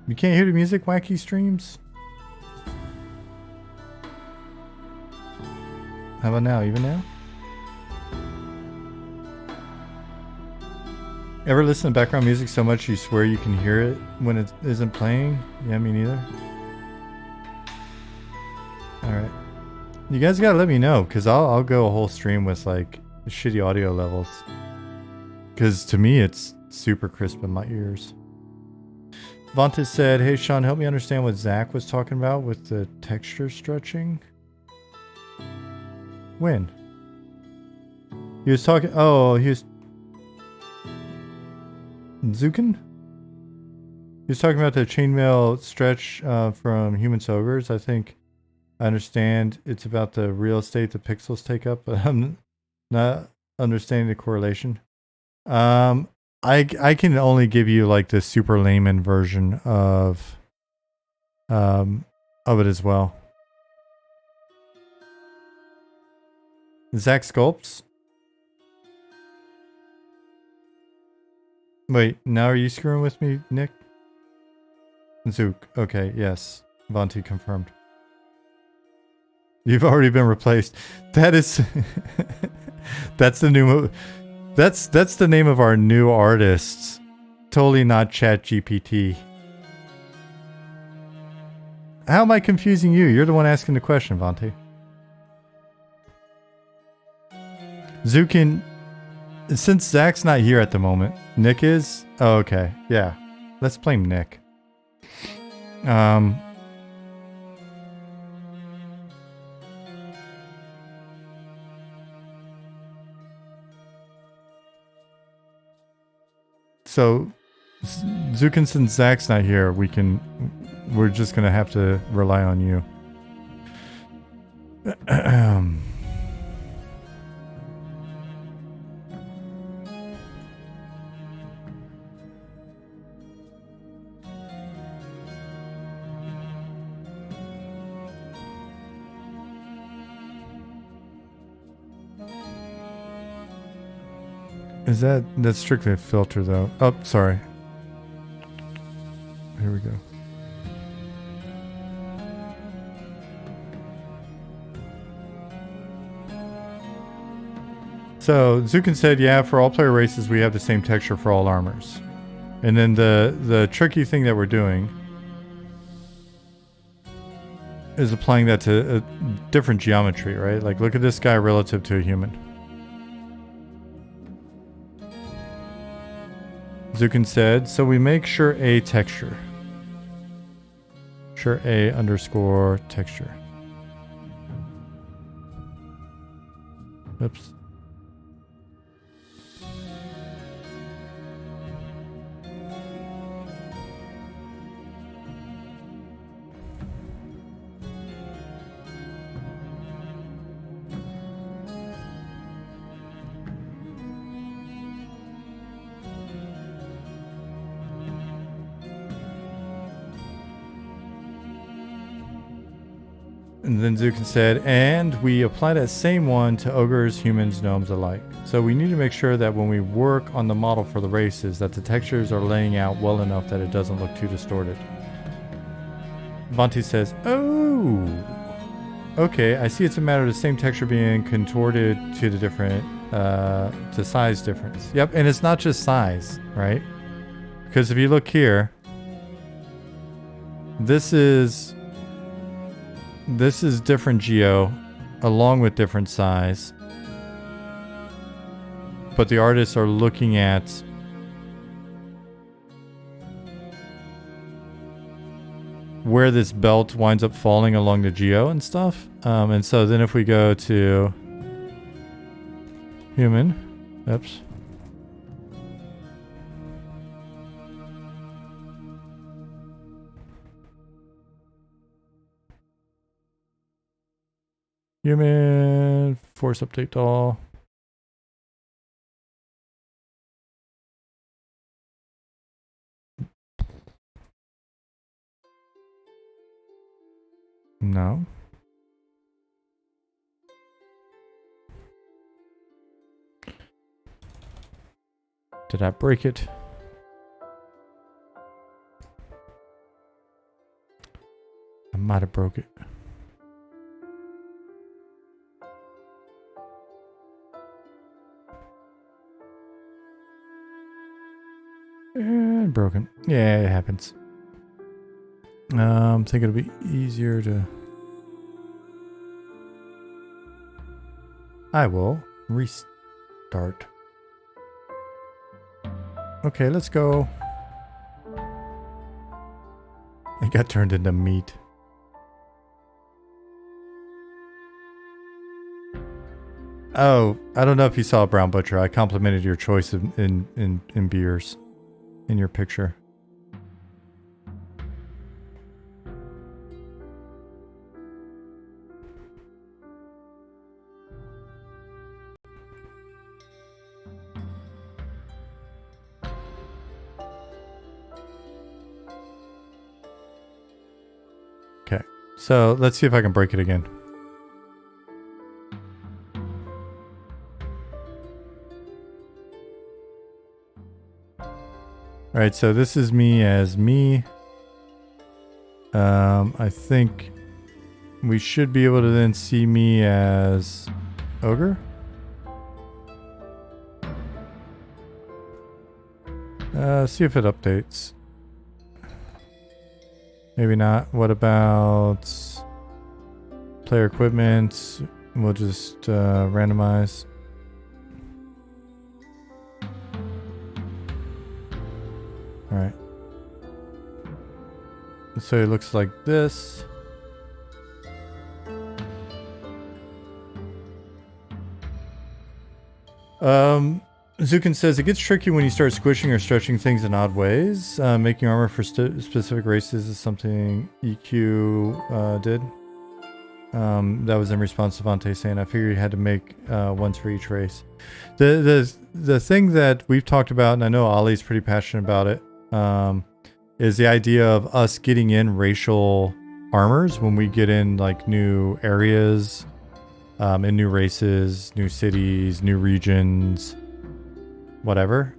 You can't hear the music, wacky streams? How about now? Even now? Ever listen to background music so much you swear you can hear it when it isn't playing? Yeah, me neither. Alright. You guys gotta let me know, because I'll go a whole stream with like shitty audio levels. Because to me it's super crisp in my ears. Vonta said, hey Sean, help me understand what Zach was talking about with the texture stretching. When? He was talking, oh, he was... Zukin? He was talking about the chainmail stretch from Human Ogres. I think I understand it's about the real estate the pixels take up, but I'm not understanding the correlation. I can only give you like the super layman version of it as well. Zach Sculpts? Wait, now are you screwing with me, Nick? Zook, okay, yes. Vonti confirmed. You've already been replaced. That is... That's the new move. That's the name of our new artists. Totally not Chat GPT. How am I confusing you? You're the one asking the question, Vontae. Zukin, since Zach's not here at the moment, Nick is? Oh, okay. Yeah. Let's blame Nick. So, Zukin, since Zach's not here, we're just gonna have to rely on you. That's strictly a filter though. Oh, sorry. Here we go. So Zukin said, yeah, for all player races we have the same texture for all armors. And then the tricky thing that we're doing is applying that to a different geometry, right? Like look at this guy relative to a human. Zukin said, so we make sure A texture. Sure A underscore texture. Oops. And then Zukin said, and we apply that same one to ogres, humans, gnomes alike. So we need to make sure that when we work on the model for the races, that the textures are laying out well enough that it doesn't look too distorted. Vontae says, oh, okay, I see it's a matter of the same texture being contorted to the different, to size difference. Yep, and it's not just size, right? Because if you look here, this is different geo along with different size, but the artists are looking at where this belt winds up falling along the geo and stuff. And so then if we go to human, oops. Human, force update doll. No. Did I break it? I might have broke it. And broken. Yeah, it happens. I think it'll be easier to... I will restart. Okay, let's go. It got turned into meat. Oh, I don't know if you saw Brown Butcher. I complimented your choice in beers in your picture. Okay, so let's see if I can break it again. Alright, so this is me as me. I think we should be able to then see me as ogre. See if it updates. Maybe not. What about player equipment? We'll just randomize. All right. So it looks like this. Zukin says it gets tricky when you start squishing or stretching things in odd ways. Making armor for specific races is something EQ did. That was in response to Vante saying, I figured you had to make ones for each race. The thing that we've talked about, and I know Ollie's pretty passionate about it, is the idea of us getting in racial armors when we get in like new areas, in new races, new cities, new regions, whatever.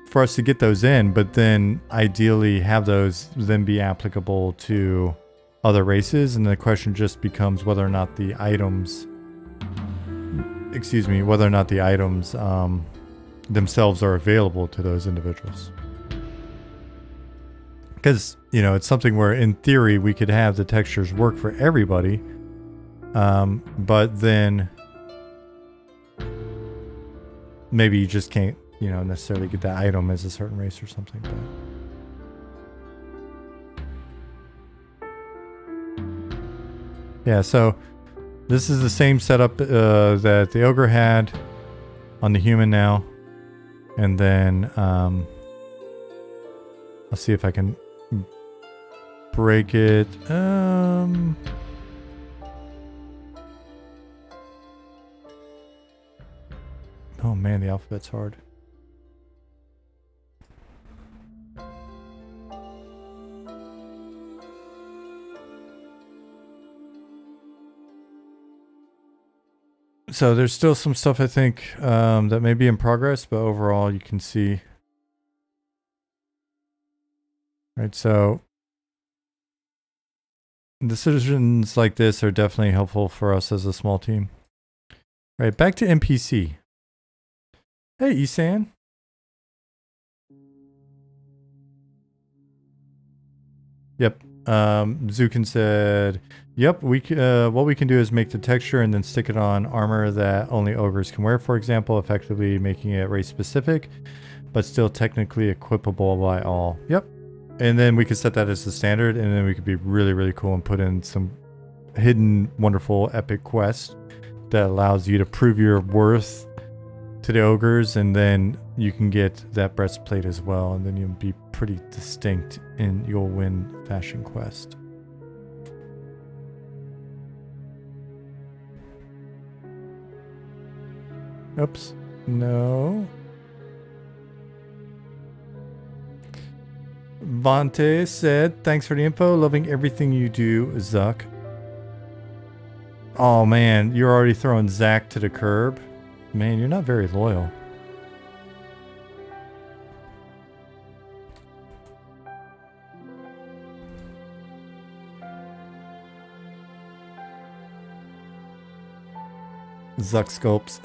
For us to get those in, but then ideally have those then be applicable to other races, and the question just becomes whether or not the items, themselves are available to those individuals. Because, you know, it's something where in theory we could have the textures work for everybody, but then maybe you just can't, you know, necessarily get that item as a certain race or something. But yeah, so this is the same setup that the ogre had on the human now. And then I'll see if I can break it. Oh man, the alphabet's hard. So there's still some stuff I think that may be in progress, but overall you can see. Right, so decisions like this are definitely helpful for us as a small team. Right, back to NPC. Hey, Isan. Yep. Zukin said, yep, what we can do is make the texture and then stick it on armor that only ogres can wear, for example, effectively making it race specific, but still technically equipable by all. Yep. And then we could set that as the standard, and then we could be really, really cool and put in some hidden, wonderful, epic quest that allows you to prove your worth to the ogres, and then you can get that breastplate as well, and then you'll be pretty distinct and you'll win Fashion Quest. Oops. No. Vante said, thanks for the info. Loving everything you do, Zuck. Oh man, you're already throwing Zach to the curb. Man, you're not very loyal. Zuck scopes.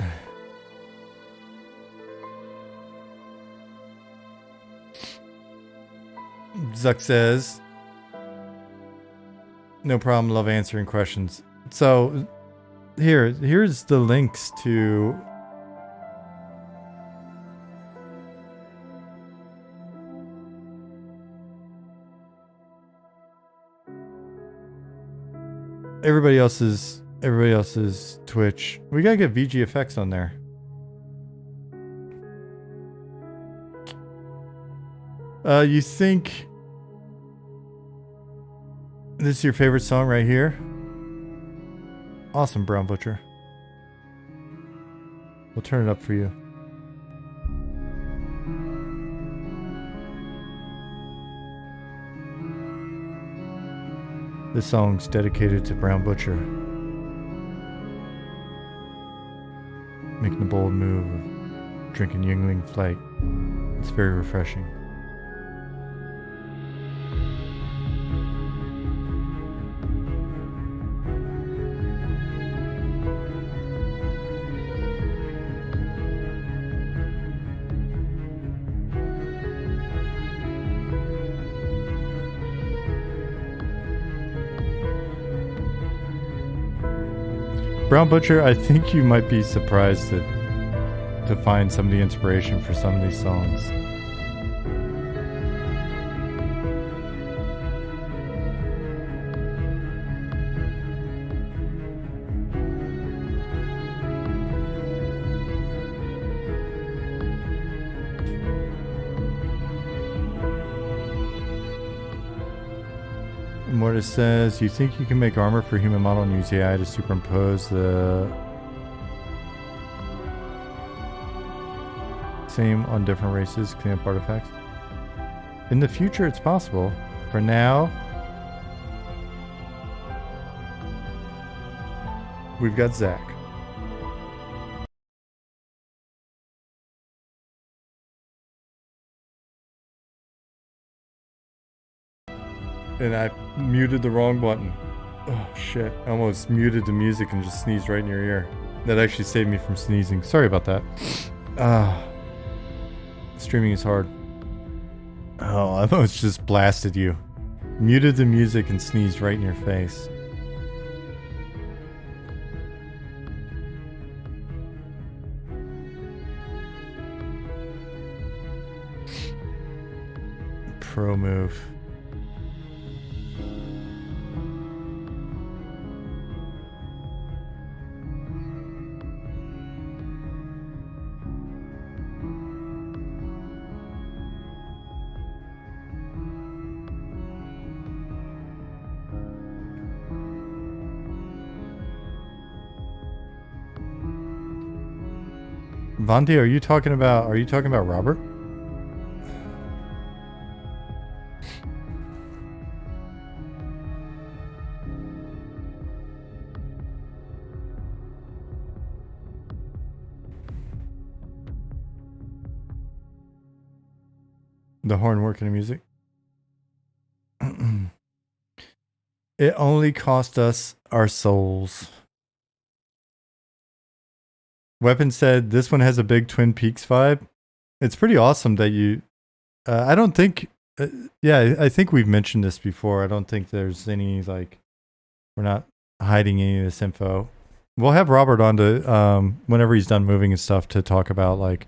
Zuck says, no problem, love answering questions. So here's the links to everybody else's Twitch. We gotta get VGFX on there. You think this is your favorite song right here? Awesome, Brown Butcher. We'll turn it up for you. This song's dedicated to Brown Butcher. Making the bold move of drinking Yingling Flight. It's very refreshing. Brown Butcher, I think you might be surprised to find some of the inspiration for some of these songs. Mortis says, you think you can make armor for human model and use AI to superimpose the same on different races, clean up artifacts? In the future, it's possible. For now, we've got Zach. And I muted the wrong button. Oh shit, I almost muted the music and just sneezed right in your ear. That actually saved me from sneezing. Sorry about that. Streaming is hard. Oh, I almost just blasted you. Muted the music and sneezed right in your face. Pro move. Vonti, are you talking about Robert? The horn working in music? It only cost us our souls. Weapon said, this one has a big Twin Peaks vibe. It's pretty awesome that you... I don't think... yeah, I think we've mentioned this before. I don't think there's any, like... We're not hiding any of this info. We'll have Robert on to, whenever he's done moving and stuff, to talk about, like,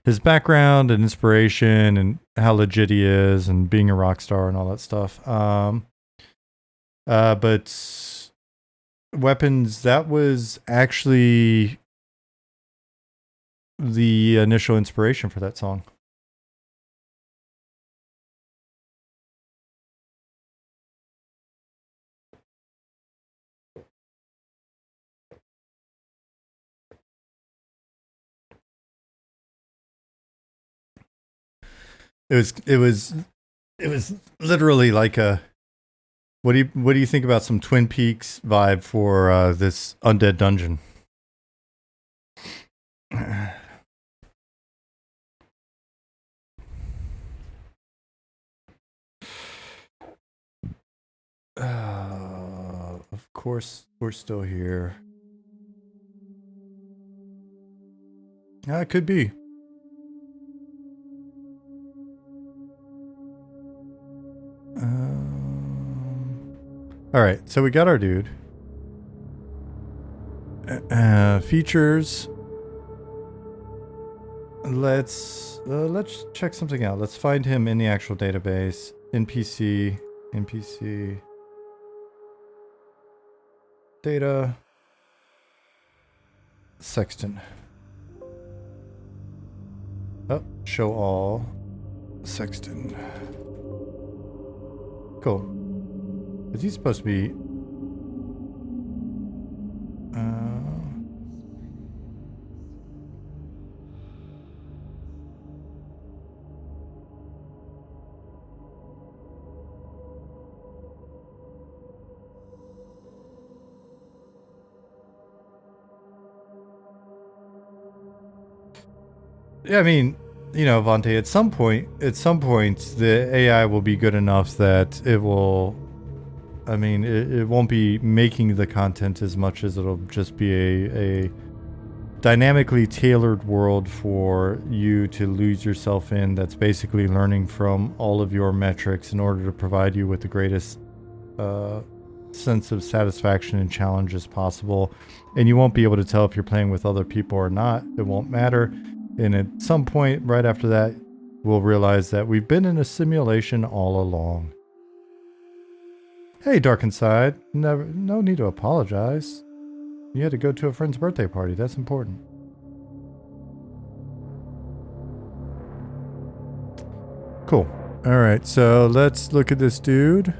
his background and inspiration and how legit he is and being a rock star and all that stuff. But... Weapons, that was actually... the initial inspiration for that song. It was literally like a what do you think about some Twin Peaks vibe for this undead dungeon? Of course, we're still here. Yeah, it could be. All right, so we got our dude. Features. Let's check something out. Let's find him in the actual database. NPC. Data. Sexton. Oh, show all. Sexton. Cool. Is he supposed to be... Yeah, I mean, you know, Vontae, at some point, the AI will be good enough that it will... I mean, it won't be making the content as much as it'll just be a dynamically tailored world for you to lose yourself in, that's basically learning from all of your metrics in order to provide you with the greatest sense of satisfaction and challenge as possible. And you won't be able to tell if you're playing with other people or not. It won't matter. And at some point right after that, we'll realize that we've been in a simulation all along. Hey, Dark Inside. No need to apologize. You had to go to a friend's birthday party. That's important. Cool. All right, so let's look at this dude.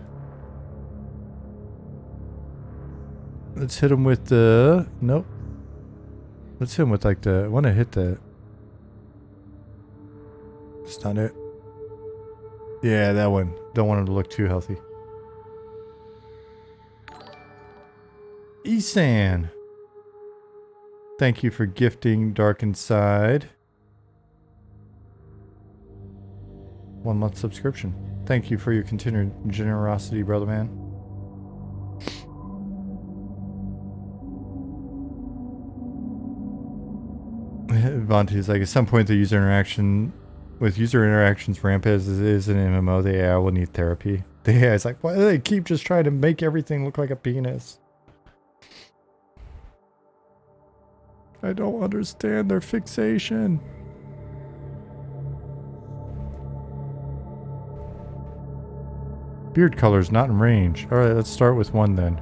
Let's hit him with the... Nope. Let's hit him with like the... I want to hit the... Stun it. Yeah, that one. Don't want him to look too healthy. Isan. Thank you for gifting Dark Inside 1 month subscription. Thank you for your continued generosity, brother man. Vontae's like, at some point the user interaction with user interactions ramp as it is an MMO, the AI will need therapy. The AI is like, why do they keep just trying to make everything look like a penis? I don't understand their fixation. Beard color's not in range. Alright, let's start with 1 then.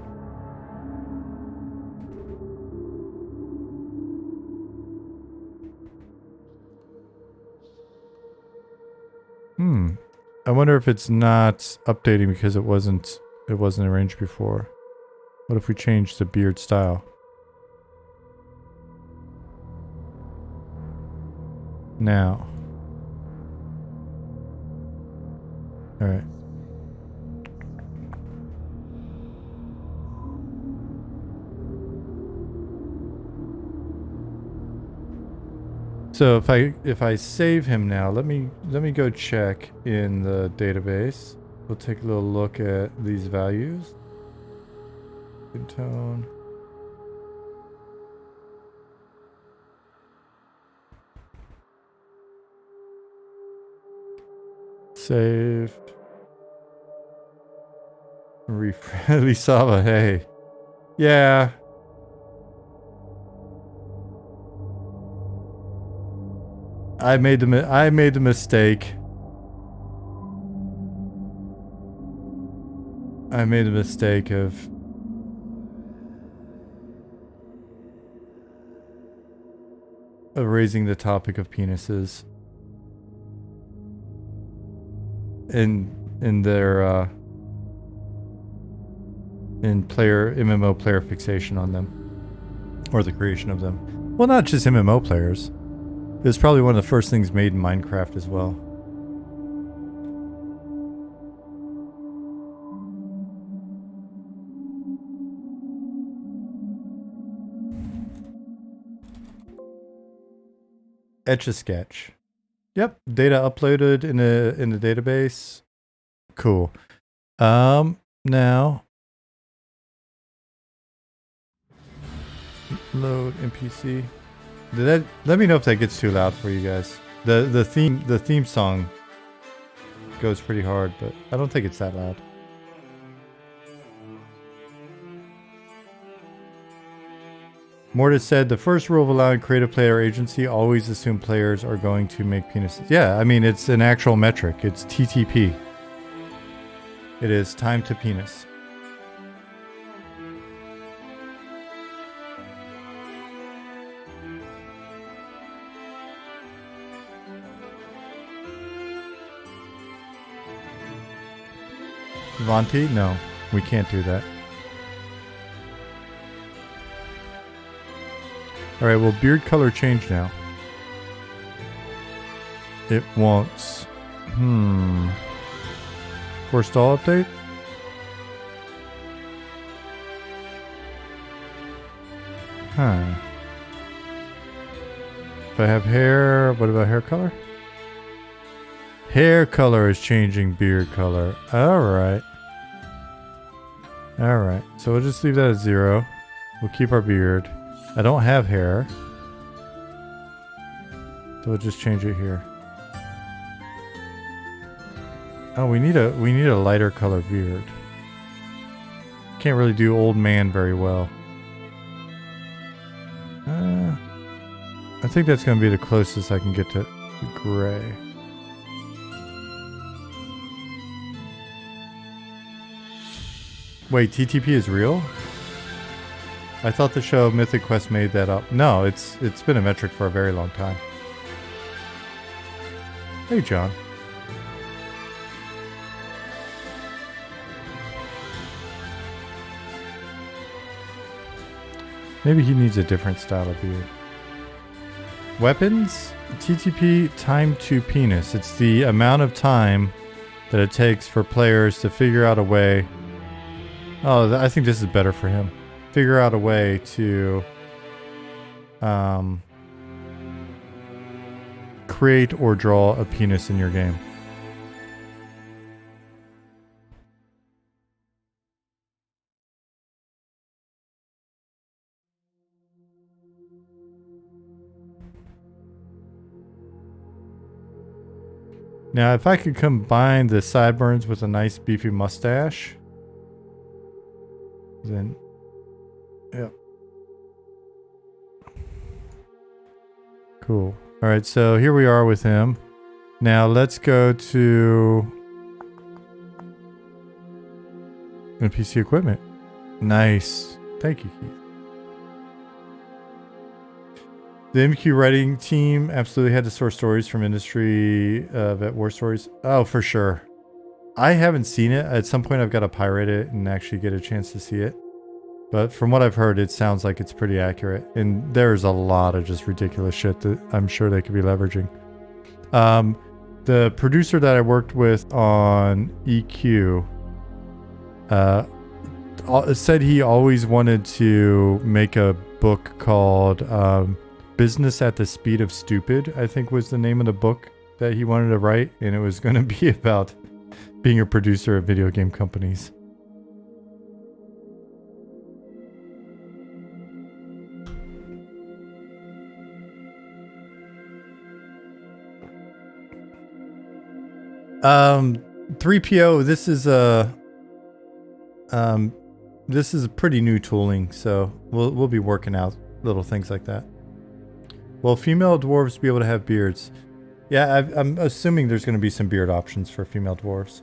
I wonder if it's not updating because it wasn't in range before. What if we change the beard style? Now. Alright. So if I save him now, let me go check in the database. We'll take a little look at these values. Skin tone. Saved. Lisava, hey. Yeah. I made the mistake. I made the mistake of raising the topic of penises in their MMO player fixation on them, or the creation of them. Well, not just MMO players. It was probably one of the first things made in Minecraft as well. Etch-a-Sketch. Yep, data uploaded in the database. Cool. Now load NPC. Let me know if that gets too loud for you guys. The theme song goes pretty hard, but I don't think it's that loud. Mortis said the first rule of allowing creative player agency, always assume players are going to make penises. Yeah, I mean it's an actual metric. It's TTP. It is time to penis. Vonti? No, we can't do that. Alright, well, beard color change now. It won't. Forestall update? Huh. If I have hair, what about hair color? Hair color is changing beard color. Alright. Alright, so we'll just leave that at 0. We'll keep our beard. I don't have hair. So we'll just change it here. Oh, we need a lighter color beard. Can't really do old man very well. I think that's going to be the closest I can get to gray. Wait, TTP is real? I thought the show Mythic Quest made that up. No, it's been a metric for a very long time. Hey, John. Maybe he needs a different style of beard. Weapons? TTP time to penis. It's the amount of time that it takes for players to figure out a way. Oh, I think this is better for him. Figure out a way to create or draw a penis in your game. Now, if I could combine the sideburns with a nice beefy mustache, then, yep. Cool. All right, so here we are with him. Now let's go to NPC equipment. Nice. Thank you, Keith. The MQ writing team absolutely had to source stories from industry vet war stories. Oh, for sure. I haven't seen it. At some point I've got to pirate it and actually get a chance to see it. But from what I've heard, it sounds like it's pretty accurate. And there's a lot of just ridiculous shit that I'm sure they could be leveraging. The producer that I worked with on EQ said he always wanted to make a book called Business at the Speed of Stupid, I think was the name of the book that he wanted to write. And it was going to be about being a producer at video game companies. Um, 3PO, this is a pretty new tooling, so we'll be working out little things like that. Will female dwarves be able to have beards? Yeah, I'm assuming there's going to be some beard options for female dwarves.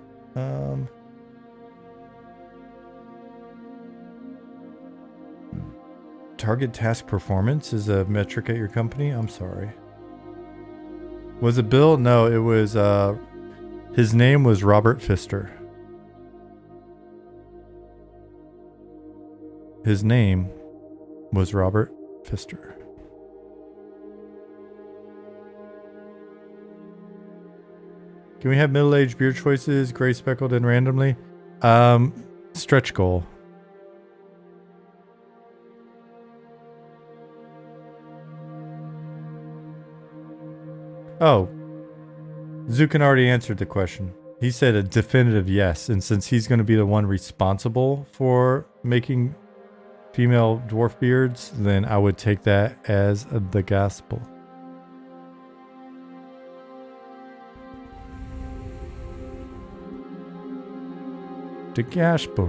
Target task performance is a metric at your company? I'm sorry. Was it Bill? No, it was, his name was Robert Pfister. His name was Robert Pfister. Can we have middle-aged beard choices, gray speckled and randomly? Stretch goal. Oh, Zukin already answered the question. He said a definitive yes, and since he's going to be the one responsible for making female dwarf beards, then I would take that as the gospel. The gospel.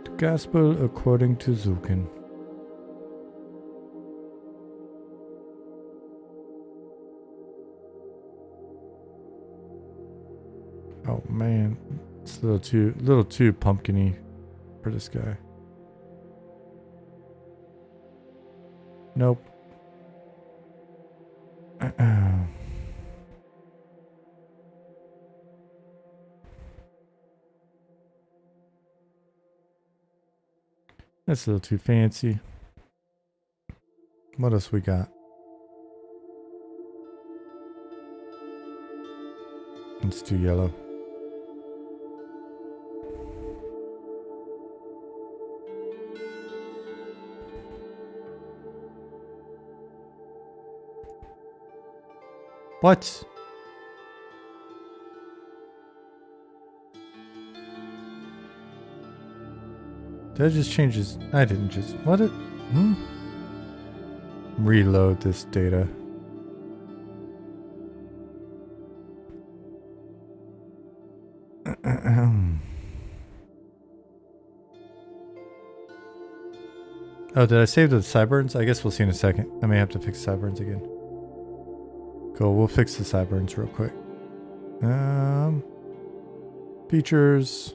The gospel according to Zukin. Oh man, it's a little too pumpkin-y for this guy. Nope. That's a little too fancy. What else we got? Let's do yellow. What? That just changes. I didn't just. What it? Reload this data. Oh, did I save the sideburns? I guess we'll see in a second. I may have to fix sideburns again. Cool, we'll fix the sideburns real quick. Features.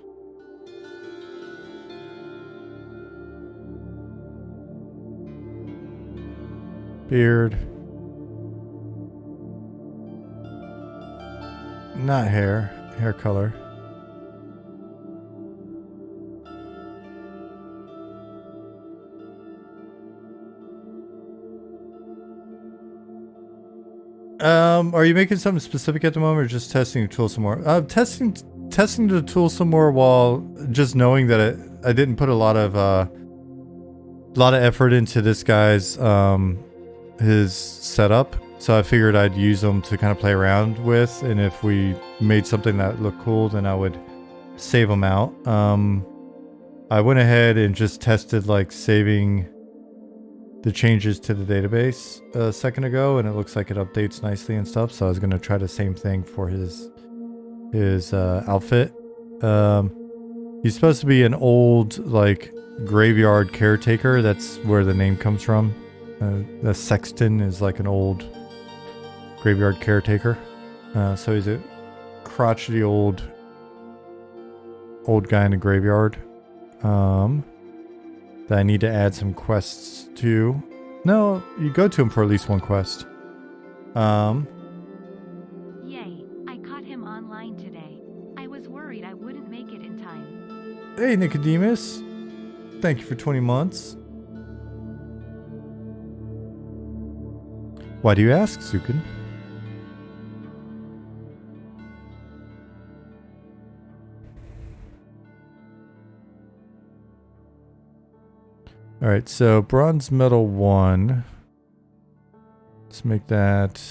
Beard. Not hair. Hair color. Are you making something specific at the moment or just testing the tool some more? Testing the tool some more while just knowing that I didn't put a lot of effort into this guy's his setup. So I figured I'd use them to kind of play around with, and if we made something that looked cool, then I would save them out. I went ahead and just tested like saving the changes to the database a second ago, and it looks like it updates nicely and stuff. So I was going to try the same thing for his outfit. He's supposed to be an old like graveyard caretaker. That's where the name comes from. The sexton is like an old graveyard caretaker. So he's a crotchety old guy in the graveyard. That I need to add some quests to. No, you go to him for at least one quest. Yay, I caught him online today. I was worried I wouldn't make it in time. Hey, Nicodemus. Thank you for 20 months. Why do you ask, Sukin? Alright, so bronze medal 1. Let's make that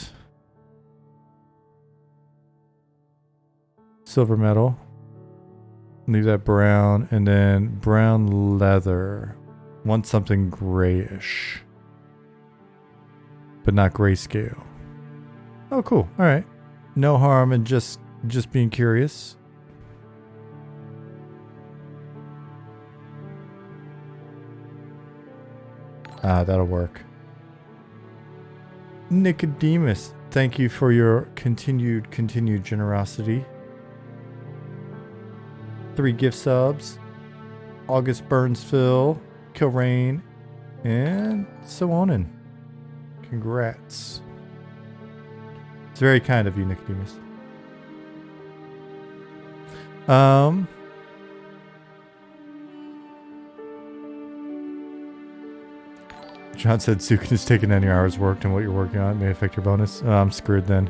silver medal. Leave that brown, and then brown leather. Want something grayish, but not grayscale. Oh, cool. Alright. No harm in just being curious. Ah, that'll work. Nicodemus, thank you for your continued generosity. 3 gift subs. August Burnsville, Kilrain, and so on. And congrats. It's very kind of you, Nicodemus. John said Sukin is taking any hours worked and what you're working on. It may affect your bonus. Oh, I'm screwed then.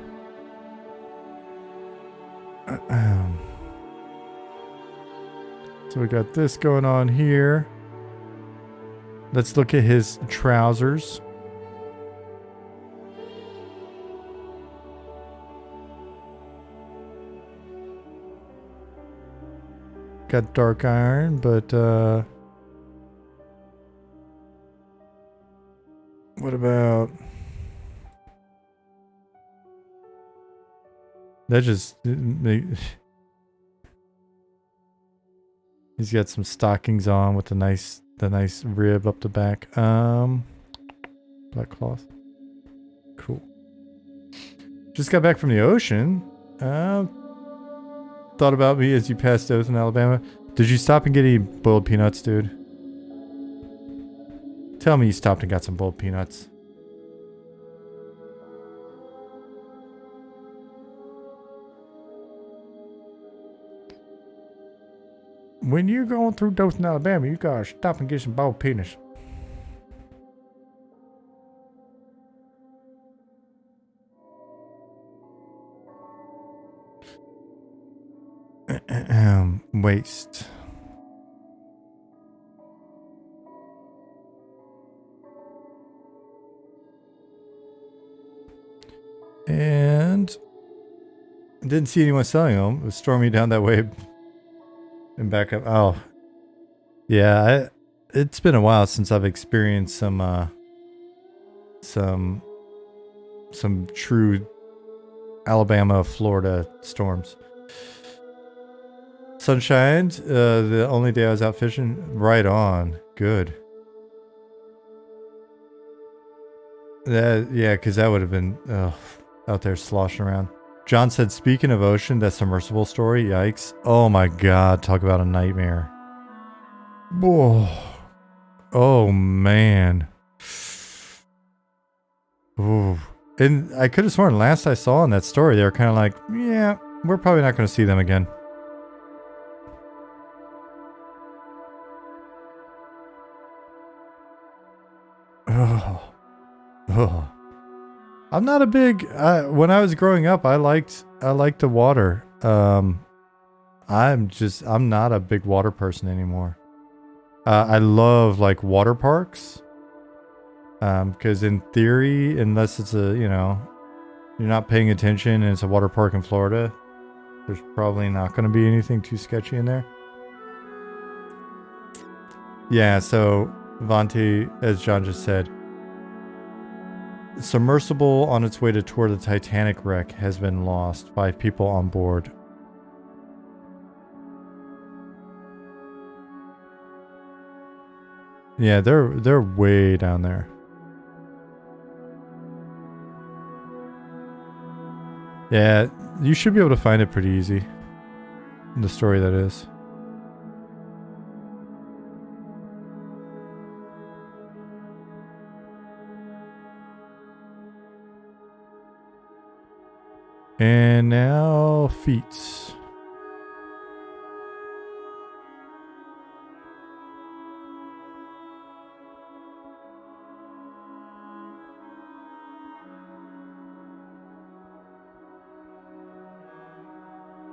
So we got this going on here. Let's look at his trousers. Got dark iron, but what about that? Just he's got some stockings on with the nice rib up the back. Black cloth. Cool. Just got back from the ocean. Thought about me as you passed out in Alabama. Did you stop and get any boiled peanuts, dude? Tell me you stopped and got some boiled peanuts. When you're going through Dothan, Alabama, you gotta stop and get some boiled peanuts. Waste. And didn't see anyone selling them. It was stormy down that way and back up. Oh, yeah. It's been a while since I've experienced some true Alabama, Florida storms. Sunshine, the only day I was out fishing. Right on. Good. Yeah, because that would have been out there sloshing around. John said, speaking of ocean, that submersible story, yikes. Oh my god, talk about a nightmare. Whoa. Oh man. Ooh. And I could have sworn last I saw in that story, they were kind of like, yeah, we're probably not going to see them again. Oh. Oh. I'm not a big. When I was growing up, I liked the water. I'm not a big water person anymore. I love like water parks. Because in theory, unless it's you're not paying attention and it's a water park in Florida, there's probably not going to be anything too sketchy in there. Yeah. So Vontae, as John just said. Submersible on its way to tour the Titanic wreck has been lost. 5 people on board. Yeah, they're way down there. Yeah, you should be able to find it pretty easy. The story that is. And now feats.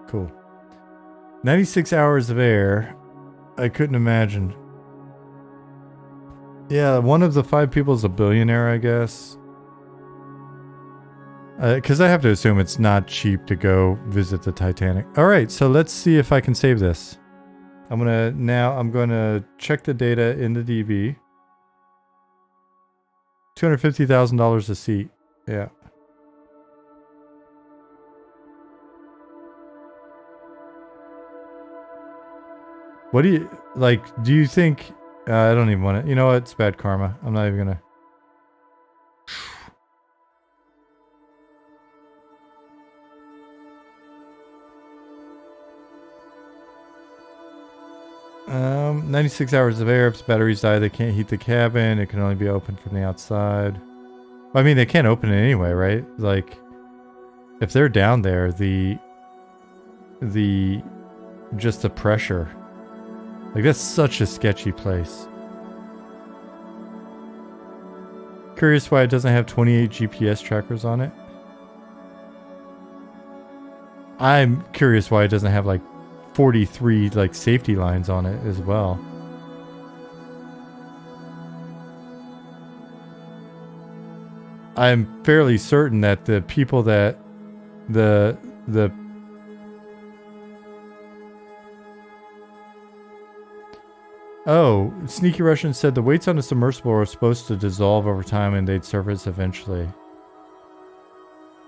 Cool. 96 hours of air. I couldn't imagine. Yeah, one of the 5 people is a billionaire, I guess. Because I have to assume it's not cheap to go visit the Titanic. All right, so let's see if I can save this. I'm going to check the data in the DB. $250,000 a seat. Yeah. What do you like? Do you think? I don't even want to. You know what? It's bad karma. I'm not even gonna. Um, 96 hours of air. If batteries die, they can't heat the cabin. It can only be opened from the outside. I mean, they can't open it anyway, right? Like, if they're down there, just the pressure. Like, that's such a sketchy place. Curious why it doesn't have 28 GPS trackers on it. I'm curious why it doesn't have like 43 like safety lines on it as well. I'm fairly certain that the people that the Oh, Sneaky Russian said the weights on a submersible are supposed to dissolve over time and they'd surface eventually.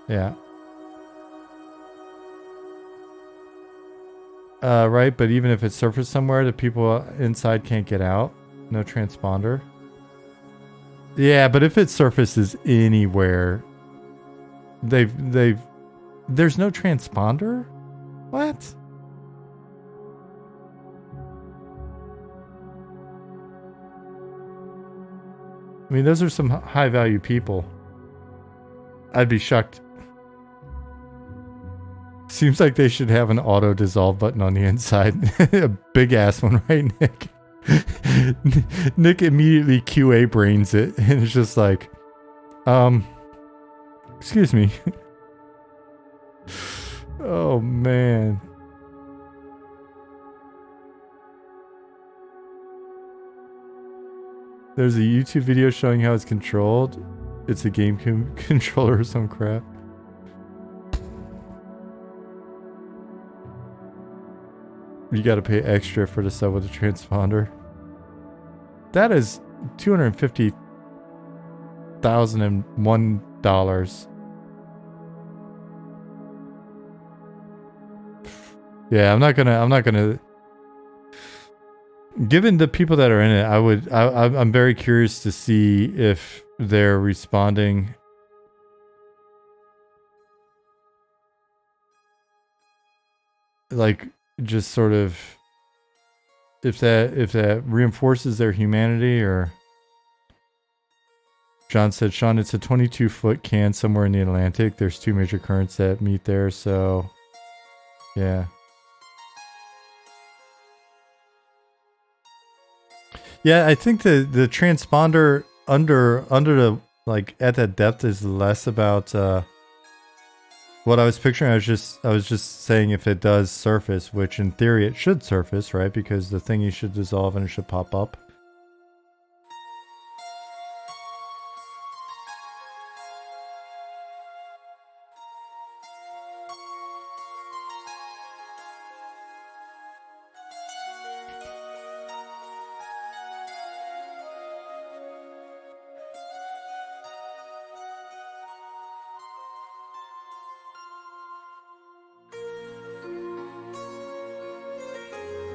Yeah. Right, but even if it surfaced somewhere, the people inside can't get out. No transponder. Yeah, but if it surfaces anywhere, there's no transponder? What? I mean, those are some high value people. I'd be shocked. Seems like they should have an auto dissolve button on the inside. A big ass one, right, Nick? Nick immediately QA brains it and it's just like, excuse me. Oh man. There's a YouTube video showing how it's controlled. It's a game controller or some crap. You gotta pay extra for the sub with a transponder. That is $250,001. Yeah, I'm not gonna. Given the people that are in it, I'm very curious to see if they're responding. Like, just sort of, if that reinforces their humanity, or... John said, Sean, it's a 22-foot can somewhere in the Atlantic. There's 2 major currents that meet there, so... Yeah. Yeah, I think the transponder under the, like, at that depth is less about what I was picturing. I was just saying if it does surface, which in theory it should surface, right? Because the thingy should dissolve and it should pop up.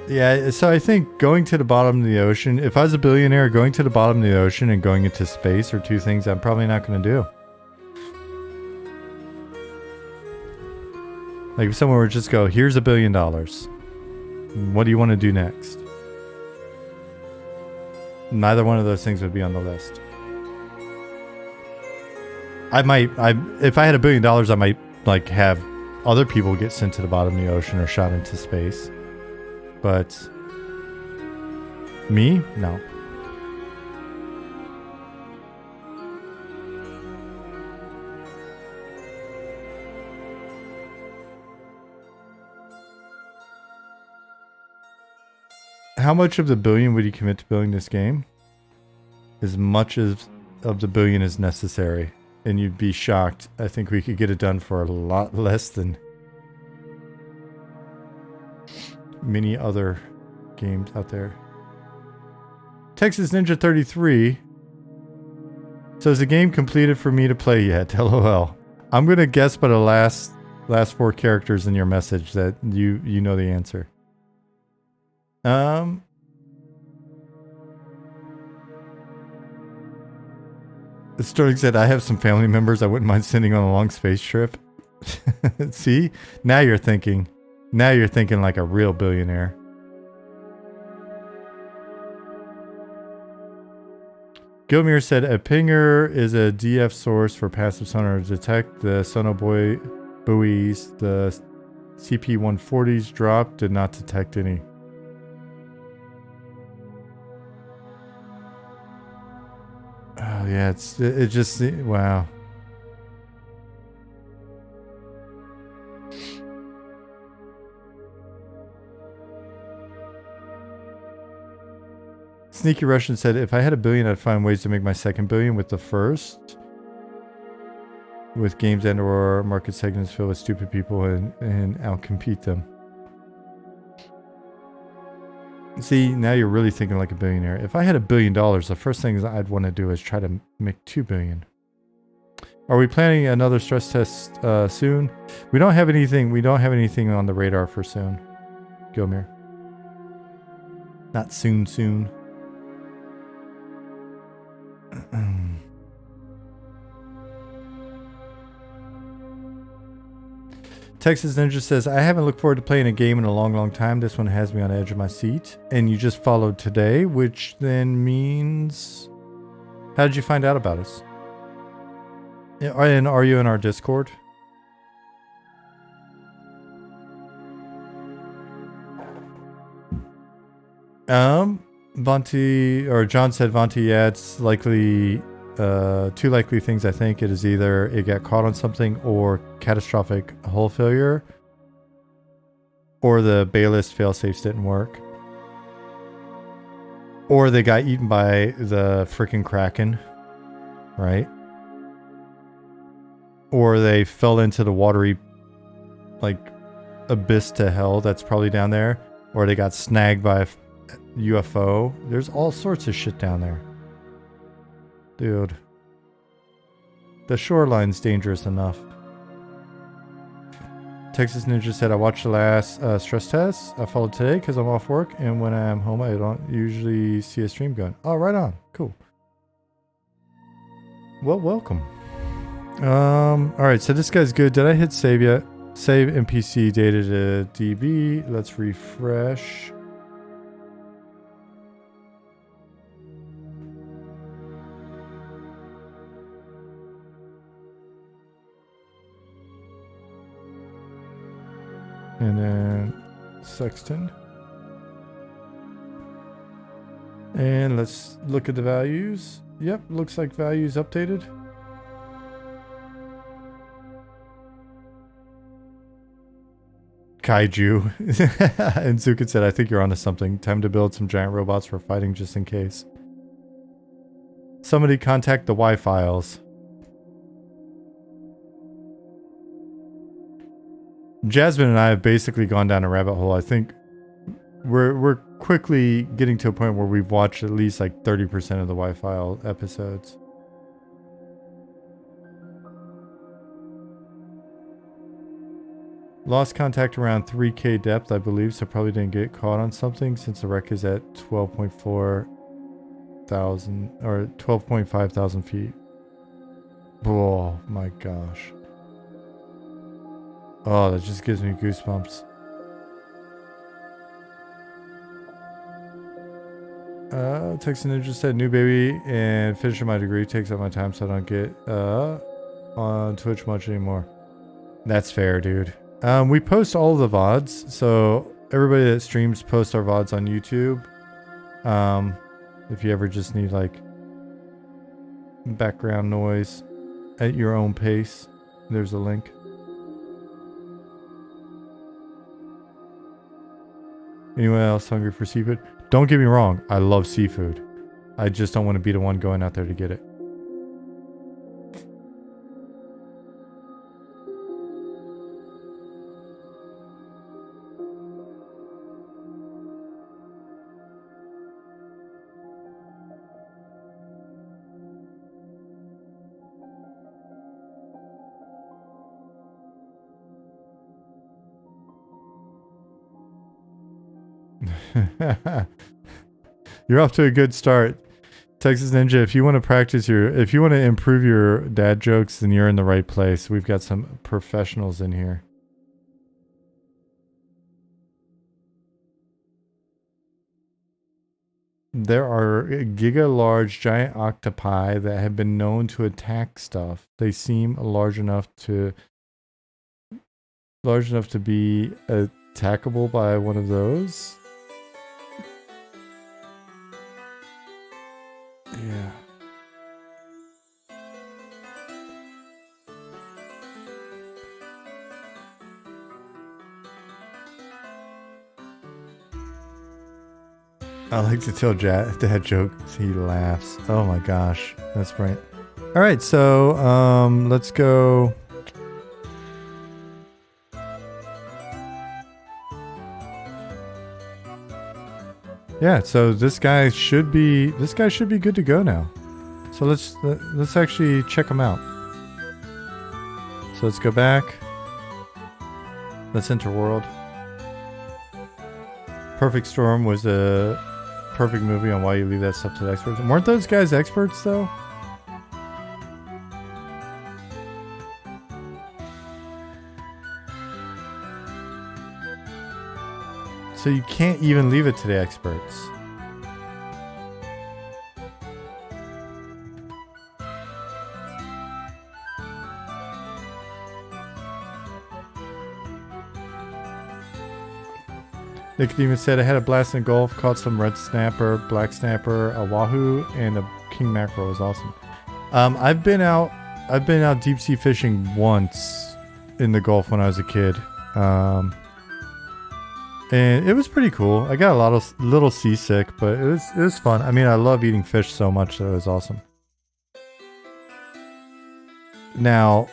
Yeah, so I think going to the bottom of the ocean, if I was a billionaire, going to the bottom of the ocean and going into space are 2 things I'm probably not going to do. Like if someone were to just go, here's $1 billion. What do you want to do next? Neither one of those things would be on the list. If I had $1 billion, I might like have other people get sent to the bottom of the ocean or shot into space. But me? No. How much of the billion would you commit to building this game? As much as of the billion as necessary. And you'd be shocked. I think we could get it done for a lot less than many other games out there. Texas Ninja 33. So is the game completed for me to play yet? LOL. I'm going to guess by the last 4 characters in your message that you know the answer. Sterling said, I have some family members I wouldn't mind sending on a long space trip. See? Now you're thinking. Now you're thinking like a real billionaire. Gilmere said, a pinger is a DF source for passive sonar to detect the sonobuoys. The CP-140s dropped, did not detect any. Oh yeah, it just, wow. Sneaky Russian said, if I had $1 billion, I'd find ways to make my second billion with the first. With games and or market segments filled with stupid people and outcompete them. See, now you're really thinking like a billionaire. If I had $1 billion, the first thing I'd want to do is try to make $2 billion. Are we planning another stress test soon? We don't have anything. We don't have anything on the radar for soon. Gilmere. Not soon. Texas Ninja says, I haven't looked forward to playing a game in a long time. This one has me on the edge of my seat. And you just followed today, which then means... How did you find out about us? And are you in our Discord? Vonti, or John said, Vonti, yeah, it's likely... 2 likely things, I think. It is either it got caught on something or catastrophic hull failure, or the Bayless failsafes didn't work, or they got eaten by the freaking Kraken, right? Or they fell into the watery, like, abyss to hell that's probably down there, or they got snagged by a UFO. There's all sorts of shit down there. Dude. The shoreline's dangerous enough. Texas Ninja said, I watched the last stress test. I followed today because I'm off work, and when I'm home, I don't usually see a stream going. Oh, right on. Cool. Well, welcome. Alright, so this guy's good. Did I hit save yet? Save NPC data to DB. Let's refresh. And then Sexton. And let's look at the values. Yep, looks like values updated. Kaiju. And Zukin said, I think you're onto something. Time to build some giant robots for fighting just in case. Somebody contact the Y-Files. Jasmine and I have basically gone down a rabbit hole. I think we're quickly getting to a point where we've watched at least like 30% of the Y-File episodes. Lost contact around 3K depth, I believe, so probably didn't get caught on something since the wreck is at 12.4 thousand or 12.5 thousand feet. Oh my gosh. Oh, that just gives me goosebumps. Texas Ninja said, new baby and finishing my degree takes up my time, so I don't get on Twitch much anymore. That's fair, dude. We post all of the VODs, so everybody that streams posts our VODs on YouTube. If you ever just need like background noise at your own pace, there's a link. Anyone else hungry for seafood? Don't get me wrong, I love seafood. I just don't want to be the one going out there to get it. You're off to a good start, Texas Ninja. If you want to practice if you want to improve your dad jokes, then you're in the right place. We've got some professionals in here. There are giga-large giant octopi that have been known to attack stuff. They seem large enough to be attackable by one of those. Yeah. I like to tell dad jokes. He laughs. Oh my gosh, that's right. All right, so let's go. Yeah, so this guy should be good to go now. So let's actually check him out. So let's go back. Let's enter world. Perfect Storm was a perfect movie on why you leave that stuff to the experts. Weren't those guys experts though? So you can't even leave it to the experts. Nicodemus said, I had a blast in golf, caught some red snapper, black snapper, a wahoo, and a king mackerel. It was awesome. I've been out deep sea fishing once in the Gulf when I was a kid. And it was pretty cool. I got a little seasick, but it was fun. I mean, I love eating fish so much that it was awesome. Now,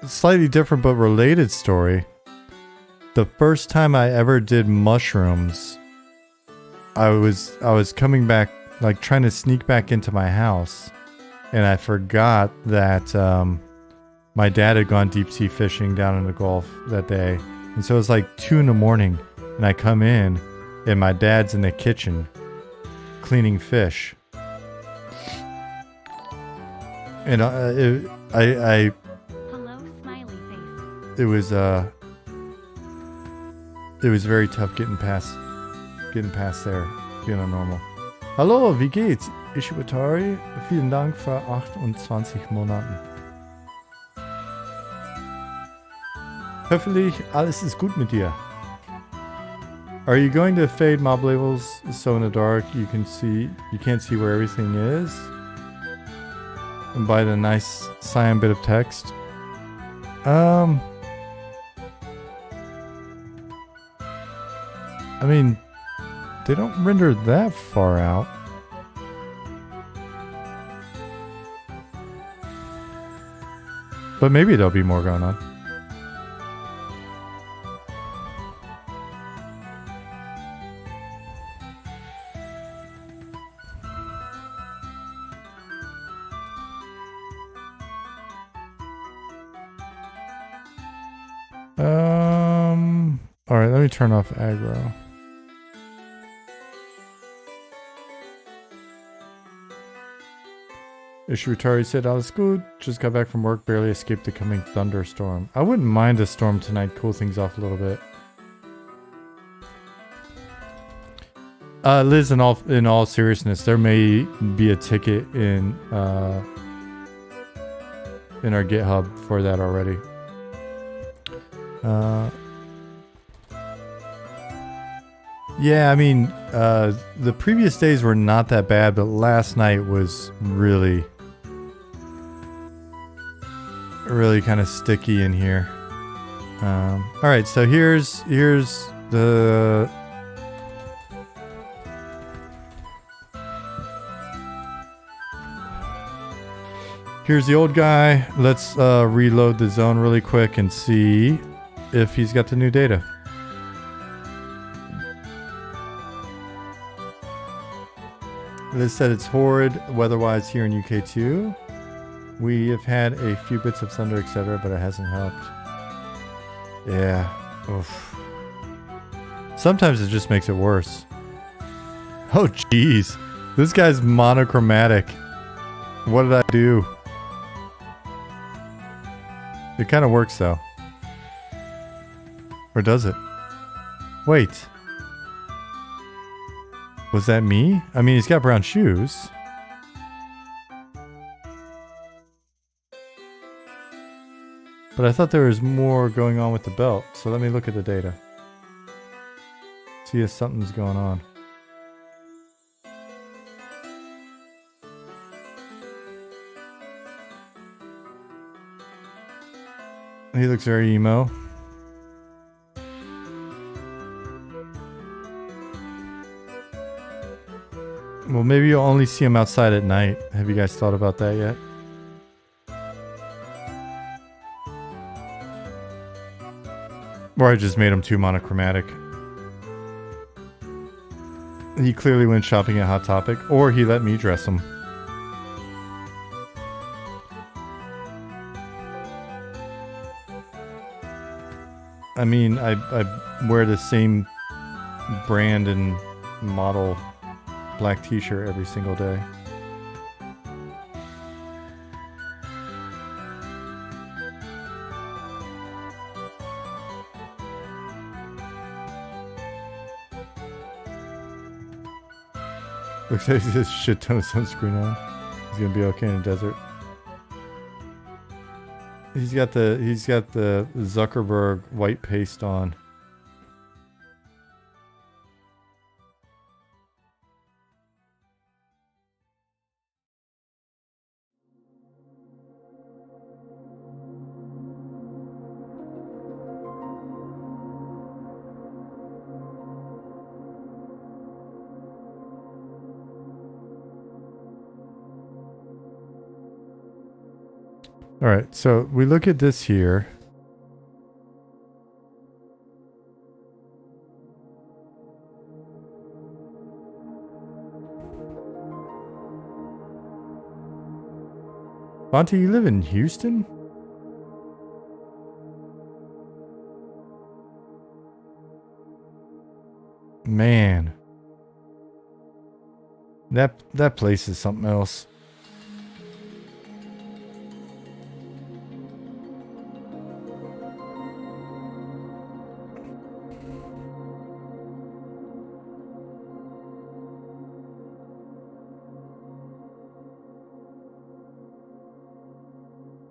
slightly different but related story. The first time I ever did mushrooms, I was coming back, like trying to sneak back into my house, and I forgot that my dad had gone deep sea fishing down in the Gulf that day. And so it was like 2 a.m, and I come in, and my dad's in the kitchen cleaning fish. And Hello, smiley face. it was very tough getting past there, being on normal. Hallo, wie geht's? Ishibatari, vielen Dank für 28 Monaten. Hoffentlich alles ist gut mit dir. Are you going to fade mob labels so in the dark you can't see where everything is? And by the nice cyan bit of text. I mean, they don't render that far out. But maybe there'll be more going on. All right, let me turn off aggro. Ishirutari said, alles good. Just got back from work, barely escaped the coming thunderstorm. I wouldn't mind a storm tonight, cool things off a little bit. Liz, in all seriousness, there may be a ticket in our GitHub for that already. Yeah, I mean, the previous days were not that bad, but last night was really kind of sticky in here. All right, so here's the old guy. Let's reload the zone really quick and see if he's got the new data. Liz said it's horrid weather-wise here in UK too. We have had a few bits of thunder, etc., but it hasn't helped. Yeah. Oof. Sometimes it just makes it worse. Oh, jeez. This guy's monochromatic. What did I do? It kind of works, though. Or does it? Wait. Was that me? I mean, he's got brown shoes. But I thought there was more going on with the belt. So let me look at the data. See if something's going on. He looks very emo. Well, maybe you'll only see him outside at night. Have you guys thought about that yet? Or I just made him too monochromatic. He clearly went shopping at Hot Topic, or he let me dress him. I mean, I wear the same brand and model black t-shirt every single day. Looks like he has a shit ton of sunscreen on. He's gonna be okay in the desert. He's got the Zuckerberg white paste on. All right, so we look at this here. Monty, you live in Houston? Man. That place is something else.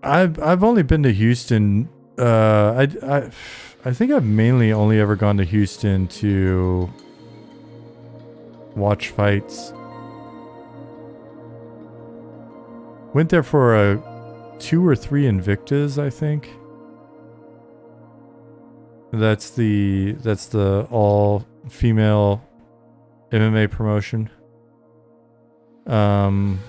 I've only been to Houston. I think I've mainly only ever gone to Houston to watch fights. Went there for a 2 or 3 Invictas, I think. That's the all female MMA promotion. And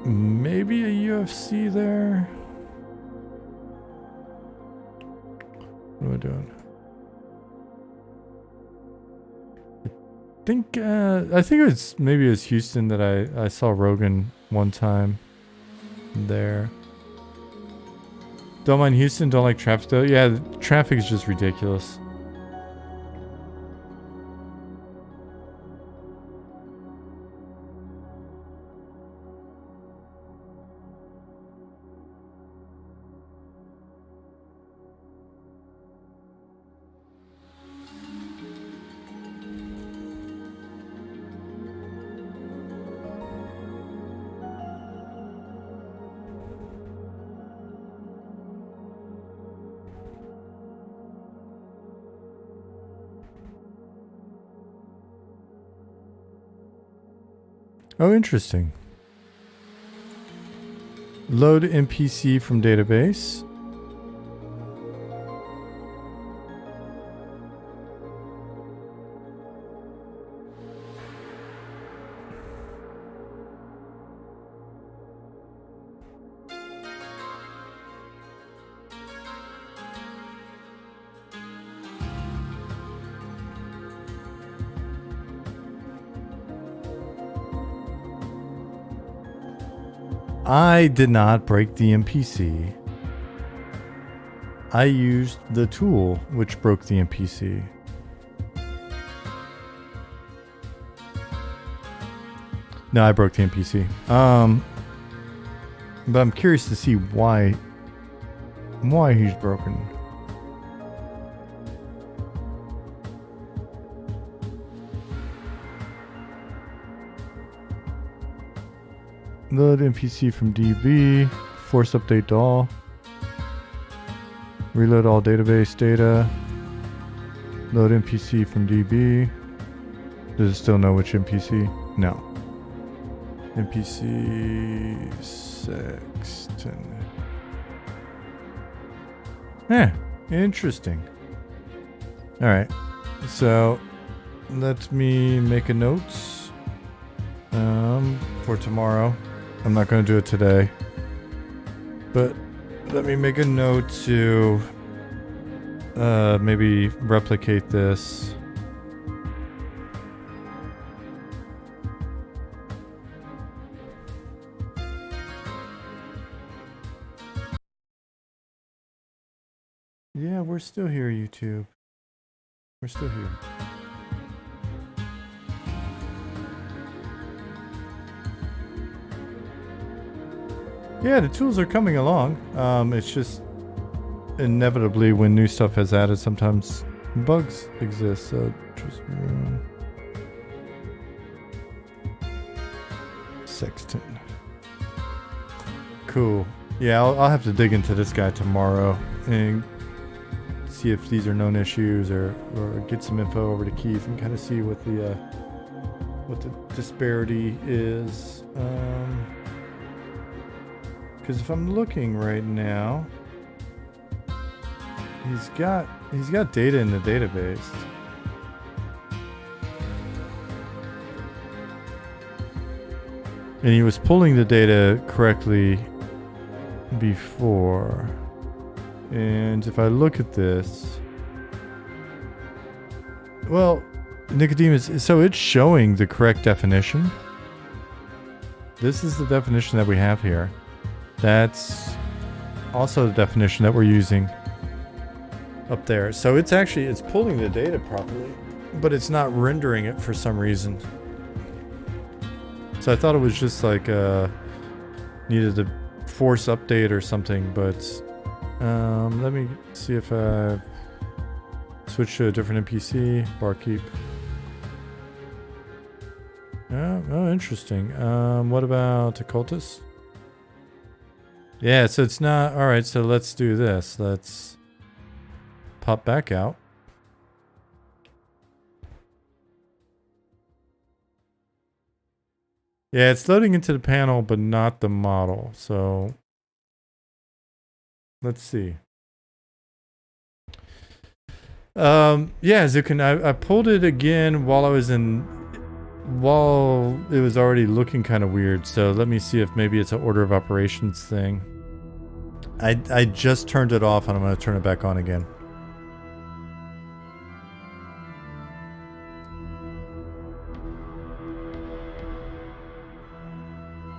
maybe a UFC there. What am I doing? I think it was maybe it was Houston that I saw Rogan one time there. Don't mind Houston, don't like traffic though. Yeah, the traffic is just ridiculous. Oh, interesting. Load NPC from database. I did not break the NPC. I used the tool which broke the NPC. No, I broke the NPC. But I'm curious to see why he's broken. Load NPC from DB. Force update to all. Reload all database data. Load NPC from DB. Does it still know which NPC? No. NPC Sexton. Interesting. Alright. So let me make a note for tomorrow. I'm not going to do it today, but let me make a note to maybe replicate this. Yeah, we're still here, YouTube. We're still here. Yeah, the tools are coming along. It's just inevitably when new stuff has added, sometimes bugs exist. So just Sexton. Cool. Yeah, I'll have to dig into this guy tomorrow and see if these are known issues, or get some info over to Keith and kind of see what the disparity is. Because if I'm looking right now, he's got data in the database. And he was pulling the data correctly before. And if I look at this, well, Nicodemus, so it's showing the correct definition. This is the definition that we have here. That's also the definition that we're using up there. So it's pulling the data properly, but it's not rendering it for some reason. So I thought it was just like needed a force update or something, but let me see if I switch to a different NPC. Barkeep. Oh, interesting. What about occultist? Yeah, so it's not... Alright, so let's do this. Let's pop back out. Yeah, it's loading into the panel, but not the model. So let's see. Yeah, Zukin, I pulled it again while it was already looking kind of weird. So let me see if maybe it's an order of operations thing. I just turned it off and I'm going to turn it back on again.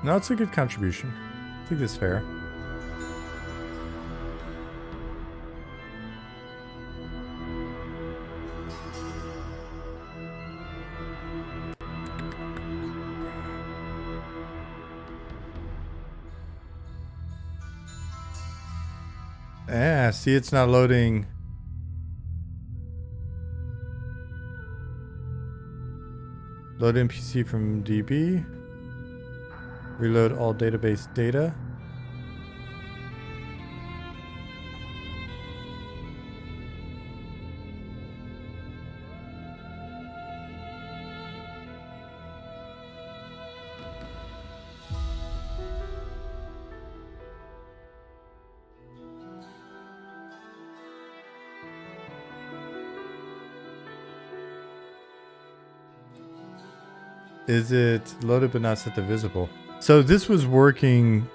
No, it's a good contribution. I think it's fair. Ah, see, it's not loading. Load NPC from DB. Reload all database data. Is it loaded but not set to visible? So this was working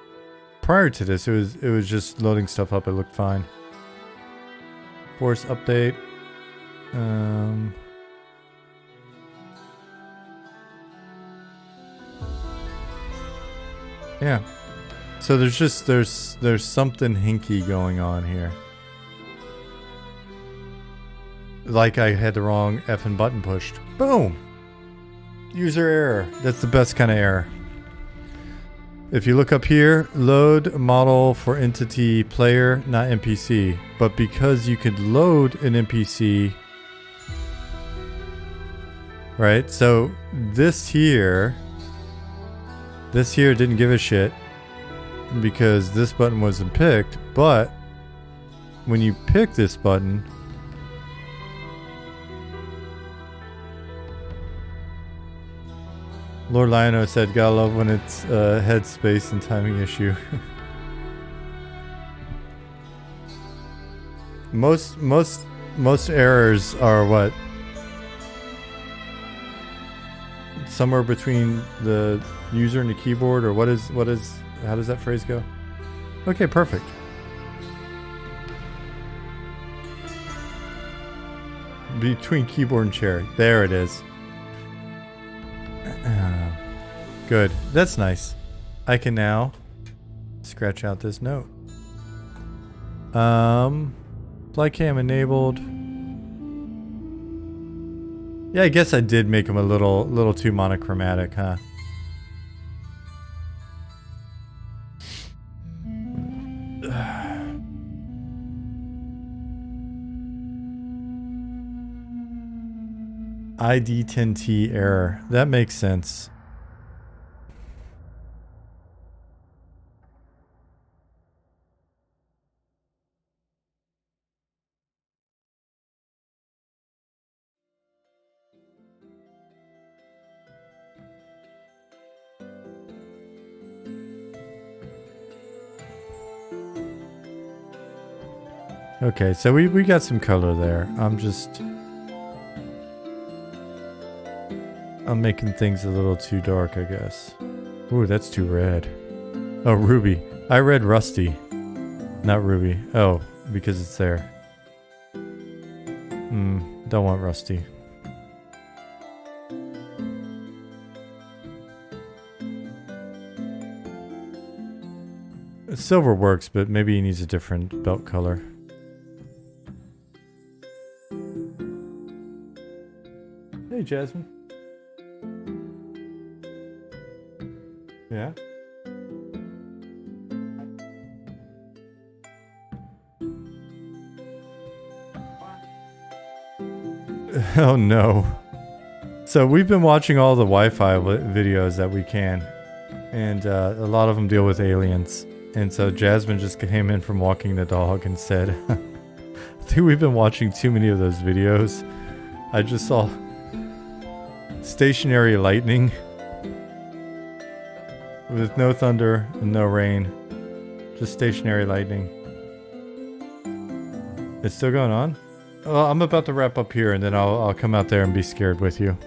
prior to this. It was just loading stuff up. It looked fine. Force update. Yeah. So there's something hinky going on here. Like I had the wrong effing button pushed. Boom. User error. That's the best kind of error. If you look up here, load model for entity player, not NPC. But because you could load an NPC, right? So this here didn't give a shit because this button wasn't picked. But when you pick this button, Lord Lionel said, "Gotta love when it's headspace and timing issue." most errors are what? Somewhere between the user and the keyboard, or what is? How does that phrase go? Okay, perfect. Between keyboard and chair. There it is. Good. That's nice. I can now scratch out this note. Fly cam enabled. Yeah, I guess I did make him a little too monochromatic, huh? ID10T error. That makes sense. Okay, so we got some color there. I'm making things a little too dark, I guess. Ooh, that's too red. Oh, ruby. I read rusty, not ruby. Oh, because it's there. Don't want rusty. Silver works, but maybe he needs a different belt color. Hey, Jasmine. Yeah? Oh no. So we've been watching all the Wi-Fi videos that we can, and a lot of them deal with aliens. And so Jasmine just came in from walking the dog and said, I think we've been watching too many of those videos. I just saw stationary lightning with no thunder and no rain. Just stationary lightning. It's still going on? Well, I'm about to wrap up here and then I'll come out there and be scared with you.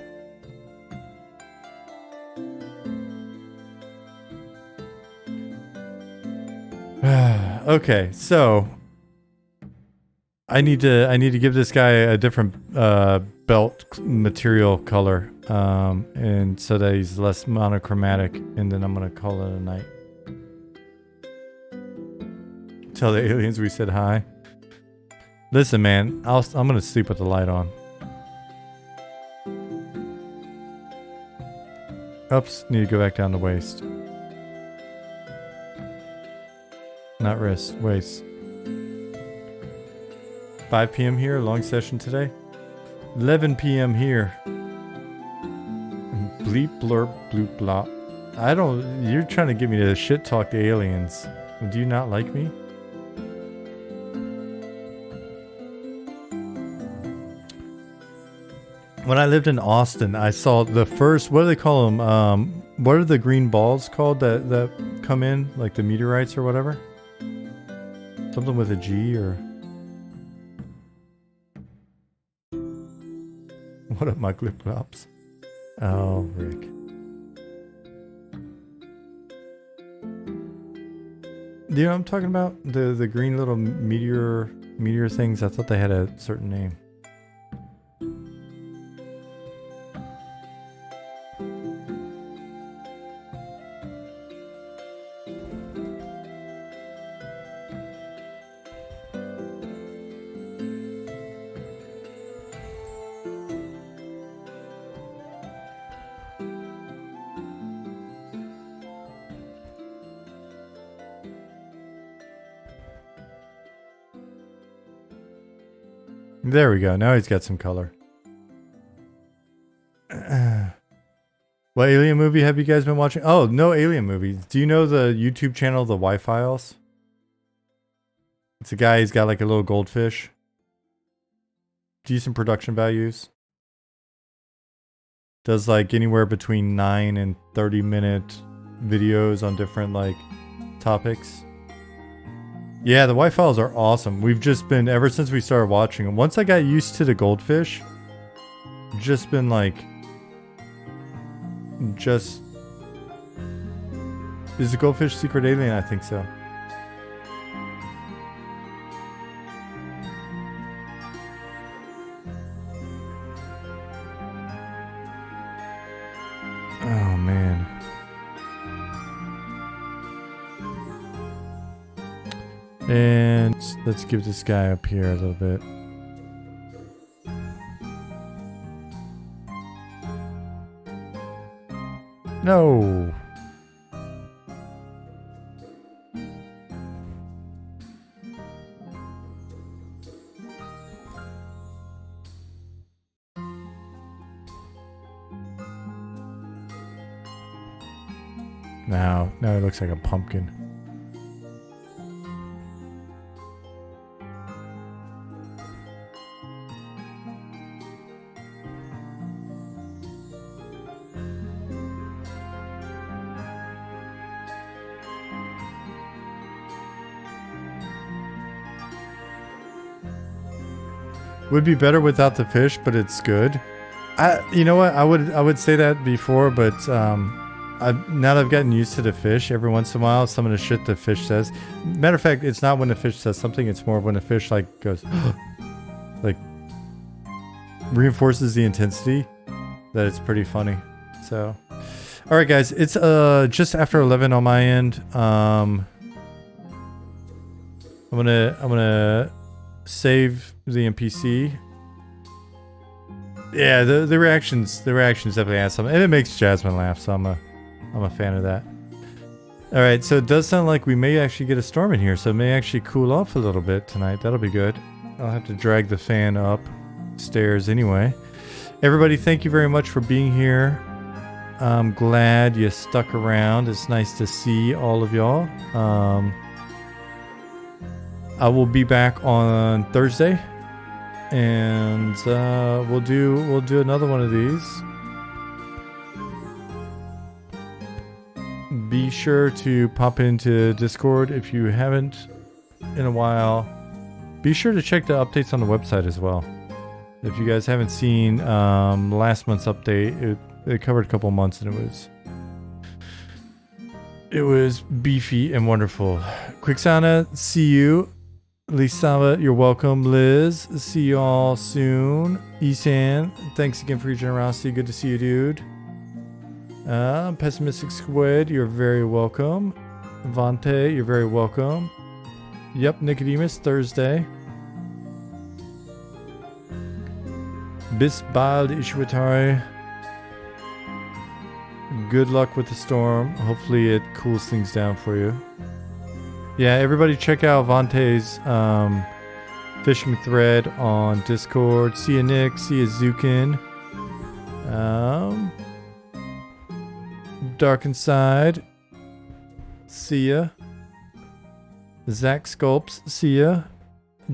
Okay, so I need to give this guy a different belt material color, and so that he's less monochromatic, and then I'm gonna call it a night. Tell the aliens we said hi. Listen, man, I'm gonna sleep with the light on. Oops, need to go back down the waist. Not wrist, waist. 5 p.m. here, long session today. 11 p.m. here. Bleep, blurp, bloop, blop. You're trying to get me to shit talk the aliens. Do you not like me? When I lived in Austin, I saw the first, what do they call them? What are the green balls called that come in? Like the meteorites or whatever? Something with a G or... What up, my clip clops? Oh, Rick. Do you know what I'm talking about? The green little meteor things? I thought they had a certain name. There we go. Now he's got some color. What alien movie have you guys been watching? Oh, no alien movies. Do you know the YouTube channel, The Wi-Files? It's a guy, he's got like a little goldfish. Decent production values. Does like anywhere between 9 and 30-minute videos on different like topics. Yeah, the Wi-Files are awesome. We've just been, ever since we started watching them, once I got used to the goldfish, just been like, is the goldfish secret alien? I think so. Oh, man. And let's give this guy up here a little bit. No. Now it looks like a pumpkin. Would be better without the fish, but it's good. You know what? I would say that before, but now that I've gotten used to the fish, every once in a while, some of the shit the fish says. Matter of fact, it's not when the fish says something; it's more when the fish like goes, like reinforces the intensity. That it's pretty funny. So, all right, guys, it's just after 11 on my end. I'm gonna save the NPC. Yeah, the reactions definitely add something, and it makes Jasmine laugh, so I'm a fan of that. All right, so it does sound like we may actually get a storm in here, so it may actually cool off a little bit tonight. That'll be good. I'll have to drag the fan up stairs anyway. Everybody, thank you very much for being here. I'm glad you stuck around. It's nice to see all of y'all. I will be back on Thursday, and we'll do another one of these. Be sure to pop into Discord if you haven't in a while. Be sure to check the updates on the website as well. If you guys haven't seen last month's update, it covered a couple months, and it was beefy and wonderful. Quixana, see you. Lisava, you're welcome. Liz, see you all soon. Isan, thanks again for your generosity. Good to see you, dude. Pessimistic Squid, you're very welcome. Vante, you're very welcome. Yep, Nicodemus, Thursday. Bisbald Ishwatari. Good luck with the storm. Hopefully it cools things down for you. Yeah, everybody check out Vante's fishing thread on Discord. See you, Nick. See you, Zukin. Dark Inside. See ya. Zach Sculpts. See ya.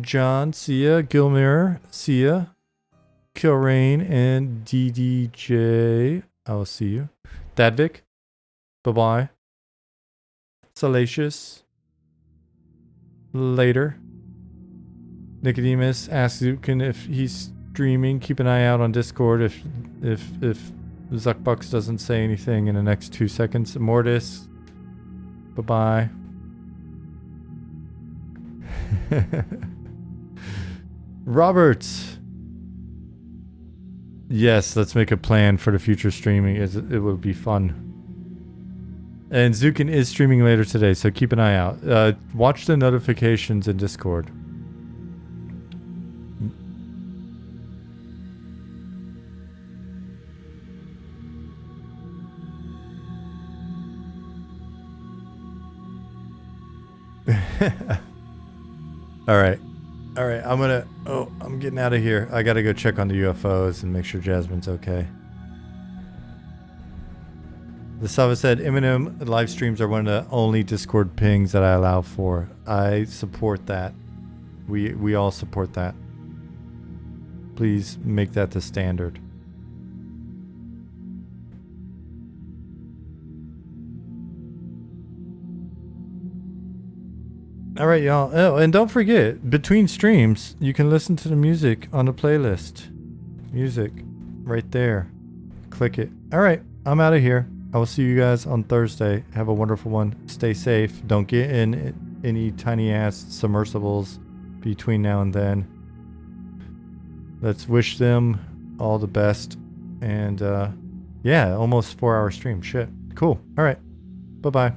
John. See ya. Gilmere. See ya. Kilrain and DDJ. I will see you. Dadvik. Bye-bye. Salacious. Later. Nicodemus asks Zukin if he's streaming. Keep an eye out on Discord if Zuckbucks doesn't say anything in the next 2 seconds. Mortis. Bye-bye. Roberts. Yes, let's make a plan for the future streaming. It will be fun. And Zukin is streaming later today, so keep an eye out. Watch the notifications in Discord. All right. I'm getting out of here. I gotta go check on the UFOs and make sure Jasmine's okay. The Sava said, Eminem live streams are one of the only Discord pings that I allow for. I support that. We all support that. Please make that the standard. All right, y'all. Oh, and don't forget, between streams, you can listen to the music on the playlist. Music, right there. Click it. All right, I'm out of here. I will see you guys on Thursday. Have a wonderful one. Stay safe. Don't get in any tiny ass submersibles between now and then. Let's wish them all the best. And yeah, almost 4-hour stream. Shit. Cool. All right. Bye-bye.